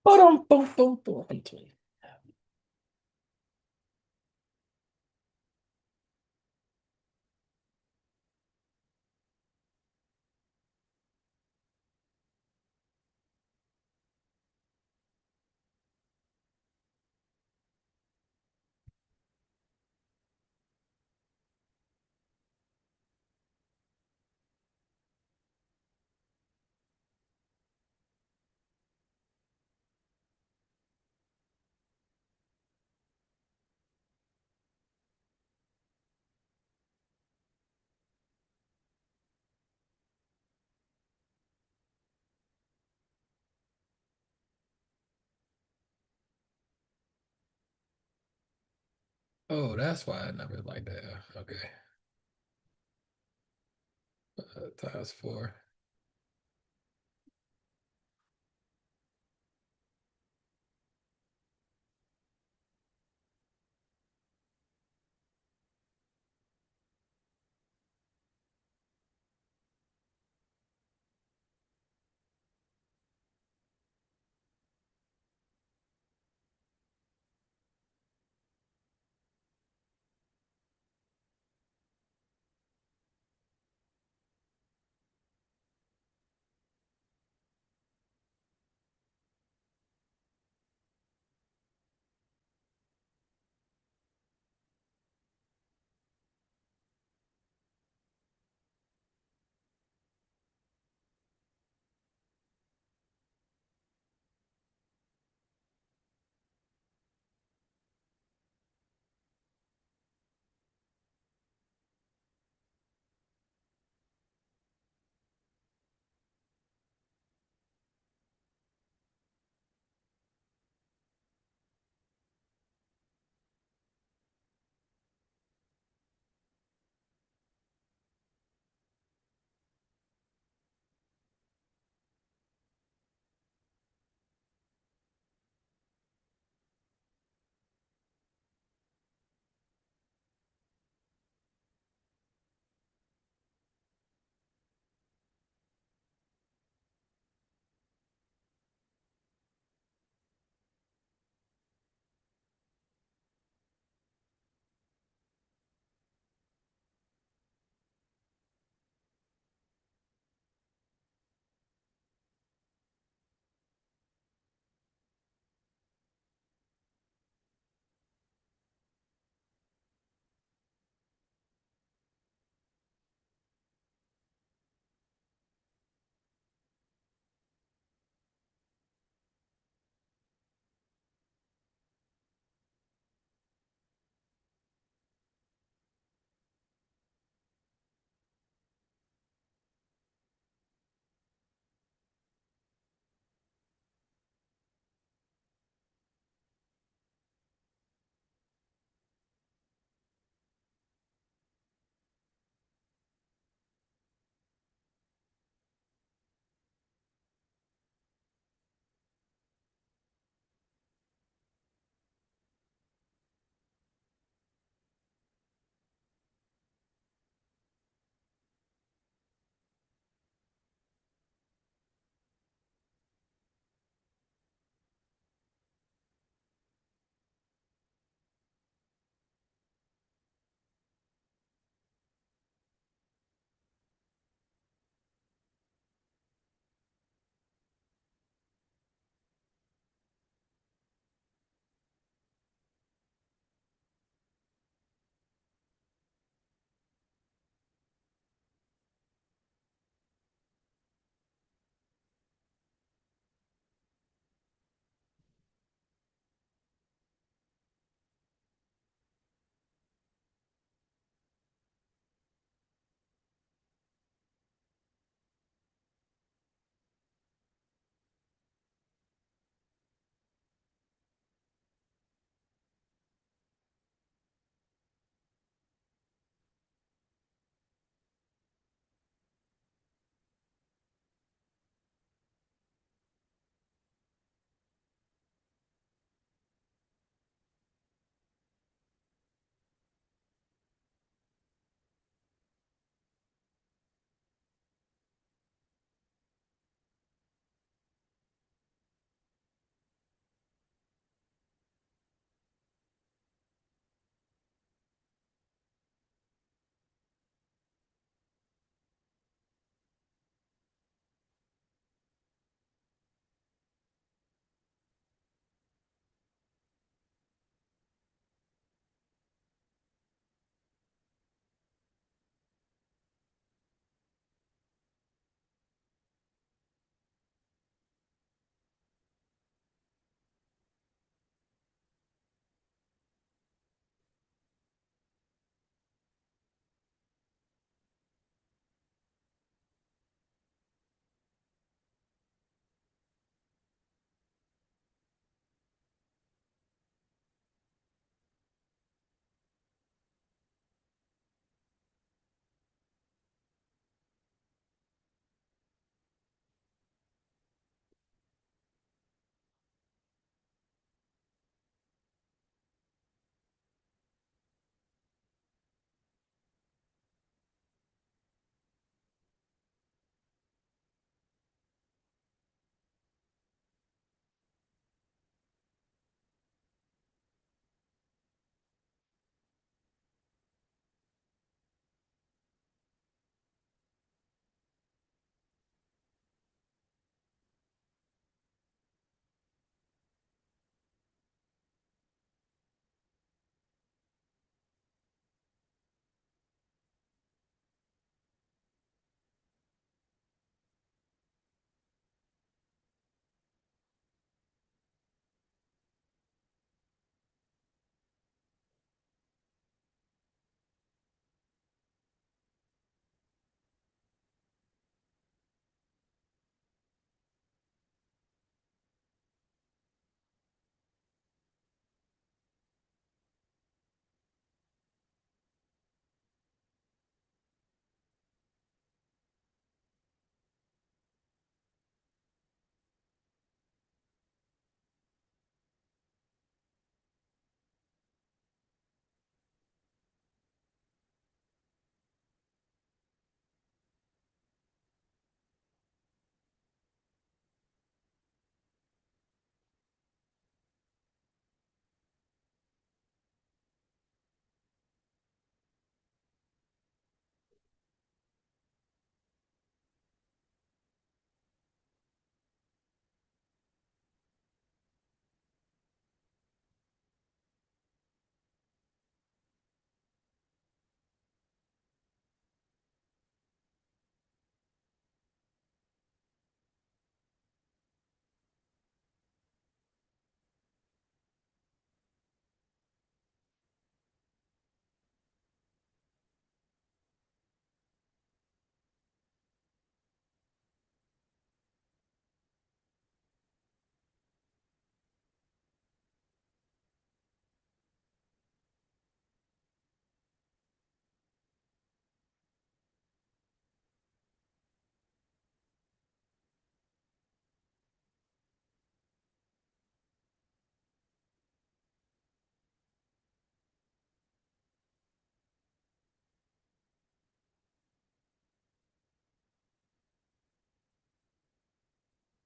Boom, boom, boom, boom. Oh, that's why I never liked that. Okay. Times four.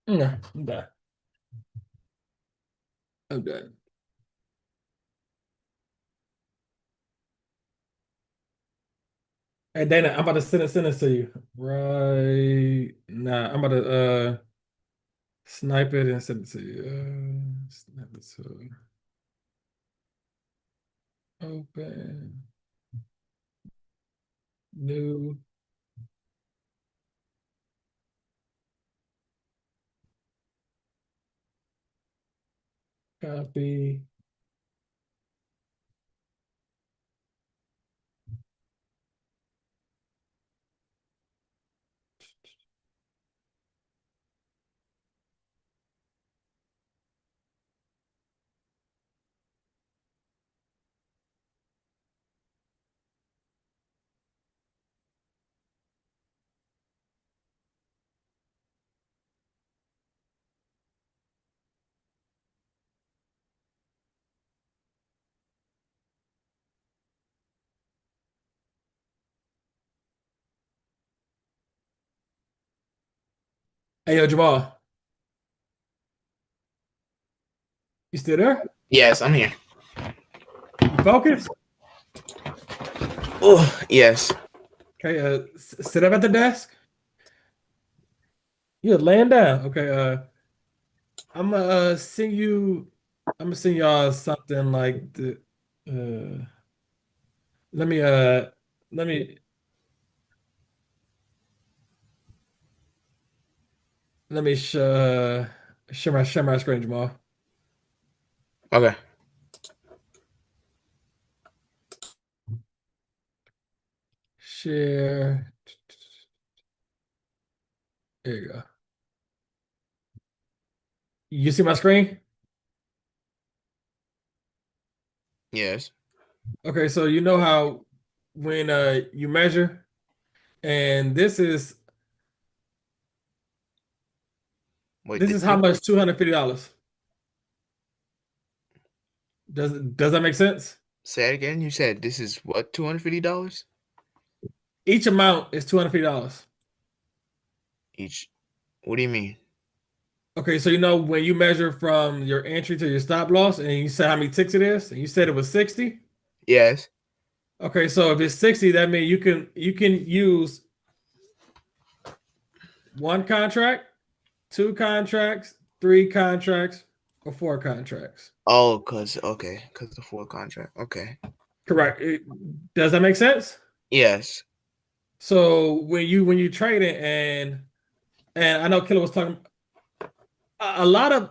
No, I'm done. I'm done. Hey Dana, I'm about to send this to you right now. I'm about to snipe it and send it to you. Snap it to open new copy. Hey yo, Jamal, you still there? Yes, I'm here. You focused? Oh, yes. Okay, sit up at the desk. You're laying down. Okay, I'm gonna send you. I'm gonna send y'all something like the. Uh, let me let me let me share my screen, Jamal. Okay. Share. There you go. You see my screen? Yes. Okay, so you know how when you measure, and Wait, this did is how you much $250. Does that make sense? say it again? You said this is what, $250 Each amount is $250. each? What do you mean? Okay, so you know when you measure from your entry to your stop loss, and you said how many ticks it is, and you said it was 60. Yes. Okay, so if it's 60, that means you can use one contract, two contracts, three contracts, or four contracts. Oh, cause the full contract. Okay. Correct. Does that make sense? Yes. So when you trade it, and I know Killer was talking a lot of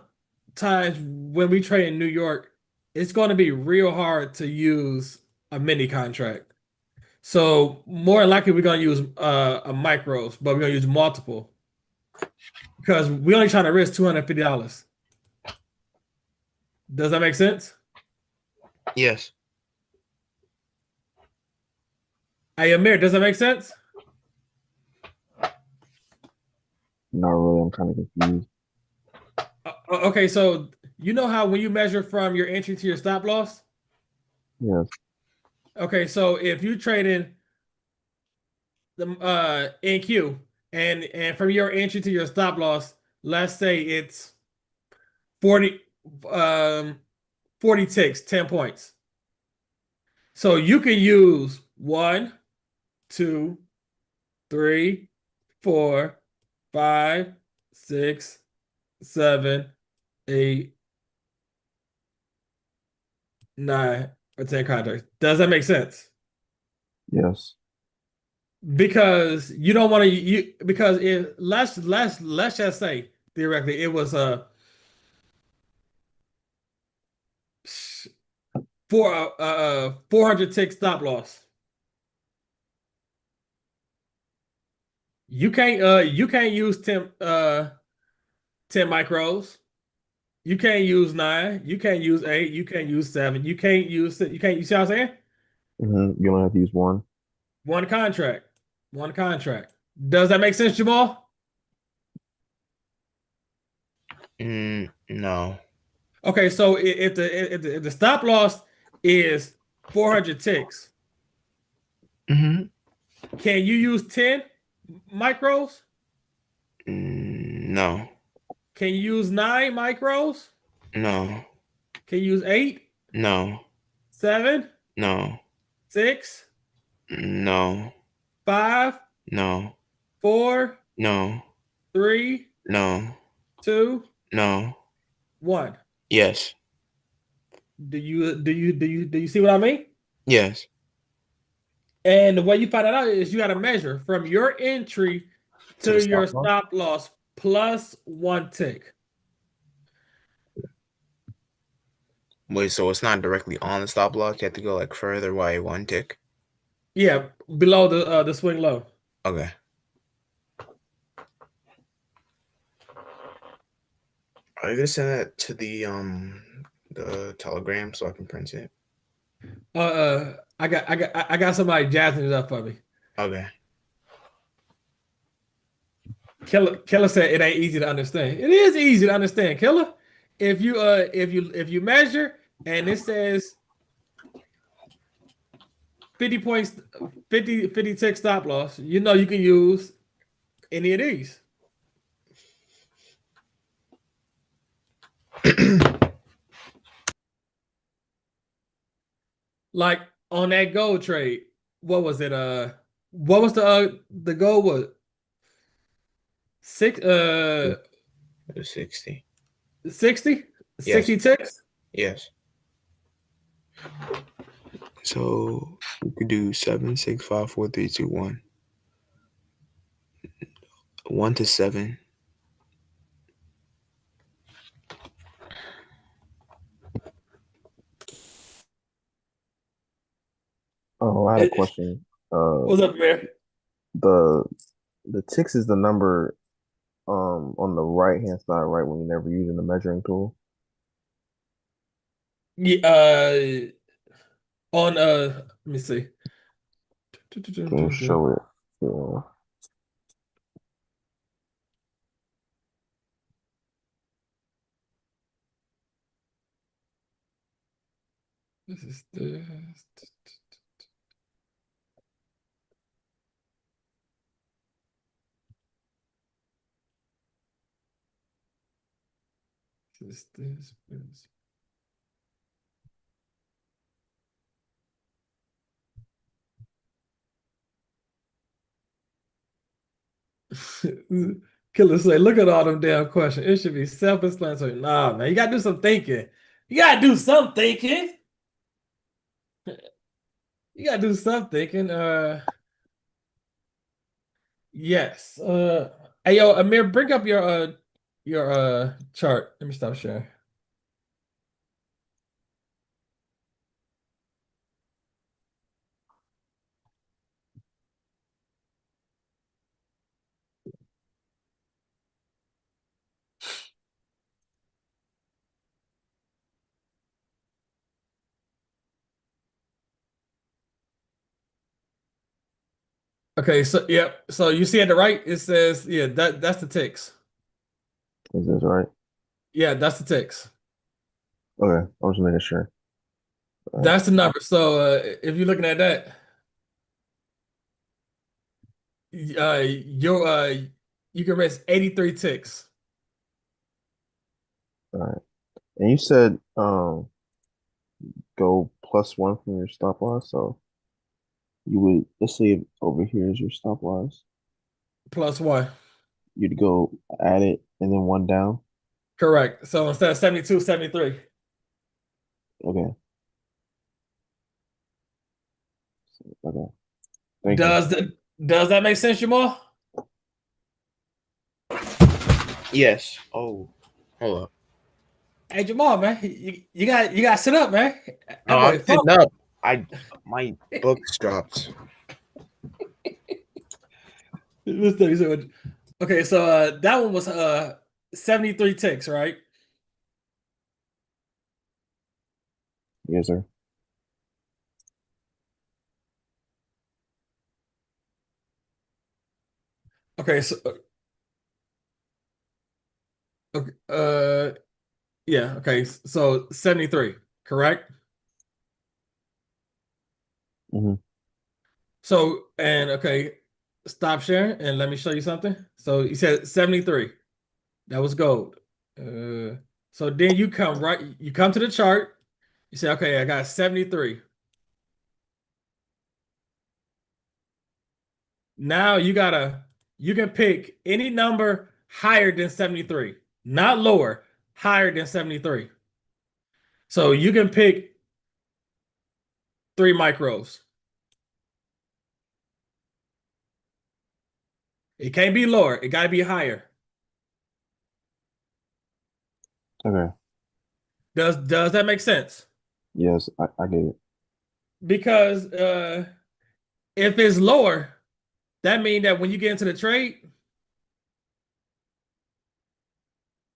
times when we trade in New York, it's going to be real hard to use a mini contract. So more than likely we're going to use a micros, but we're going to use multiple because we only trying to risk $250. Does that make sense? Yes. Hey Amir, does that make sense? Not really. I'm kind of confused. Okay, so you know how when you measure from your entry to your stop loss? Yes. Okay, so if you trade in the NQ and from your entry to your stop loss, let's say it's 40 um 40 ticks, 10 points. So you can use one, two, three, four, five, six, seven, eight, nine, or 10 contracts. Does that make sense? Yes. Because you don't want to you because if let's just say theoretically it was a four 400 tick stop loss. You can't use 10 micros. You can't use nine. You can't use eight. You can't use seven. You can't, you see what I'm saying? You only have to use one. One contract. One contract. Does that make sense, Jamal? No. Okay, so if the stop loss is 400 ticks, Mm-hmm. can you use 10 micros? No. Can you use 9 micros? No. Can you use 8, No. 7, No. 6, No. 5, No. 4, No. 3, No. 2, No. 1? Yes. Do you see what I mean? Yes. And the way you find that out is you got to measure from your entry To the to your stop loss. stop loss plus 1 tick. Wait, so it's not directly on the stop loss. You have to go like further by 1 tick. Yeah, below the swing low. Okay. Are you gonna send that to the Telegram so I can print it? I got somebody jazzing it up for me. Okay. Killer said it ain't easy to understand. It is easy to understand, Killer. If you measure and it says 50 points, 50 tick stop loss, you know you can use any of these. Like on that gold trade, what was it? What was the gold was six 60. 60? Yes. 60 ticks? Yes. So we could do 7, 6, 5, 4, 3, 2, 1. 1 to 7. Oh, I had a question. What's up, man? The ticks is the number on the right hand side, right, when you're never using the measuring tool. Yeah, on let me see. Can you show it? Yeah. This is the this. Killer say, look at all them damn questions. It should be self-explanatory. Nah, man, you gotta do some thinking. You gotta do some thinking. You gotta do some thinking. Yes. Hey yo, Amir, bring up your chart. Let me stop sharing. Okay, so yep. So you see at the right, it says, yeah, that's the ticks. Is this right? Yeah, that's the ticks. Okay, I was making sure. That's the number. So if you're looking at that, you can rest 83 ticks. All right. And you said go +1 from your stop loss. So you would, let's say over here is your stop loss. Plus one. You'd go add it and then 1 down. Correct. So instead of 72, 73. Okay. Okay. Thank you. Does that make sense, Jamal? Yes. Oh, hold up. Hey Jamal, man, you got to sit up, man. No, That I'm boy sitting fumble. up. My books dropped. Let's tell you something. Okay, so that one was 73 ticks, right? Yes, sir. Okay, so okay, yeah, okay, so 73, correct? Mm-hmm. So and okay, stop sharing and let me show you something. So you said 73. That was gold. Uh, so then you come to the chart. You say, okay, I got 73. Now you can pick any number higher than 73, not lower, higher than 73. So you can pick 3 micros. It can't be lower. It got to be higher. Okay. Does that make sense? Yes, I get it. Because if it's lower, that means that when you get into the trade,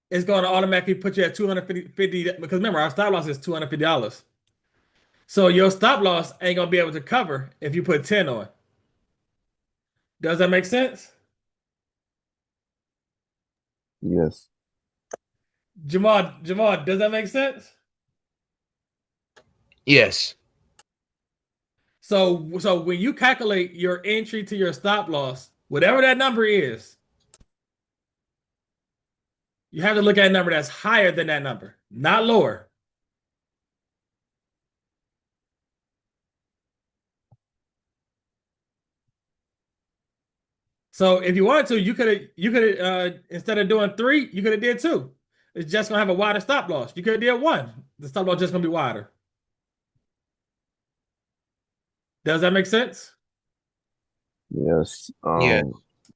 it's going to automatically put you at 250 because remember our stop loss is $250. So your stop loss ain't gonna be able to cover if you put 10 on. Does that make sense? Yes. Jamal, does that make sense? Yes. So when you calculate your entry to your stop loss, whatever that number is, you have to look at a number that's higher than that number, not lower. So if you wanted to, you could instead of doing 3, you could have did 2. It's just gonna have a wider stop loss. You could have did 1. The stop loss just gonna be wider. Does that make sense? Yes. Yeah.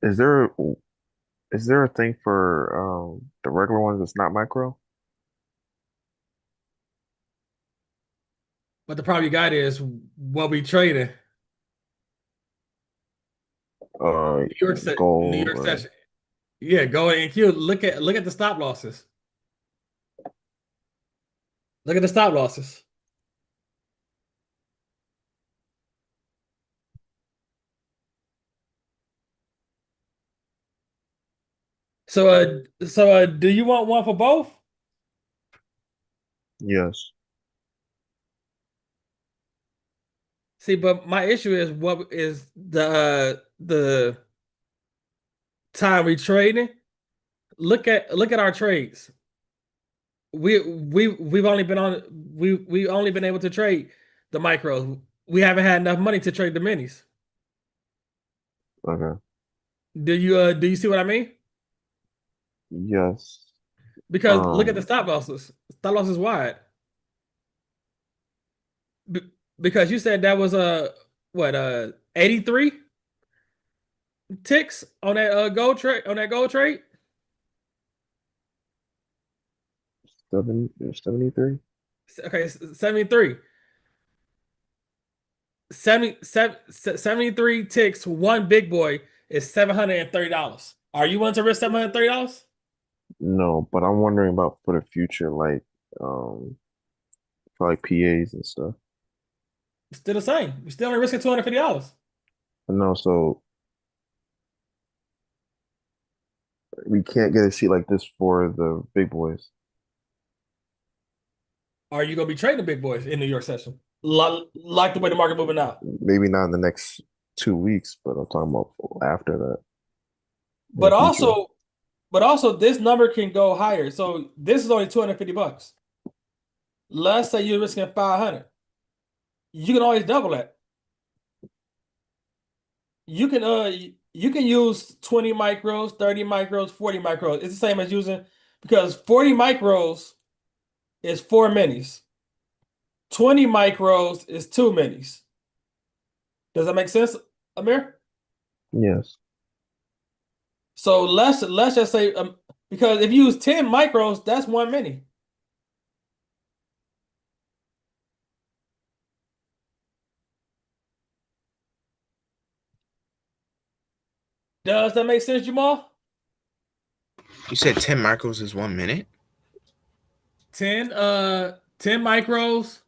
Is there is there a thing for the regular ones that's not micro? But the problem you got is what we traded. Uh, New gold York or session. Yeah, go and Q. Look at the stop losses. Look at the stop losses. Do you want one for both? yes. See, but my issue is what is the time we trading? Look at our trades. We've only been on we only been able to trade the micros. We haven't had enough money to trade the minis. Okay. Do you see what I mean? Yes. Because look at the Um, stop losses. Stop loss is wide. B- because you said that was a what 83 ticks on that gold trade. 73. Okay, 73. 73 ticks, one big boy is $730. Are you willing to risk $730? No, but I'm wondering about for the future, like for like PAs and stuff. It's still the same. You're still only risking $250. No, so we can't get a sheet like this for the big boys. Are you gonna be trading the big boys in New York session? Like the way the market moving now. Maybe not in the next 2 weeks, but I'm talking about after that in the But future. also, but also this number can go higher. So this is only $250. Let's say you're risking 500. You can always double that. You can use 20 micros, 30 micros, 40 micros. It's the same as using because 40 micros is 4 minis. 20 micros is 2 minis. Does that make sense, Amir? Yes. So let's just say because if you use 10 micros, that's 1 mini. Does that make sense, Jamal? You said 10 micros is 1 minute? 10 micros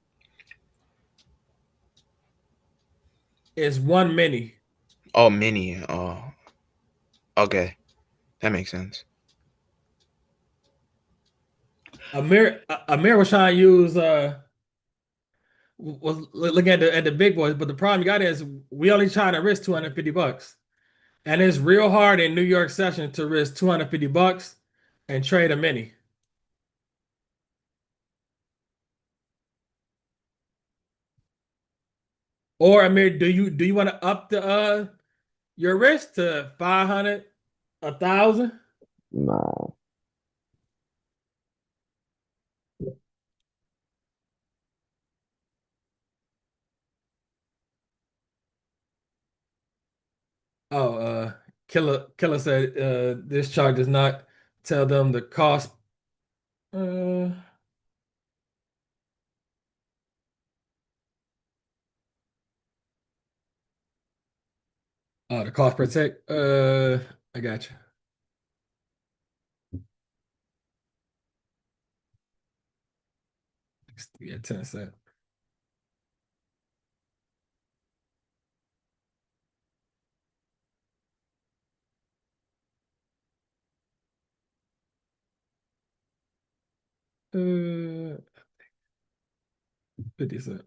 is 1 mini. Oh, mini. Oh, okay. That makes sense. Amir was trying to use was looking at the big boys, but the problem you got is we only trying to risk $250. And it's real hard in New York session to risk $250 and trade a mini. Or Amir, do you want to up the your risk to 500, 1,000? Nah. Oh, Killer said this chart does not tell them the cost. Uh, the cost per tick. I got you. Yeah, 10 cents. Uh, 50 cents.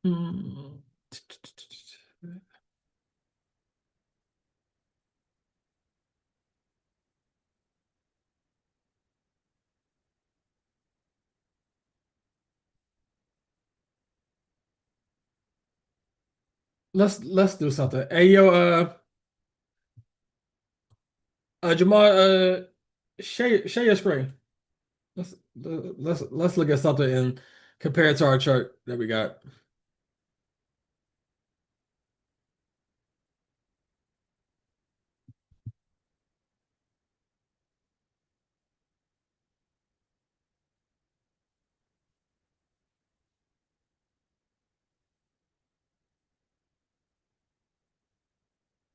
Hmm. Let's do something. Hey yo, Jamal, share your screen. Let's look at something and compare it to our chart that we got.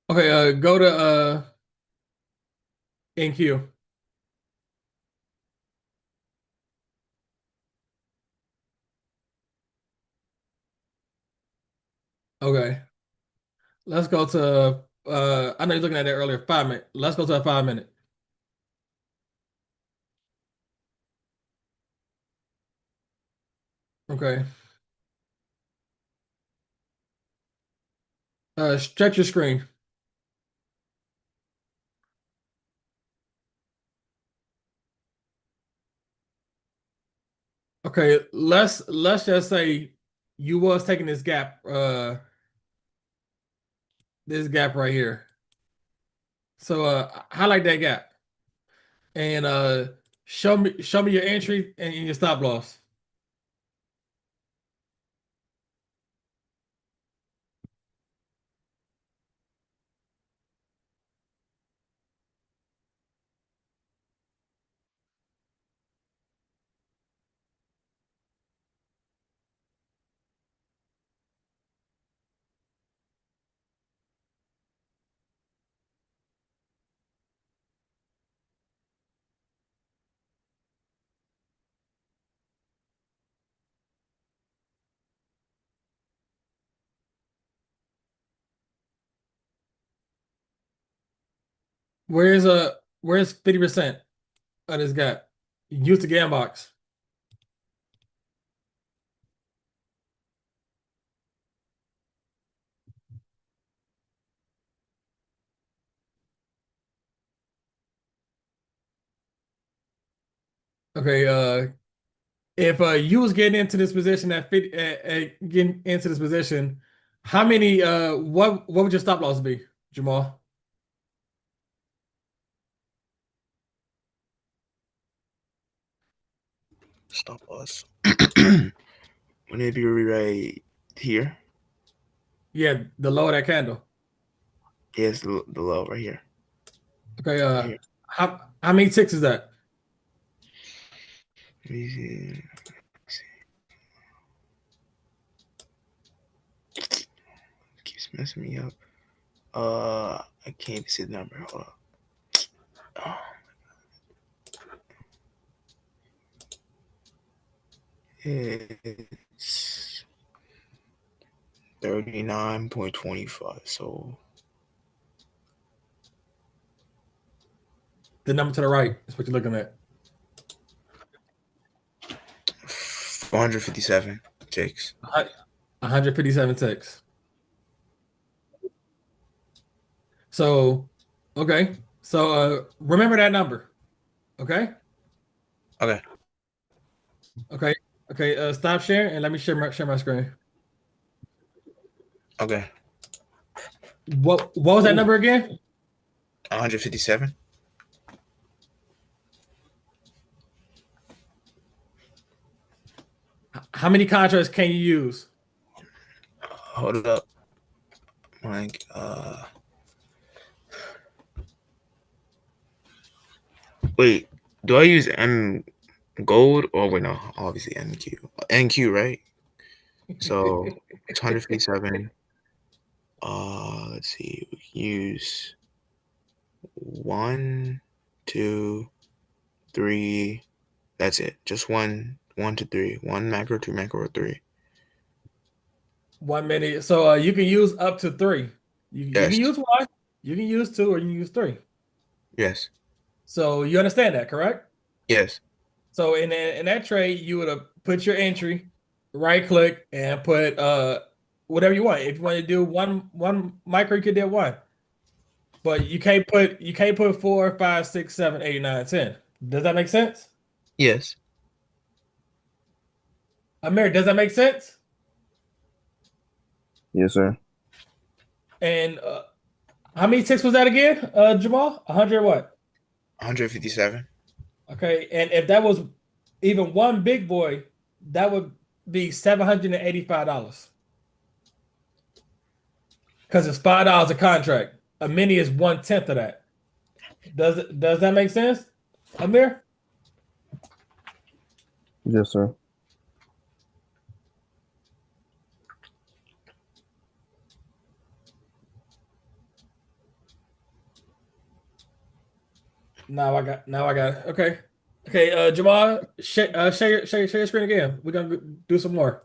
Okay, go to NQ. Okay, let's go to I know you're looking at it earlier, 5 minute. Let's go to a 5 minute. Okay. Stretch your screen. Okay, let's just say you was taking this gap right here. So highlight that gap and show me your entry and your stop loss. Where's 50% of this gap? Use the gam box. Okay, if you was getting into this position at 50, getting into this position, how many what would your stop loss be, Jamal? Stop loss. Whenever you're right here. Yeah, the low of that candle. Yes, the low right here. Okay, Right here. how many ticks is that? Let me see. Keeps messing me up. I can't even see the number. Hold up. Oh. It's 39.25. So The number to the right is what you're looking at. 457 ticks. 157 ticks. So, okay. So remember that number. Okay? Okay. Okay. Okay. Stop sharing and let me share my screen. Okay. What was that number again? 157. How many contracts can you use? Hold it up. Like wait, do I use M gold or wait no, obviously NQ. NQ, right? So it's 157. Let's see. We can use 1, 2, 3. That's it. Just 1 to 3. 1 macro, 2 macro, 3. 1 minute. So you can use up to 3. You can Yes. use 1, you can use 2, or you can use 3. Yes. So you understand that, correct? Yes. So in that trade, you would have put your entry, right click, and put whatever you want. If you want to do one micro, you could do 1. But you can't put 4, 5, 6, 7, 8, 9, 10. Does that make sense? Yes. Amir, does that make sense? Yes, sir. And how many ticks was that again, Jamal? 100 what? 157. Okay, and if that was even one big boy, that would be $785 because it's $5 a contract. A mini is 1/10 of that. Does that make sense, Amir? Yes, sir. Now I got it. Okay. Okay, Jamal, share your screen again. We're gonna do some more.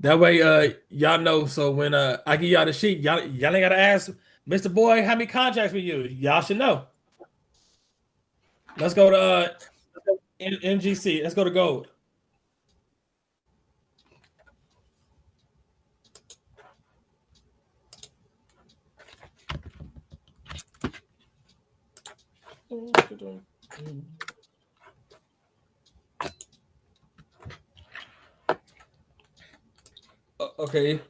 That way, y'all know. So when I give y'all the sheet, y'all ain't gotta ask Mr. Boy how many contracts we use. Y'all should know. Let's go to MGC. Let's go to gold. Okay.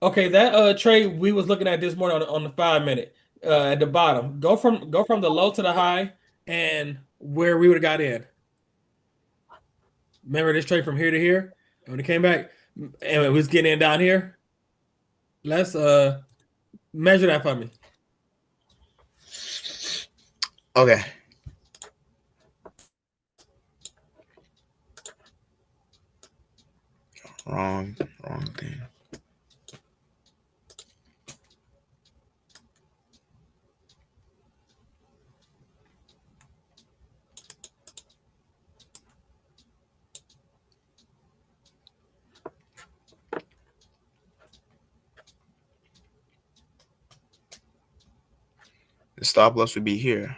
Okay, that trade we was looking at this morning on the 5 minute at the bottom. Go from the low to the high and where we would have got in. Remember this trade from here to here? And when it came back and it was getting in down here. Let's measure that for me. Okay. Wrong thing. The stop loss would be here,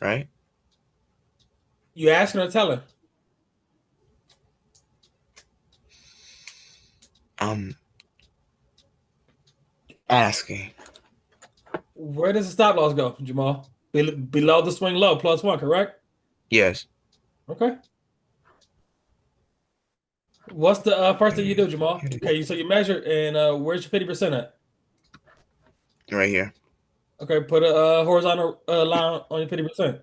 right? You asking or telling? I'm asking. Where does the stop loss go, Jamal? Below the swing low, +1, correct? Yes. Okay. What's the first thing you do, Jamal? Okay, so you measure and where's your 50% at? Right here. Okay, put a horizontal line on your 50%.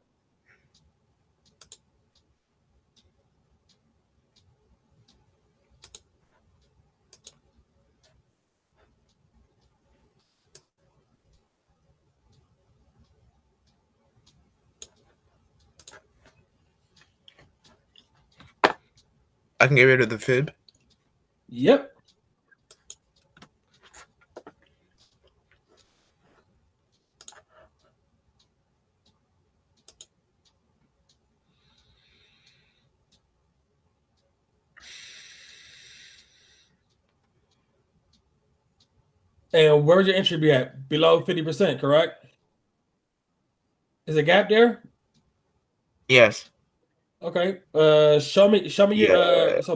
I can get rid of the fib. Yep. And where would your entry be at? Below 50%, correct? Is a gap there? Yes. Okay. Show me your Yeah. so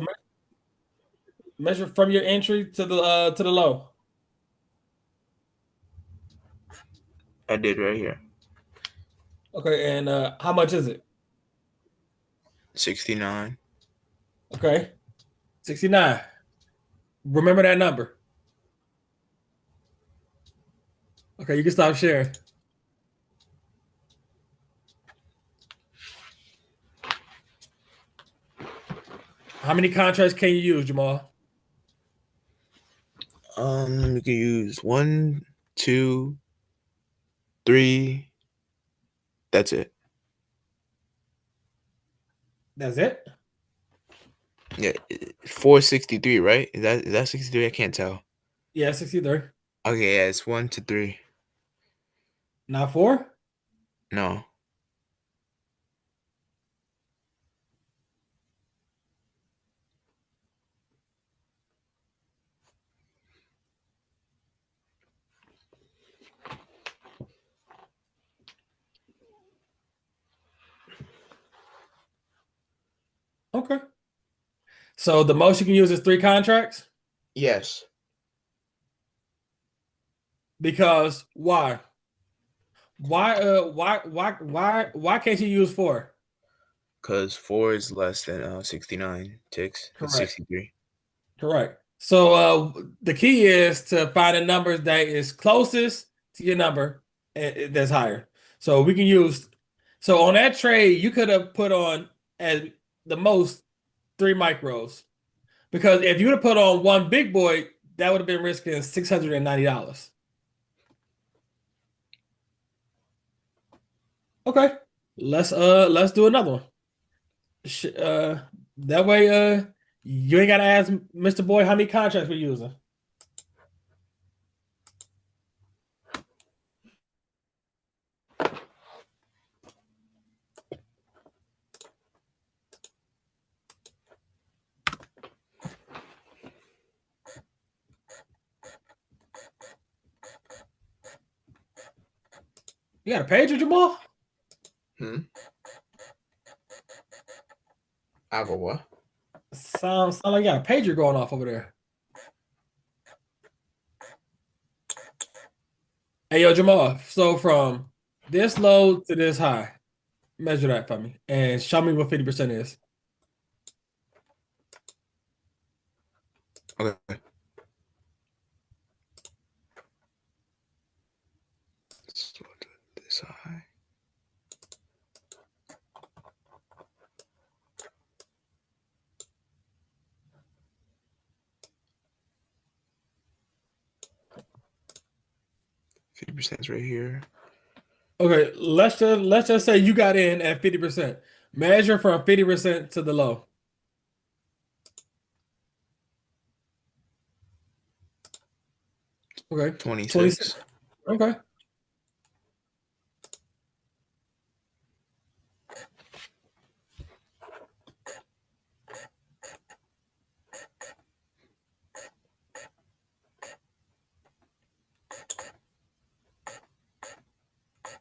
measure from your entry to the low. I did right here. Okay, and how much is it? 69. Okay. 69. Remember that number. Okay, you can stop sharing. How many contracts can you use, Jamal? We can use 1, 2, 3. That's it. That's it? Yeah, 463, right? Is that 63? I can't tell. Yeah, 63. Okay, yeah, it's 1 to 3. Not 4? No. Okay. So the most you can use is 3 contracts? Yes. Because why? Why can't you use 4? Because 4 is less than 69 ticks. It's Correct. 63. Correct. So the key is to find a number that is closest to your number that's higher. So we can use so on that trade, you could have put on at the most 3 micros. Because if you would have put on one big boy, that would have been risking $690. Okay. Let's do another one. That way you ain't gotta ask Mr. Boy how many contracts we're using. You got a pager, Jamal? I go what? Sound like you got a pager going off over there. Hey, yo, Jamal. So from this low to this high, measure that for me and show me what 50% is. Okay. So this high. %'s right here. Okay, let's just say you got in at 50%. Measure from 50% to the low. Okay. 26. Okay.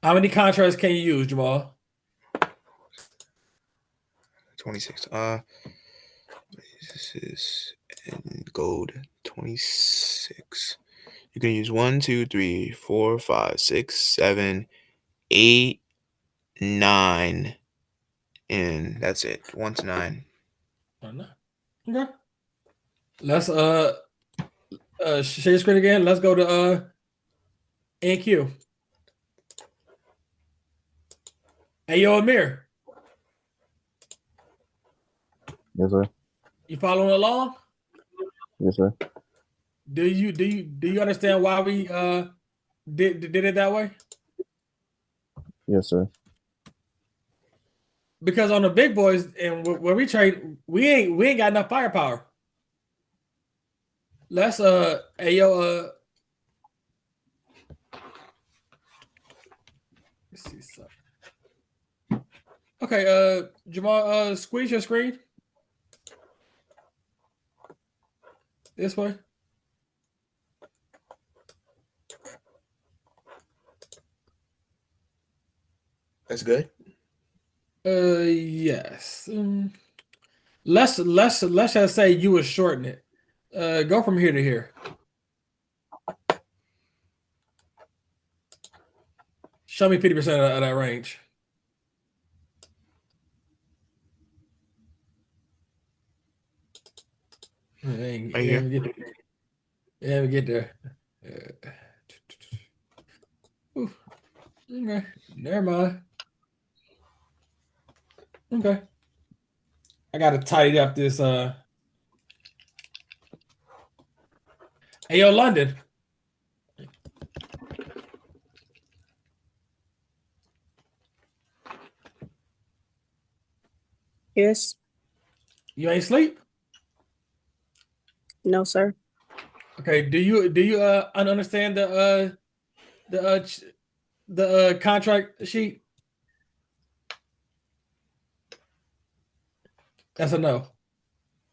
How many contracts can you use, Jamal? 26. This is in gold. 26. You can use 1, 2, 3, 4, 5, 6, 7, 8, 9, and that's it. 1 to 9. Okay. Let's share your screen again. Let's go to NQ. Hey, yo, Amir, Yes, sir. you following along? Yes, sir. Do you understand why we did it that way? Yes, sir. because on the big boys and where we trade, we ain't got enough firepower. Let's hey yo let's see something. Okay, Jamal, squeeze your screen this way. That's good. Yes. Let's just say you would shorten it. Go from here to here. Show me 50% of that range. Right here. We get there. Okay, never mind. Okay, I gotta tidy up this. Hey, yo, London. Yes. You ain't sleep? No, sir. Okay. Do you understand the contract sheet? That's a no.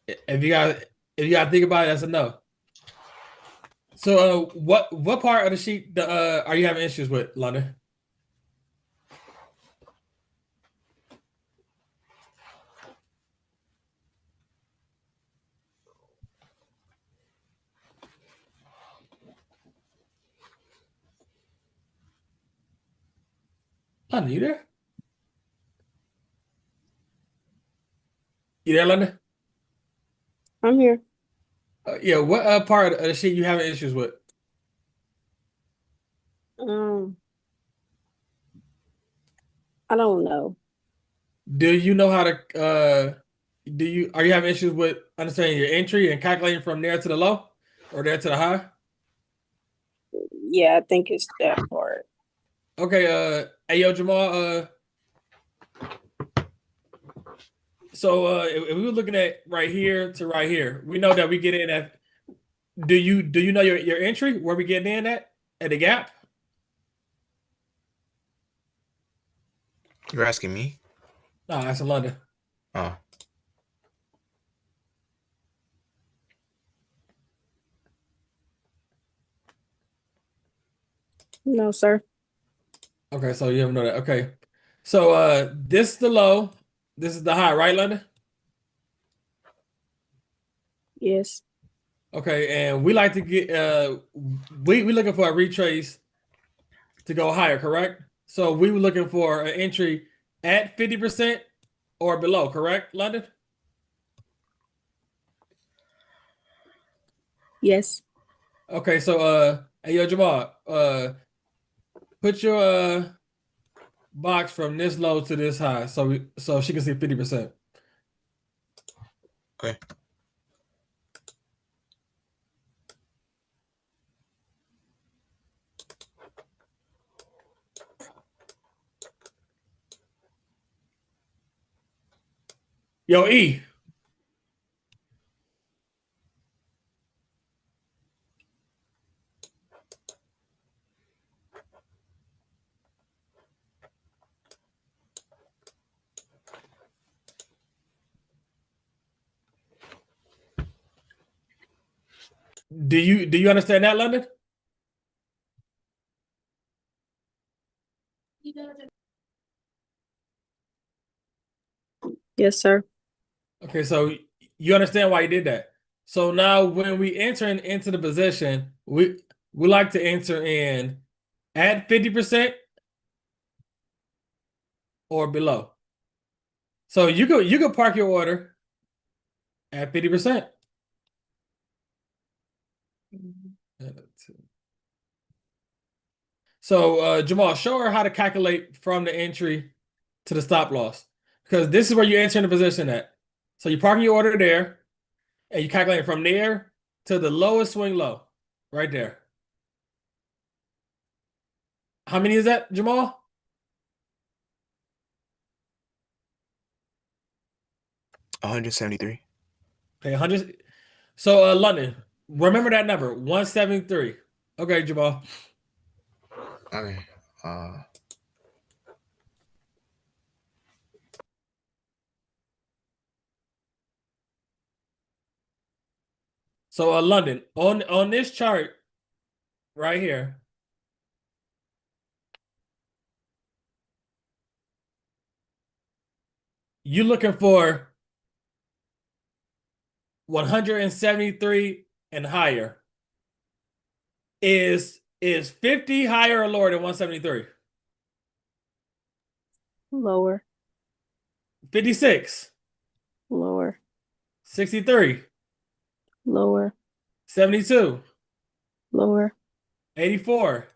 If you got to think about it, that's a no. So what part of the sheet are you having issues with, London? London, you there? You there, London? I'm here. Yeah. What part of the sheet you having issues with? Um, I don't know. Do you know how to are you having issues with understanding your entry and calculating from there to the low or there to the high? Yeah, I think it's that part. Okay, hey yo Jamal, so if we were looking at right here to right here, we know that we get in at do you know your entry where we getting in at the gap? You're asking me? No, that's in London. Oh. No, sir. Okay, so you don't know that. Okay. So this is the low, this is the high, right, London? Yes. Okay, and we like to get we looking for a retrace to go higher, correct? So we were looking for an entry at 50% or below, correct, London? Yes. Okay, so hey yo Jamal, put your box from this low to this high so she can see 50%. Okay. Yo, E. Do you understand that, London? Yes, sir. Okay, so you understand why you did that. So now when we enter into the position, we like to enter in at 50% or below. So you could park your order at 50%. So Jamal, show her how to calculate from the entry to the stop loss. Because this is where you enter in the position at. So you park your order there and you calculate from there to the lowest swing low. Right there. How many is that, Jamal? 173. Okay, 100. So London, remember that number, 173. Okay, Jamal. Okay. Uh, So London, on this chart right here, you looking for 173 and higher. Is 50 higher or lower than 173? Lower. 56, Lower. 63, Lower. 72, Lower. 84,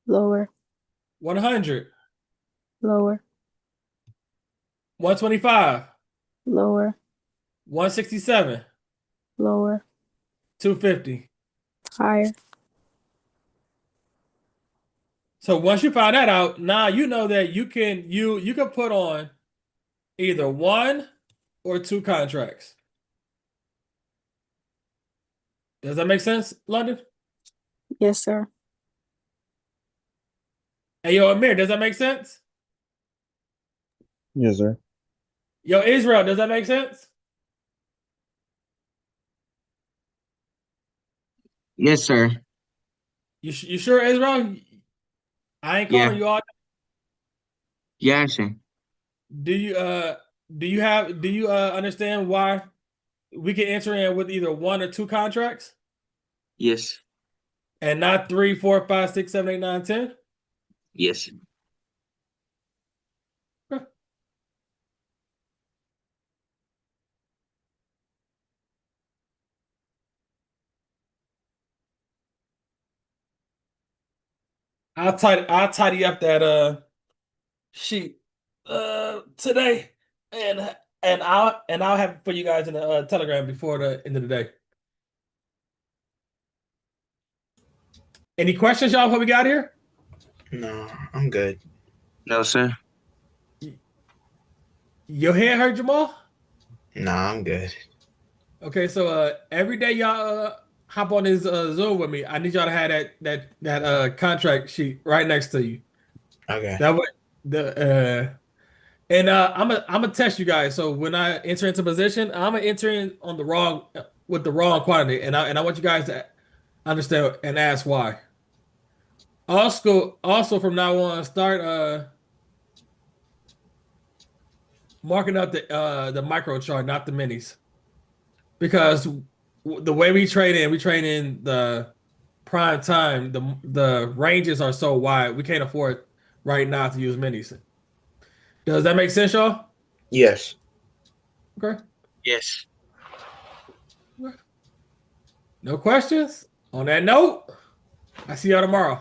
Lower. 100, Lower. 125, Lower. 167, Lower. 250. Higher. So once you find that out, now you know that you can put on either one or two contracts. Does that make sense, London? Yes, sir. Hey, yo, Amir, does that make sense? Yes, sir. Yo, Israel, does that make sense? Yes, sir. You sure, Israel? I ain't Yeah. calling you all. Yeah, sir. Do you understand why we can enter in with either one or two contracts Yes. and not 3, 4, 5, 6, 7, 8, 9, 10? Yes. I'll tidy up that sheet today and I'll have it for you guys in the Telegram before the end of the day. Any questions, y'all, before we got here? no, I'm good. No, sir. Your head hurt, Jamal? Nah, I'm good. Okay, so every day y'all hop on this Zoom with me. I need y'all to have that contract sheet right next to you. Okay. That way I'm gonna test you guys. So when I enter into position, I'm gonna enter in on the wrong with the wrong quantity, and I want you guys to understand and ask why. Also from now on, start marking up the micro chart, not the minis, because the way we trade in the prime time. The ranges are so wide, we can't afford right now to use minis. Does that make sense, y'all? Yes. Okay. Yes. No questions? On that note, I see y'all tomorrow.